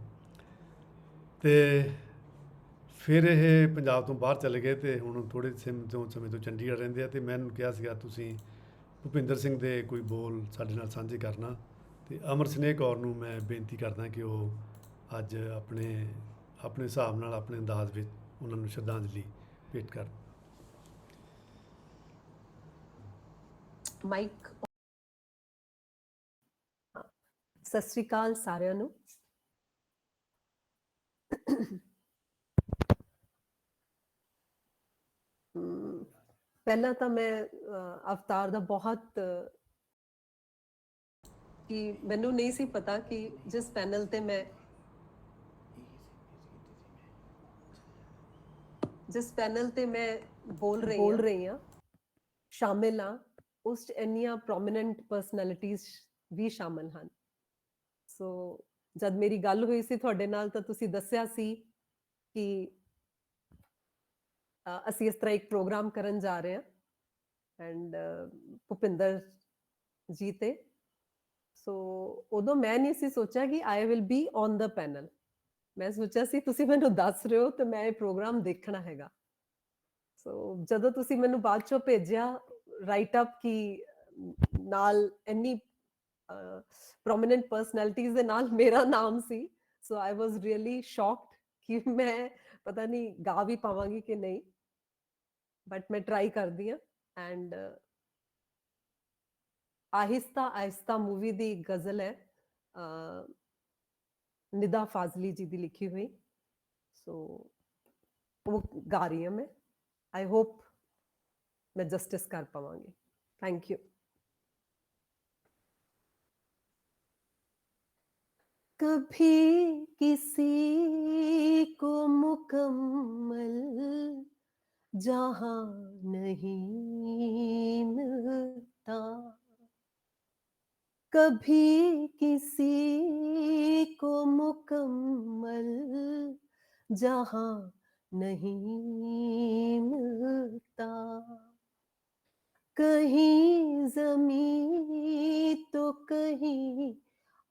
ਅਤੇ ਫਿਰ ਇਹ ਪੰਜਾਬ ਤੋਂ ਬਾਹਰ ਚਲੇ ਗਏ ਅਤੇ ਹੁਣ ਥੋੜ੍ਹੇ ਸਮੇਂ ਤੋਂ ਚੰਡੀਗੜ੍ਹ ਰਹਿੰਦੇ ਆ। ਅਤੇ ਮੈਂ ਇਹਨੂੰ ਕਿਹਾ ਸੀਗਾ ਤੁਸੀਂ ਭੁਪਿੰਦਰ ਸਿੰਘ ਦੇ ਕੋਈ ਬੋਲ ਸਾਡੇ ਨਾਲ ਸਾਂਝੇ ਕਰਨਾ। ਅਤੇ ਅਮਰ ਸਨੇਹ ਕੌਰ ਨੂੰ ਮੈਂ ਬੇਨਤੀ ਕਰਦਾ ਕਿ ਉਹ ਅੱਜ ਆਪਣੇ ਹਿਸਾਬ ਨਾਲ, ਆਪਣੇ ਅੰਦਾਜ਼ ਵਿੱਚ ਉਹਨਾਂ ਨੂੰ ਸ਼ਰਧਾਂਜਲੀ ਭੇਟ ਕਰਨ। ਮਾਈਕ। ਸਤਿ ਸ੍ਰੀ ਅਕਾਲ ਸਾਰਿਆਂ ਨੂੰ। ਪਹਿਲਾਂ ਤਾਂ ਮੈਂ ਅਵਤਾਰ ਦਾ ਬਹੁਤ ਕਿ ਮੈਨੂੰ ਨਹੀਂ ਸੀ ਪਤਾ ਕਿ ਜਿਸ ਪੈਨਲ ਤੇ ਮੈਂ ਬੋਲ ਰਹੀ ਹਾਂ, ਸ਼ਾਮਿਲ ਹਾਂ, ਉਸ 'ਚ ਇੰਨੀਆਂ ਪ੍ਰੋਮੀਨੈਂਟ ਪਰਸਨੈਲਿਟੀਜ਼ ਵੀ ਸ਼ਾਮਿਲ ਹਨ। ਸੋ ਜਦ ਮੇਰੀ ਗੱਲ ਹੋਈ ਸੀ ਤੁਹਾਡੇ ਨਾਲ ਤਾਂ ਤੁਸੀਂ ਦੱਸਿਆ ਸੀ ਕਿ ਅਸੀਂ ਇਸ ਤਰ੍ਹਾਂ ਇੱਕ ਪ੍ਰੋਗਰਾਮ ਕਰਨ ਜਾ ਰਹੇ ਹਾਂ ਐਂਡ ਭੁਪਿੰਦਰ ਜੀ ਤੇ। ਸੋ ਉਦੋਂ ਮੈਂ ਨਹੀਂ ਸੀ ਸੋਚਿਆ ਕਿ I will be on the panel. ਮੈਂ ਸੋਚਿਆ ਸੀ ਤੁਸੀਂ ਮੈਨੂੰ ਦੱਸ ਰਹੇ ਹੋ ਤੇ ਮੈਂ ਇਹ ਪ੍ਰੋਗਰਾਮ ਦੇਖਣਾ ਹੈਗਾ। ਸੋ ਜਦੋਂ ਤੁਸੀਂ ਮੈਨੂੰ ਬਾਅਦ ਚੋਂ ਭੇਜਿਆ ਰਾਈਟ ਅਪ ਕਿ ਨਾਲ ਇੰਨੀ ਪ੍ਰੋਮੀਨੈਂਟ ਪਰਸਨੈਲਿਟੀਜ਼ ਦੇ ਨਾਲ ਮੇਰਾ ਨਾਮ ਸੀ, ਸੋ ਆਈ ਵਾਜ਼ ਰੀਅਲੀ ਸ਼ੌਕਡ ਕਿ ਮੈਂ ਪਤਾ ਨਹੀਂ ਗਾ ਵੀ ਪਾਵਾਂਗੀ ਕਿ ਨਹੀਂ, ਬਟ ਮੈਂ ਟਰਾਈ ਕਰਦੀ ਹਾਂ। ਐਂਡ ਆਹਿਸਤਾ ਆਹਿਸਤਾ ਮੂਵੀ ਦੀ ਗਜ਼ਲ ਹੈ, ਨਿਦਾ ਫਾਜ਼ਲੀ ਜੀ ਦੀ ਲਿਖੀ ਹੋਈ। ਸੋ ਉਹ ਗਾ ਰਹੀ ਹਾਂ ਮੈਂ। ਆਈ ਹੋਪ मैं जस्टिस कर पावांगी। Thank you. कभी किसी को मुकम्मल जहां नहीं मिलता, कभी किसी को मुकम्मल जहां नहीं मिलता। कहीं ज़मीं तो कहीं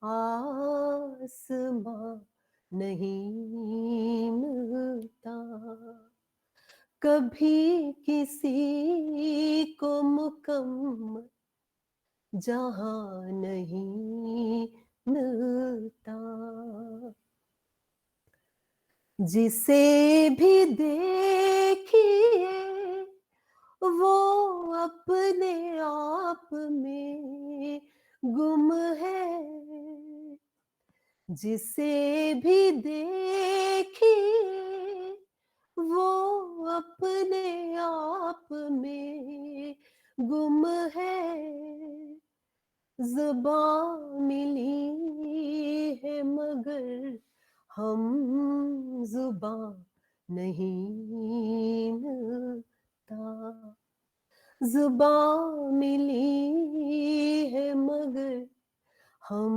आसमां नहीं मिलता। कभी किसी को मुकम्मल जहां नहीं मिलता। जिसे भी देखिए वो अपने आप में गुम है। जिसे भी देखिए वो अपने आप में गुम है। ज़ुबान मिली है मगर हम ज़ुबान नहीं मिलता। ज़ुबान मिली है मगर हम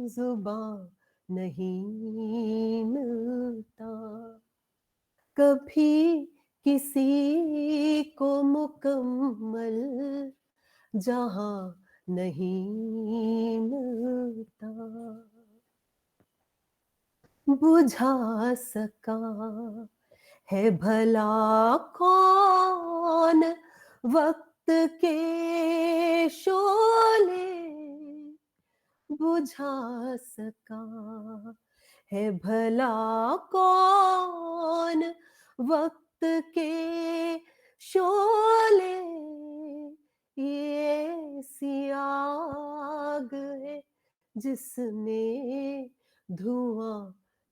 ज़ुबान नहीं मिलता। कभी किसी को मुकम्मल जहां नहीं मिलता। बुझा सका है भला कौन वक्त के शोले। बुझा सका है भला कौन वक्त के शोले। ये ऐसी आग है जिसमें धुआं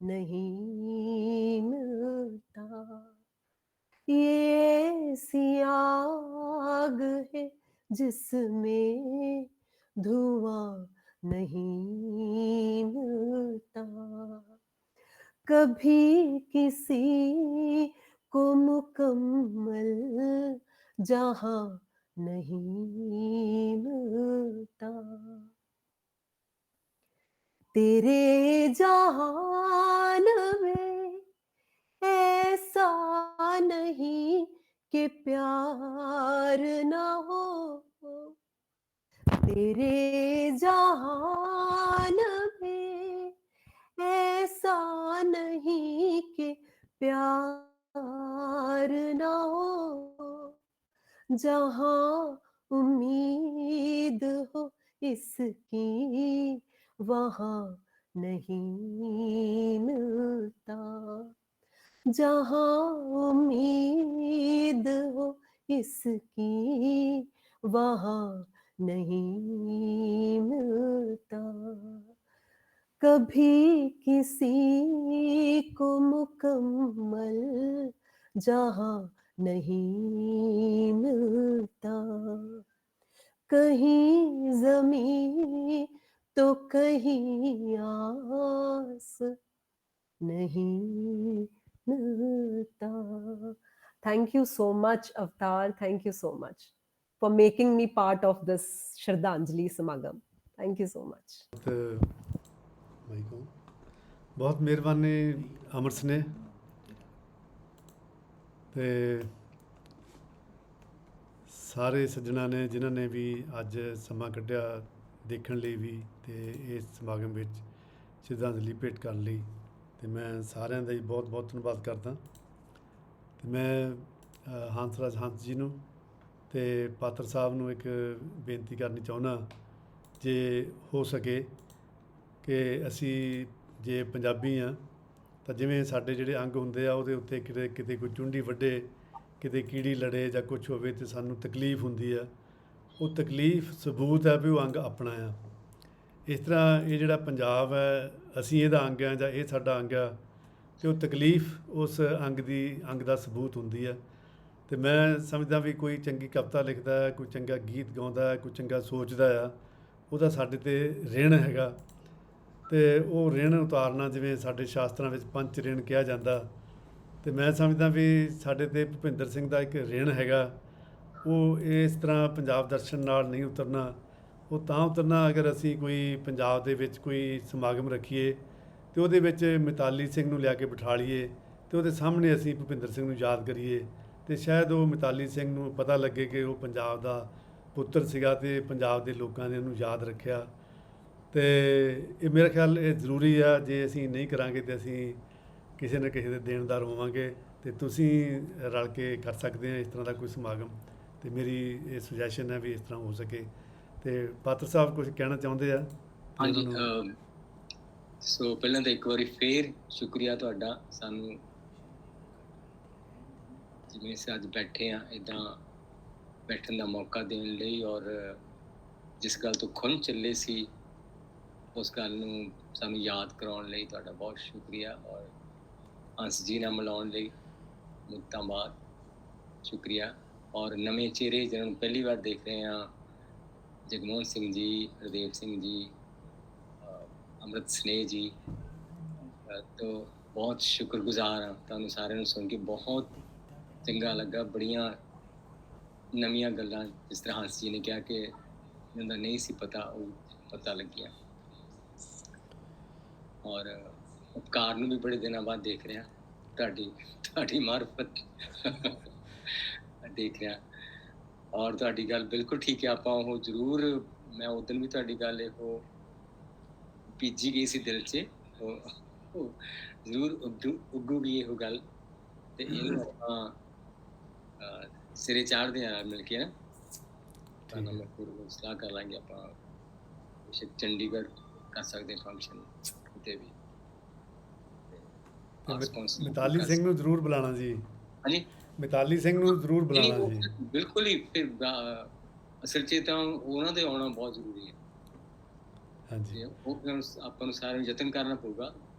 नहीं मिलता। ये ऐसी आग है जिसमें धुआं नहीं मिलता। कभी किसी को मुकम्मल जहां नहीं मिलता। तेरे जहान में ऐसा नहीं कि प्यार ना हो। तेरे जहान में ऐसा नहीं कि प्यार ना हो। जहां उम्मीद हो इसकी वहां नहीं मिलता। जहां उम्मीद हो इसकी वहां नहीं मिलता। कभी किसी को मुकम्मल जहां नहीं मिलता। कहीं ज़मीं तो कहीं आस नहीं मिलता। Thank you so much, Avtar. Thank you so much for making me part of this Shraddhanjali Samagam. Thank you so much. भाई को बहुत ਮਿਹਰਬਾਨੀ ਅਮਰ ਸਨੇਹ ਤੇ ਸਾਰੇ ਸੱਜਣਾਂ ਨੇ ਜਿਨ੍ਹਾਂ ਨੇ ਵੀ ਅੱਜ ਸਮਾਂ ਕੱਢਿਆ ਦੇਖਣ ਲਈ ਵੀ ਤੇ ਇਸ ਸਮਾਗਮ ਵਿੱਚ ਸ਼ਰਧਾਂਜਲੀ ਭੇਟ ਕਰਨ ਲਈ ਤੇ ਮੈਂ ਸਾਰਿਆਂ ਦਾ ਹੀ ਬਹੁਤ ਬਹੁਤ ਧੰਨਵਾਦ ਕਰਦਾ। ਤੇ ਮੈਂ ਹੰਸਰਾਜ ਹੰਸ ਜੀ ਨੂੰ ਤੇ ਪਾਤਰ ਸਾਹਿਬ ਨੂੰ ਇੱਕ ਬੇਨਤੀ ਕਰਨੀ ਚਾਹੁੰਦਾ, ਜੇ ਹੋ ਸਕੇ ਕਿ ਅਸੀਂ ਜੇ ਪੰਜਾਬੀ ਹਾਂ ਤਾਂ ਜਿਵੇਂ ਸਾਡੇ ਜਿਹੜੇ ਅੰਗ ਹੁੰਦੇ ਆ ਉਹਦੇ ਉੱਤੇ ਕਿਤੇ ਕੋਈ ਚੁੰਡੀ ਵੱਢੇ, ਕਿਤੇ ਕੀੜੀ ਲੜੇ ਜਾਂ ਕੁਛ ਹੋਵੇ ਤਾਂ ਸਾਨੂੰ ਤਕਲੀਫ ਹੁੰਦੀ ਆ। ਉਹ ਤਕਲੀਫ ਸਬੂਤ ਹੈ ਵੀ ਉਹ ਅੰਗ ਆਪਣਾ ਆ। ਇਸ ਤਰ੍ਹਾਂ ਇਹ ਜਿਹੜਾ ਪੰਜਾਬ ਹੈ ਅਸੀਂ ਇਹਦਾ ਅੰਗ ਆ ਜਾਂ ਇਹ ਸਾਡਾ ਅੰਗ ਆ, ਅਤੇ ਉਹ ਤਕਲੀਫ ਉਸ ਅੰਗ ਦਾ ਸਬੂਤ ਹੁੰਦੀ ਆ। ਅਤੇ ਮੈਂ ਸਮਝਦਾ ਵੀ ਕੋਈ ਚੰਗੀ ਕਵਿਤਾ ਲਿਖਦਾ ਹੈ, ਕੋਈ ਚੰਗਾ ਗੀਤ ਗਾਉਂਦਾ ਹੈ, ਕੋਈ ਚੰਗਾ ਸੋਚਦਾ ਆ, ਉਹਦਾ ਸਾਡੇ 'ਤੇ ਰਿਣ ਹੈਗਾ। ਅਤੇ ਉਹ ਰਿਣ ਉਤਾਰਨਾ ਜਿਵੇਂ ਸਾਡੇ ਸ਼ਾਸਤਰਾਂ ਵਿੱਚ ਪੰਚ ਰਿਣ ਕਿਹਾ ਜਾਂਦਾ, ਅਤੇ ਮੈਂ ਸਮਝਦਾ ਵੀ ਸਾਡੇ 'ਤੇ ਭੁਪਿੰਦਰ ਸਿੰਘ ਦਾ ਇੱਕ ਰਿਣ ਹੈਗਾ। ਉਹ ਇਸ ਤਰ੍ਹਾਂ ਪੰਜਾਬ ਦਰਸ਼ਨ ਨਾਲ ਨਹੀਂ ਉਤਰਨਾ, ਉਹ ਤਾਂ ਉਤਰਨਾ ਅਗਰ ਅਸੀਂ ਕੋਈ ਪੰਜਾਬ ਦੇ ਵਿੱਚ ਕੋਈ ਸਮਾਗਮ ਰੱਖੀਏ ਅਤੇ ਉਹਦੇ ਵਿੱਚ ਮਿਤਾਲੀ ਸਿੰਘ ਨੂੰ ਲਿਆ ਕੇ ਬਿਠਾ ਲਈਏ ਤੇ ਉਹਦੇ ਸਾਹਮਣੇ ਅਸੀਂ ਭੁਪਿੰਦਰ ਸਿੰਘ ਨੂੰ ਯਾਦ ਕਰੀਏ ਤੇ ਸ਼ਾਇਦ ਉਹ ਮਿਤਾਲੀ ਸਿੰਘ ਨੂੰ ਪਤਾ ਲੱਗੇ ਕਿ ਉਹ ਪੰਜਾਬ ਦਾ ਪੁੱਤਰ ਸੀਗਾ ਤੇ ਪੰਜਾਬ ਦੇ ਲੋਕਾਂ ਨੇ ਉਹਨੂੰ ਯਾਦ ਰੱਖਿਆ। ਤੇ ਇਹ ਮੇਰਾ ਖਿਆਲ ਇਹ ਜ਼ਰੂਰੀ ਆ, ਜੇ ਅਸੀਂ ਨਹੀਂ ਕਰਾਂਗੇ ਤੇ ਅਸੀਂ ਕਿਸੇ ਨਾ ਕਿਸੇ ਦੇ ਦੇਣਦਾਰ ਹੋਵਾਂਗੇ। ਤੇ ਤੁਸੀਂ ਰਲ ਕੇ ਕਰ ਸਕਦੇ ਆ ਇਸ ਤਰ੍ਹਾਂ ਦਾ ਕੋਈ ਸਮਾਗਮ, ਤੇ ਮੇਰੀ ਇਹ ਸੁਜੈਸ਼ਨ ਹੈ ਵੀ ਇਸ ਤਰ੍ਹਾਂ ਹੋ ਸਕੇ। ਤੇ ਪਾਤਰ ਸਾਹਿਬ ਕੁਝ ਕਹਿਣਾ ਚਾਹੁੰਦੇ ਆ? ਹਾਂਜੀ, ਸੋ ਪਹਿਲਾਂ ਤਾਂ ਇੱਕ ਵਾਰੀ ਫੇਰ ਸ਼ੁਕਰੀਆ ਤੁਹਾਡਾ, ਸਾਨੂੰ ਜਿਵੇਂ ਅਸੀਂ ਅੱਜ ਬੈਠੇ ਆ ਇੱਦਾਂ ਬੈਠਣ ਦਾ ਮੌਕਾ ਦੇਣ ਲਈ, ਔਰ ਜਿਸ ਗੱਲ ਤੋਂ ਖੁੰਝ ਚੱਲੇ ਸੀ ਉਸ ਗੱਲ ਨੂੰ ਸਾਨੂੰ ਯਾਦ ਕਰਾਉਣ ਲਈ ਤੁਹਾਡਾ ਬਹੁਤ ਸ਼ੁਕਰੀਆ। ਔਰ ਹੰਸ ਜੀ ਨਾਲ ਮਿਲਾਉਣ ਲਈ ਮੁੱਦਤਾਂ ਬਾਅਦ ਸ਼ੁਕਰੀਆ। ਔਰ ਨਵੇਂ ਚਿਹਰੇ ਜਿਹਨਾਂ ਨੂੰ ਪਹਿਲੀ ਵਾਰ ਦੇਖ ਰਹੇ ਹਾਂ, ਜਗਮੋਹਨ ਸਿੰਘ ਜੀ, ਹਰਦੇਵ ਸਿੰਘ ਜੀ, ਅੰਮ੍ਰਿਤ ਸਨੇਹ ਜੀ, ਤੋਂ ਬਹੁਤ ਸ਼ੁਕਰਗੁਜ਼ਾਰ ਹਾਂ। ਤੁਹਾਨੂੰ ਸਾਰਿਆਂ ਨੂੰ ਸੁਣ ਕੇ ਬਹੁਤ ਚੰਗਾ ਲੱਗਾ। ਬੜੀਆਂ ਨਵੀਆਂ ਗੱਲਾਂ, ਜਿਸ ਤਰ੍ਹਾਂ ਹੰਸ ਜੀ ਨੇ ਕਿਹਾ ਕਿ ਇਹਨਾਂ ਦਾ ਨਹੀਂ ਸੀ ਪਤਾ, ਉਹ ਪਤਾ ਲੱਗਿਆ। ਔਰ ਉਪਕਾਰ ਨੂੰ ਵੀ ਬੜੇ ਦਿਨਾਂ ਬਾਅਦ ਦੇਖ ਰਿਹਾ, ਤੁਹਾਡੀ ਮਾਰਫਤ ਦੇਖ ਰਿਹਾ। ਔਰ ਤੁਹਾਡੀ ਗੱਲ ਬਿਲਕੁਲ ਠੀਕ ਹੈ, ਆਪਾਂ ਉਹ ਜ਼ਰੂਰ, ਮੈਂ ਉਸ ਦਿਨ ਵੀ ਤੁਹਾਡੀ ਗੱਲ ਇਹੋ ਬੀਜੀ ਗਈ ਸੀ ਦਿਲ 'ਚ, ਉਹ ਜ਼ਰੂਰ ਉੱਗੂਗੀ ਇਹੋ ਗੱਲ, ਤੇ ਇਹਨੂੰ ਆਪਾਂ ਸਿਰੇ ਚਾੜਦੇ ਆ ਮਿਲ ਕੇ ਨਾ। ਤਾਂ ਮੈਂ ਪੂਰੀ ਸਲਾਹ ਕਰ ਲਾਂਗੇ ਆਪਾਂ, ਬੇਸ਼ੱਕ ਚੰਡੀਗੜ੍ਹ ਕਰ ਸਕਦੇ ਫੰਕਸ਼ਨ ਕਿਤੇ ਵੀ। ਮਿਤਾਲੀ ਸਿੰਘ ਨੂੰ ਜ਼ਰੂਰ ਬੁਲਾਣਾ ਜੀ। ਹਾਂਜੀ, ਮਿਤਾਲੀ ਸਿੰਘ ਨੂੰ ਜ਼ਰੂਰ ਬੁਲਾਣਾ ਜੀ। ਬਿਲਕੁਲ ਹੀ, ਫਿਰ ਅਸਲ 'ਚ ਤਾਂ ਉਹਨਾਂ ਦੇ ਆਉਣਾ ਬਹੁਤ ਜ਼ਰੂਰੀ ਹੈ। ਹਾਂਜੀ, ਉਹ ਆਪਾਂ ਨੂੰ ਸਾਰਿਆਂ ਨੂੰ ਯਤਨ ਕਰਨਾ ਪਊਗਾ।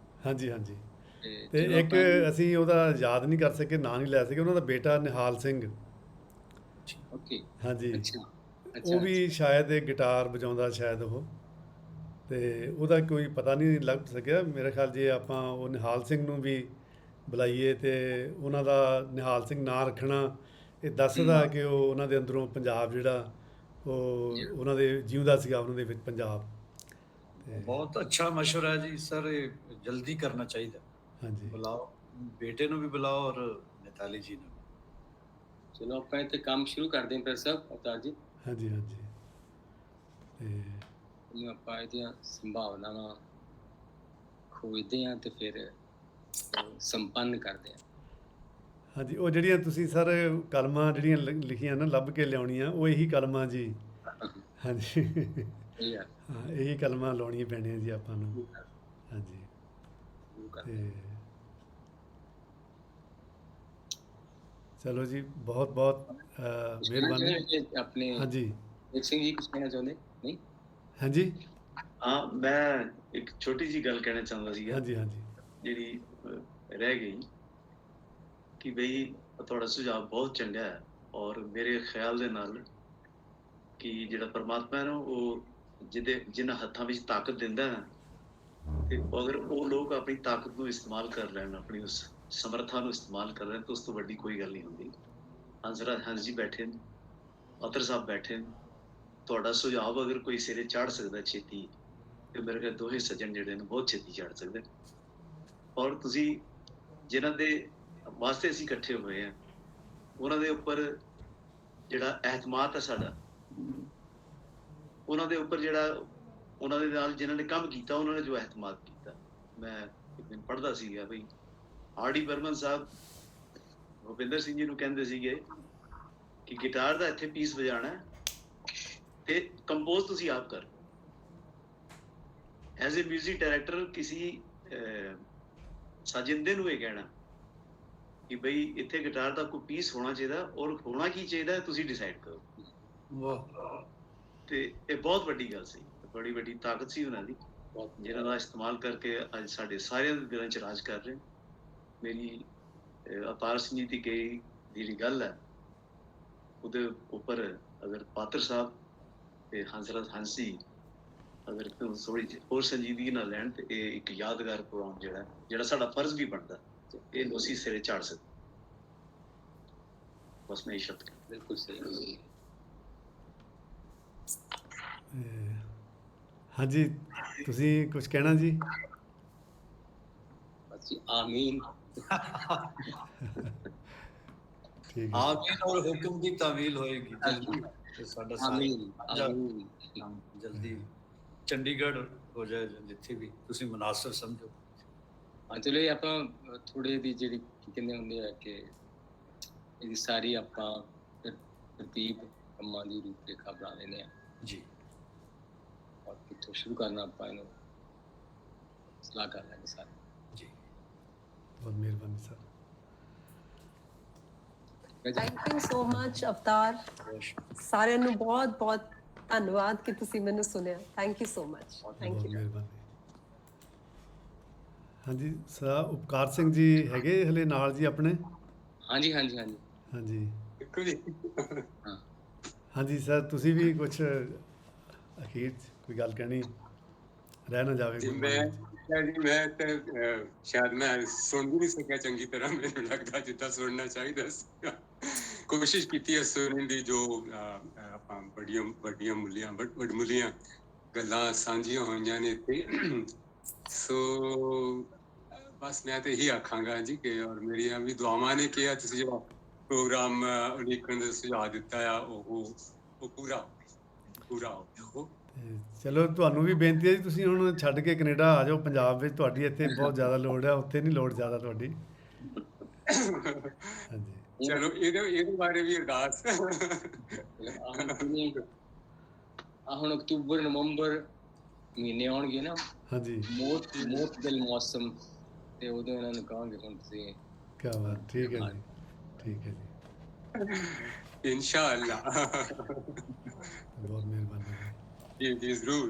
ਹਾਂਜੀ ਹਾਂਜੀ। ਤੇ ਇੱਕ ਅਸੀਂ ਉਹਦਾ ਯਾਦ ਨਹੀਂ ਕਰ ਸਕੇ, ਨਾਂ ਨਹੀਂ ਲੈ ਸਕੇ, ਉਹਨਾਂ ਦਾ ਬੇਟਾ ਨਿਹਾਲ ਸਿੰਘ। ਓਕੇ, ਹਾਂਜੀ, ਅੱਛਾ, ਉਹ ਵੀ ਸ਼ਾਇਦ ਇਹ ਗਿਟਾਰ ਵਜਾਉਂਦਾ ਸ਼ਾਇਦ ਉਹ, ਤੇ ਉਹਦਾ ਕੋਈ ਪਤਾ ਨਹੀਂ ਲੱਗ ਸਕਿਆ। ਮੇਰਾ ਖਿਆਲ ਜੇ ਆਪਾਂ ਉਹ ਨਿਹਾਲ ਸਿੰਘ ਨੂੰ ਵੀ ਬੁਲਾਈਏ ਤੇ ਉਹਨਾਂ ਦਾ ਨਿਹਾਲ ਸਿੰਘ ਨਾਂ ਰੱਖਣਾ ਇਹ ਦੱਸਦਾ ਕਿ ਉਹ ਉਹਨਾਂ ਦੇ ਅੰਦਰੋਂ ਪੰਜਾਬ ਜਿਹੜਾ ਉਹ ਉਹਨਾਂ ਦੇ ਜਿਉਂਦਾ ਸੀਗਾ, ਉਹਨਾਂ ਦੇ ਵਿੱਚ ਪੰਜਾਬ। ਬਹੁਤ ਅੱਛਾ ਮਸ਼ਵਰਾ ਹੈ ਜੀ ਸਰ, ਇਹ ਜਲਦੀ ਕਰਨਾ ਚਾਹੀਦਾ। ਹਾਂਜੀ, ਬੁਲਾਓ, ਬੇਟੇ ਨੂੰ ਵੀ ਬੁਲਾਓ ਔਰ ਮਿਤਾਲੀ ਜੀ ਨੂੰ। ਚਲੋ ਆਪਾਂ ਇੱਥੇ ਕੰਮ ਸ਼ੁਰੂ ਕਰਦੇ ਹਾਂ ਫਿਰ ਸਭ ਅਵਤਾਰ ਜੀ। ਹਾਂਜੀ ਹਾਂਜੀ। ਤੇ ਇਹਨੂੰ ਆਪਾਂ ਇਹਦੀਆਂ ਸੰਭਾਵਨਾਵਾਂ ਖੋਜਦੇ ਹਾਂ ਤੇ ਫਿਰ ਸੰਪੰਨ ਕਰਦੇ ਹਾਂ। ਹਾਂਜੀ, ਉਹ ਜਿਹੜੀਆਂ ਤੁਸੀਂ ਸਰ ਕਲਮਾਂ ਜਿਹੜੀਆਂ ਲਿਖੀਆਂ ਨਾ, ਲੱਭ ਕੇ ਲਿਆਉਣੀਆਂ, ਉਹ ਇਹੀ ਕਲਮਾਂ ਜੀ। ਹਾਂਜੀ, ਇਹ ਆ ਹਾਂ, ਇਹੀ ਕਲਮਾਂ ਲਾਉਣੀਆਂ ਪੈਣੀਆਂ ਜੀ ਆਪਾਂ ਨੂੰ। ਹਾਂਜੀ, ਤੇ ਚਲੋ ਜੀ, ਬਹੁਤ ਬਹੁਤ ਮਿਹਰਬਾਨੀ। ਆਪਣੇ ਹਾਂਜੀ ਇੱਕ ਸਿੰਘ ਜੀ ਕੁਝ ਕਹਿਣਾ ਚਾਹੁੰਦੇ? ਨਹੀਂ, ਹਾਂਜੀ ਹਾਂ, ਮੈਂ ਇੱਕ ਛੋਟੀ ਜਿਹੀ ਗੱਲ ਕਹਿਣਾ ਚਾਹੁੰਦਾ ਸੀਗਾ, ਹਾਂਜੀ ਹਾਂਜੀ ਜਿਹੜੀ ਰਹਿ ਗਈ, ਕਿ ਬਈ ਤੁਹਾਡਾ ਸੁਝਾਅ ਬਹੁਤ ਚੰਗਾ ਹੈ। ਔਰ ਮੇਰੇ ਖਿਆਲ ਦੇ ਨਾਲ ਕਿ ਜਿਹੜਾ ਪਰਮਾਤਮਾ ਹੈ ਨਾ, ਉਹ ਜਿਨ੍ਹਾਂ ਹੱਥਾਂ ਵਿੱਚ ਤਾਕਤ ਦਿੰਦਾ ਹੈ, ਤੇ ਅਗਰ ਉਹ ਲੋਕ ਆਪਣੀ ਤਾਕਤ ਨੂੰ ਇਸਤੇਮਾਲ ਕਰ ਲੈਣ, ਆਪਣੀ ਉਸ ਸਮਰੱਥਾ ਨੂੰ ਇਸਤੇਮਾਲ ਕਰ ਲੈਣ, ਤਾਂ ਉਸ ਤੋਂ ਵੱਡੀ ਕੋਈ ਗੱਲ ਨਹੀਂ ਹੁੰਦੀ। ਹੰਸ ਜੀ ਬੈਠੇ ਨੇ, ਪਾਤਰ ਸਾਹਿਬ ਬੈਠੇ ਨੇ, ਤੁਹਾਡਾ ਸੁਝਾਅ ਅਗਰ ਕੋਈ ਸਿਰੇ ਚੜ੍ਹ ਸਕਦਾ ਛੇਤੀ, ਤੇ ਮੇਰੇ ਖਿਆਲ ਦੋਹੇ ਸੱਜਣ ਜਿਹੜੇ ਨੇ ਬਹੁਤ ਛੇਤੀ ਚੜ੍ਹ ਸਕਦੇ। ਔਰ ਤੁਸੀਂ ਜਿਨ੍ਹਾਂ ਦੇ ਵਾਸਤੇ ਅਸੀਂ ਇਕੱਠੇ ਹੋਏ ਹਾਂ, ਉਹਨਾਂ ਦੇ ਉੱਪਰ ਜਿਹੜਾ ਐਤਮਾਦ ਹੈ ਸਾਡਾ, ਉਹਨਾਂ ਦੇ ਉੱਪਰ ਜਿਹੜਾ ਉਹਨਾਂ ਦੇ ਨਾਲ ਜਿਨ੍ਹਾਂ ਨੇ ਕੰਮ ਕੀਤਾ, ਉਹਨਾਂ ਨੇ ਜੋ ਐਤਮਾਦ ਕੀਤਾ। ਮੈਂ ਇੱਕ ਦਿਨ ਪੜ੍ਹਦਾ ਸੀਗਾ ਬਈ ਆਰ.ਡੀ. ਬਰਮਨ ਸਾਹਿਬ ਭੁਪਿੰਦਰ ਸਿੰਘ ਜੀ ਨੂੰ ਕਹਿੰਦੇ ਸੀਗੇ ਕਿ ਗਿਟਾਰ ਦਾ ਇੱਥੇ ਪੀਸ ਵਜਾਣਾ ਤੇ ਕੰਪੋਜ਼ ਤੁਸੀਂ ਆਪ ਕਰ। ਐਜ਼ ਏ ਮਿਊਜ਼ਿਕ ਡਾਇਰੈਕਟਰ ਕਿਸੇ ਸਾਜਿੰਦੇ ਨੂੰ ਇਹ ਕਹਿਣਾ ਕਿ ਬਈ ਇੱਥੇ ਗਿਟਾਰ ਦਾ ਕੋਈ ਪੀਸ ਹੋਣਾ ਚਾਹੀਦਾ, ਔਰ ਹੋਣਾ ਕੀ ਚਾਹੀਦਾ ਤੁਸੀਂ ਡਿਸਾਈਡ ਕਰੋ। ਵਾਹ, ਤੇ ਇਹ ਬਹੁਤ ਵੱਡੀ ਗੱਲ ਸੀ, ਬੜੀ ਵੱਡੀ ਤਾਕਤ ਸੀ ਉਹਨਾਂ ਦੀ, ਜਿਹਨਾਂ ਦਾ ਇਸਤੇਮਾਲ ਕਰਕੇ ਅੱਜ ਸਾਡੇ ਸਾਰਿਆਂ ਦੇ ਦਿਲਾਂ 'ਚ ਰਾਜ ਕਰ ਰਹੇ। ਮੇਰੀ ਅਵਤਾਰ ਸਿੰਘ ਜੀ ਦੀ ਕਹੀ ਜਿਹੜੀ ਗੱਲ ਹੈ, ਉਹਦੇ ਉੱਪਰ ਅਗਰ ਪਾਤਰ ਸਾਹਿਬ ਤੇ ਹੰਸ ਜੀ ਅਗਰ ਥੋੜੀ ਜਿਹੀ ਹੋਰ ਸੰਜੀਦਗੀ ਨਾਲ ਲੈਣ, ਤੇ ਇਹ ਇੱਕ ਯਾਦਗਾਰ ਪ੍ਰੋਗਰਾਮ ਜਿਹੜਾ ਸਾਡਾ ਫਰਜ਼ ਵੀ ਬਣਦਾ, ਇਹ ਅਸੀਂ ਸਿਰੇ ਚਾੜ ਸਕਦੇ। ਬਸ ਮੈਂ ਇਹ ਸ਼ਬਦ ਬਿਲਕੁਲ ਸਹੀ। ਹਾਂਜੀ, ਤੁਸੀਂ ਕੁਝ ਕਹਿਣਾ ਜੀ? ਬਸ ਜੀ, ਆਮੀਨ। ਠੀਕ ਹੈ ਆਮੀਨ ਔਰ ਹੁਕਮ ਦੀ ਤਾਵੀਲ ਹੋਏਗੀ ਜਲਦੀ ਤੇ ਸਾਡਾ ਸਾਰਾ ਆਮੀਨ ਸਾਂਝਾ ਆਮੀਨ ਕੰਮ ਜਲਦੀ ਚੰਡੀਗੜ੍ਹ ਹੋ ਜਾਏ ਜਿੱਥੇ ਵੀ ਤੁਸੀਂ ਮੁਨਾਸਬ ਸਮਝੋ। ਹਾਂ ਚਲੋ ਇਹ ਆਪਾਂ ਥੋੜੇ ਦੀ ਜਿਹੜੀ ਕੀ ਕਹਿੰਦੇ ਹੁੰਦੇ ਆ ਕਿ ਇਹਦੀ ਸਾਰੀ ਆਪਾਂ ਤਰਤੀਬ ਕੰਮਾਂ ਦੀ ਰੂਪਰੇਖਾ ਬਣਾ ਲੈਂਦੇ ਆ ਜੀ ਔਰ ਕਿੱਥੋਂ ਸ਼ੁਰੂ ਕਰਨਾ ਆਪਾਂ ਇਹਨੂੰ ਸਲਾਹ ਕਰ ਲੈਂਦੇ ਸਾਰੇ। ਜੀ ਬਹੁਤ ਮਿਹਰਬਾਨੀ sir. Thank you so much Avtar. ਸਾਰਿਆਂ ਨੂੰ ਬਹੁਤ ਬਹੁਤ ਧੰਨਵਾਦ ਕਿ ਤੁਸੀਂ ਮੈਨੂੰ ਸੁਣਿਆ। Thank you so much. Thank ਬਹੁਤ ਯੂ। ਮਿਹਰਬਾਨੀ। ਹਾਂਜੀ ਸਰ ਉਪਕਾਰ ਸਿੰਘ ਜੀ ਹੈਗੇ ਹਲੇ ਨਾਲ ਜੀ ਆਪਣੇ? ਹਾਂਜੀ ਹਾਂਜੀ ਹਾਂਜੀ ਹਾਂਜੀ ਬਿਲਕੁਲ ਜੀ। ਹਾਂ ਹਾਂਜੀ ਸਰ ਤੁਸੀਂ ਵੀ ਕੁਛ ਅਖੀਰ 'ਚ ਕੋਈ ਗੱਲ ਕਹਿਣੀ ਰਹਿ ਨਾ ਜਾਵੇ ਜੀ ਕੋਈ ਮਨ ਮੈਂ ਵਿੱਚ। ਜੀ ਮੈਂ ਤਾਂ ਸ਼ਾਇਦ ਮੈਂ ਸੁਣ ਵੀ ਨਹੀਂ ਸਕਿਆ ਚੰਗੀ ਤਰ੍ਹਾਂ, ਮੈਨੂੰ ਲੱਗਦਾ ਜਿੱਦਾਂ ਸੁਣਨਾ ਚਾਹੀਦਾ ਸੀ। ਕੋਸ਼ਿਸ਼ ਕੀਤੀ ਹੈ ਸੁਣਨ ਦੀ, ਜੋ ਆਪਾਂ ਵੱਡੀਆਂ ਵਡਮੁੱਲੀਆਂ ਗੱਲਾਂ ਸਾਂਝੀਆਂ ਹੋਈਆਂ ਨੇ ਇੱਥੇ। ਸੋ ਬਸ ਮੈਂ ਤਾਂ ਇਹੀ ਆਖਾਂਗਾ ਜੀ ਕਿ ਔਰ ਮੇਰੀਆਂ ਵੀ ਦੁਆਵਾਂ ਨੇ ਕਿ ਤੁਸੀਂ ਜਿਹੜਾ ਪ੍ਰੋਗਰਾਮ ਉਲੀਕਣ ਦਾ ਸੁਝਾਅ ਦਿੱਤਾ ਆ ਉਹ ਪੂਰਾ ਹੋਵੇ ਉਹ। ਤੇ ਚਲੋ ਤੁਹਾਨੂੰ ਵੀ ਬੇਨਤੀ ਹੈ ਜੀ ਤੁਸੀਂ ਹੁਣ ਛੱਡ ਕੇ ਕੈਨੇਡਾ ਆ ਜਾਓ। ਪੰਜਾਬ ਵਿੱਚ ਤੁਹਾਡੀ ਇੱਥੇ ਬਹੁਤ ਜ਼ਿਆਦਾ ਲੋੜ ਆ, ਉੱਥੇ ਨਹੀਂ ਲੋੜ ਜ਼ਿਆਦਾ ਤੁਹਾਡੀ। ਹਾਂਜੀ ਚਲੋ ਇਹਦੇ ਬਾਰੇ ਵੀ ਅਰਦਾਸ। ਆ ਹੁਣ ਅਕਤੂਬਰ ਨਵੰਬਰ ਮਹੀਨੇ ਆਉਣਗੇ ਨਾ, ਹਾਂਜੀ ਮੌਤਦਿਲ ਮੌਸਮ, ਤੇ ਉਦੋਂ ਇਹਨਾਂ ਨੂੰ ਕਹਾਂਗੇ ਹੁਣ ਤੁਸੀਂ ਕਿਆ ਬਾਤ। ਠੀਕ ਹੈ ਜੀ ਠੀਕ ਹੈ ਜੀ ਇਨਸ਼ਾਅੱਲਾ। ਬਹੁਤ ਮਿਹਰਬਾਨੀ ਜੀ। ਜੀ ਜ਼ਰੂਰ।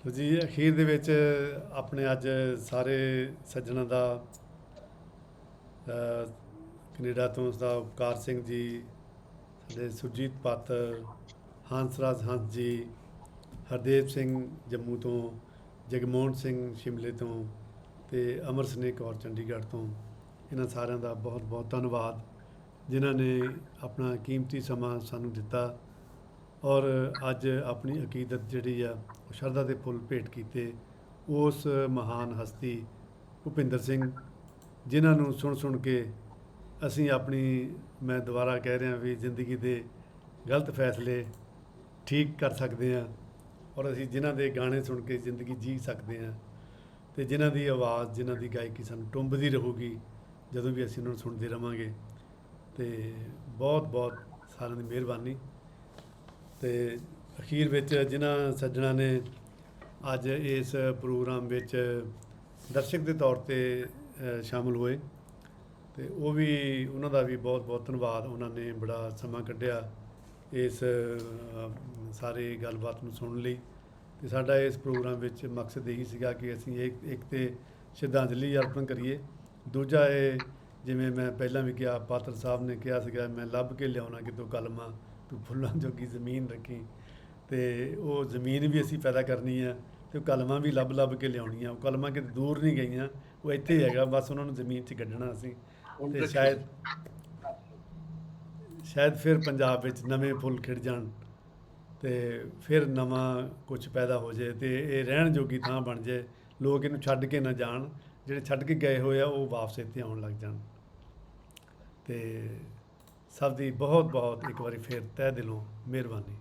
ਲਓ ਜੀ ਅਖੀਰ ਦੇ ਵਿੱਚ ਆਪਣੇ ਅੱਜ ਸਾਰੇ ਸੱਜਣਾਂ ਦਾ ਕੈਨੇਡਾ ਤੋਂ ਉਸਦਾ ਉਪਕਾਰ ਸਿੰਘ ਜੀ, ਸਾਡੇ ਸੁਰਜੀਤ ਪਾਤਰ, ਹੰਸਰਾਜ ਹੰਸ ਜੀ, ਹਰਦੇਵ ਸਿੰਘ ਜੰਮੂ ਤੋਂ, ਜਗਮੋਹਨ ਸਿੰਘ ਸ਼ਿਮਲੇ ਤੋਂ ਤੇ ਅਮਰ ਸਨੇਹ ਕੌਰ ਚੰਡੀਗੜ੍ਹ ਤੋਂ, ਇਹਨਾਂ ਸਾਰਿਆਂ ਦਾ ਬਹੁਤ ਬਹੁਤ ਧੰਨਵਾਦ ਜਿਨ੍ਹਾਂ ਨੇ ਆਪਣਾ ਕੀਮਤੀ ਸਮਾਂ ਸਾਨੂੰ ਦਿੱਤਾ ਔਰ ਅੱਜ ਆਪਣੀ ਅਕੀਦਤ ਜਿਹੜੀ ਆ ਉਹ ਸ਼ਰਧਾ ਦੇ ਫੁੱਲ ਭੇਟ ਕੀਤੇ ਉਸ ਮਹਾਨ ਹਸਤੀ ਭੁਪਿੰਦਰ ਸਿੰਘ, ਜਿਨ੍ਹਾਂ ਨੂੰ ਸੁਣ ਕੇ ਅਸੀਂ ਆਪਣੀ, ਮੈਂ ਦੁਬਾਰਾ ਕਹਿ ਰਿਹਾ ਵੀ, ਜ਼ਿੰਦਗੀ ਦੇ ਗਲਤ ਫੈਸਲੇ ਠੀਕ ਕਰ ਸਕਦੇ ਹਾਂ ਔਰ ਅਸੀਂ ਜਿਨ੍ਹਾਂ ਦੇ ਗਾਣੇ ਸੁਣ ਕੇ ਜ਼ਿੰਦਗੀ ਜੀ ਸਕਦੇ ਹਾਂ ਅਤੇ ਜਿਨ੍ਹਾਂ ਦੀ ਆਵਾਜ਼, ਜਿਨ੍ਹਾਂ ਦੀ ਗਾਇਕੀ ਸਾਨੂੰ ਟੁੰਬਦੀ ਰਹੂਗੀ ਜਦੋਂ ਵੀ ਅਸੀਂ ਉਹਨਾਂ ਨੂੰ ਸੁਣਦੇ ਰਹਾਂਗੇ। ਅਤੇ ਬਹੁਤ ਬਹੁਤ ਸਾਰਿਆਂ ਦੀ ਮਿਹਰਬਾਨੀ। ਅਤੇ ਅਖੀਰ ਵਿੱਚ ਜਿਨ੍ਹਾਂ ਸੱਜਣਾਂ ਨੇ ਅੱਜ ਇਸ ਪ੍ਰੋਗਰਾਮ ਵਿੱਚ ਦਰਸ਼ਕ ਦੇ ਤੌਰ 'ਤੇ ਸ਼ਾਮਲ ਹੋਏ, ਅਤੇ ਉਹ ਵੀ, ਉਹਨਾਂ ਦਾ ਵੀ ਬਹੁਤ ਬਹੁਤ ਧੰਨਵਾਦ। ਉਹਨਾਂ ਨੇ ਬੜਾ ਸਮਾਂ ਕੱਢਿਆ ਇਸ ਸਾਰੇ ਗੱਲਬਾਤ ਨੂੰ ਸੁਣਨ ਲਈ। ਅਤੇ ਸਾਡਾ ਇਸ ਪ੍ਰੋਗਰਾਮ ਵਿੱਚ ਮਕਸਦ ਇਹੀ ਸੀਗਾ ਕਿ ਅਸੀਂ ਇੱਕ ਤਾਂ ਸ਼ਰਧਾਂਜਲੀ ਅਰਪਣ ਕਰੀਏ, ਦੂਜਾ ਇਹ ਜਿਵੇਂ ਮੈਂ ਪਹਿਲਾਂ ਵੀ ਕਿਹਾ, ਪਾਤਰ ਸਾਹਿਬ ਨੇ ਕਿਹਾ ਸੀਗਾ ਮੈਂ ਲੱਭ ਕੇ ਲਿਆਉਣਾ ਕਿਤੋਂ ਕਲਮਾਂ, ਤੂੰ ਫੁੱਲਾਂ ਜੋਗੀ ਜ਼ਮੀਨ ਰੱਖੀ, ਅਤੇ ਉਹ ਜ਼ਮੀਨ ਵੀ ਅਸੀਂ ਪੈਦਾ ਕਰਨੀ ਆ ਅਤੇ ਉਹ ਕਲਮਾਂ ਵੀ ਲੱਭ ਕੇ ਲਿਆਉਣੀਆਂ। ਉਹ ਕਲਮਾਂ ਕਿਤੇ ਦੂਰ ਨਹੀਂ ਗਈਆਂ, ਉਹ ਇੱਥੇ ਹੀ ਹੈਗਾ, ਬਸ ਉਹਨਾਂ ਨੂੰ ਜ਼ਮੀਨ 'ਚ ਕੱਢਣਾ ਅਸੀਂ। ਅਤੇ ਸ਼ਾਇਦ ਫਿਰ ਪੰਜਾਬ ਵਿੱਚ ਨਵੇਂ ਫੁੱਲ ਖਿੜ ਜਾਣ ਅਤੇ ਫਿਰ ਨਵਾਂ ਕੁਛ ਪੈਦਾ ਹੋ ਜਾਏ ਅਤੇ ਇਹ ਰਹਿਣ ਜੋਗੀ ਥਾਂ ਬਣ ਜਾਏ, ਲੋਕ ਇਹਨੂੰ ਛੱਡ ਕੇ ਨਾ ਜਾਣ, ਜਿਹੜੇ ਛੱਡ ਕੇ ਗਏ ਹੋਏ ਆ ਉਹ ਵਾਪਸ ਇੱਥੇ ਆਉਣ ਲੱਗ ਜਾਣ। ਅਤੇ ਸਭ ਦੀ ਬਹੁਤ ਬਹੁਤ ਇੱਕ ਵਾਰੀ ਫਿਰ ਤਹਿ ਦਿਲੋਂ ਮਿਹਰਬਾਨੀ।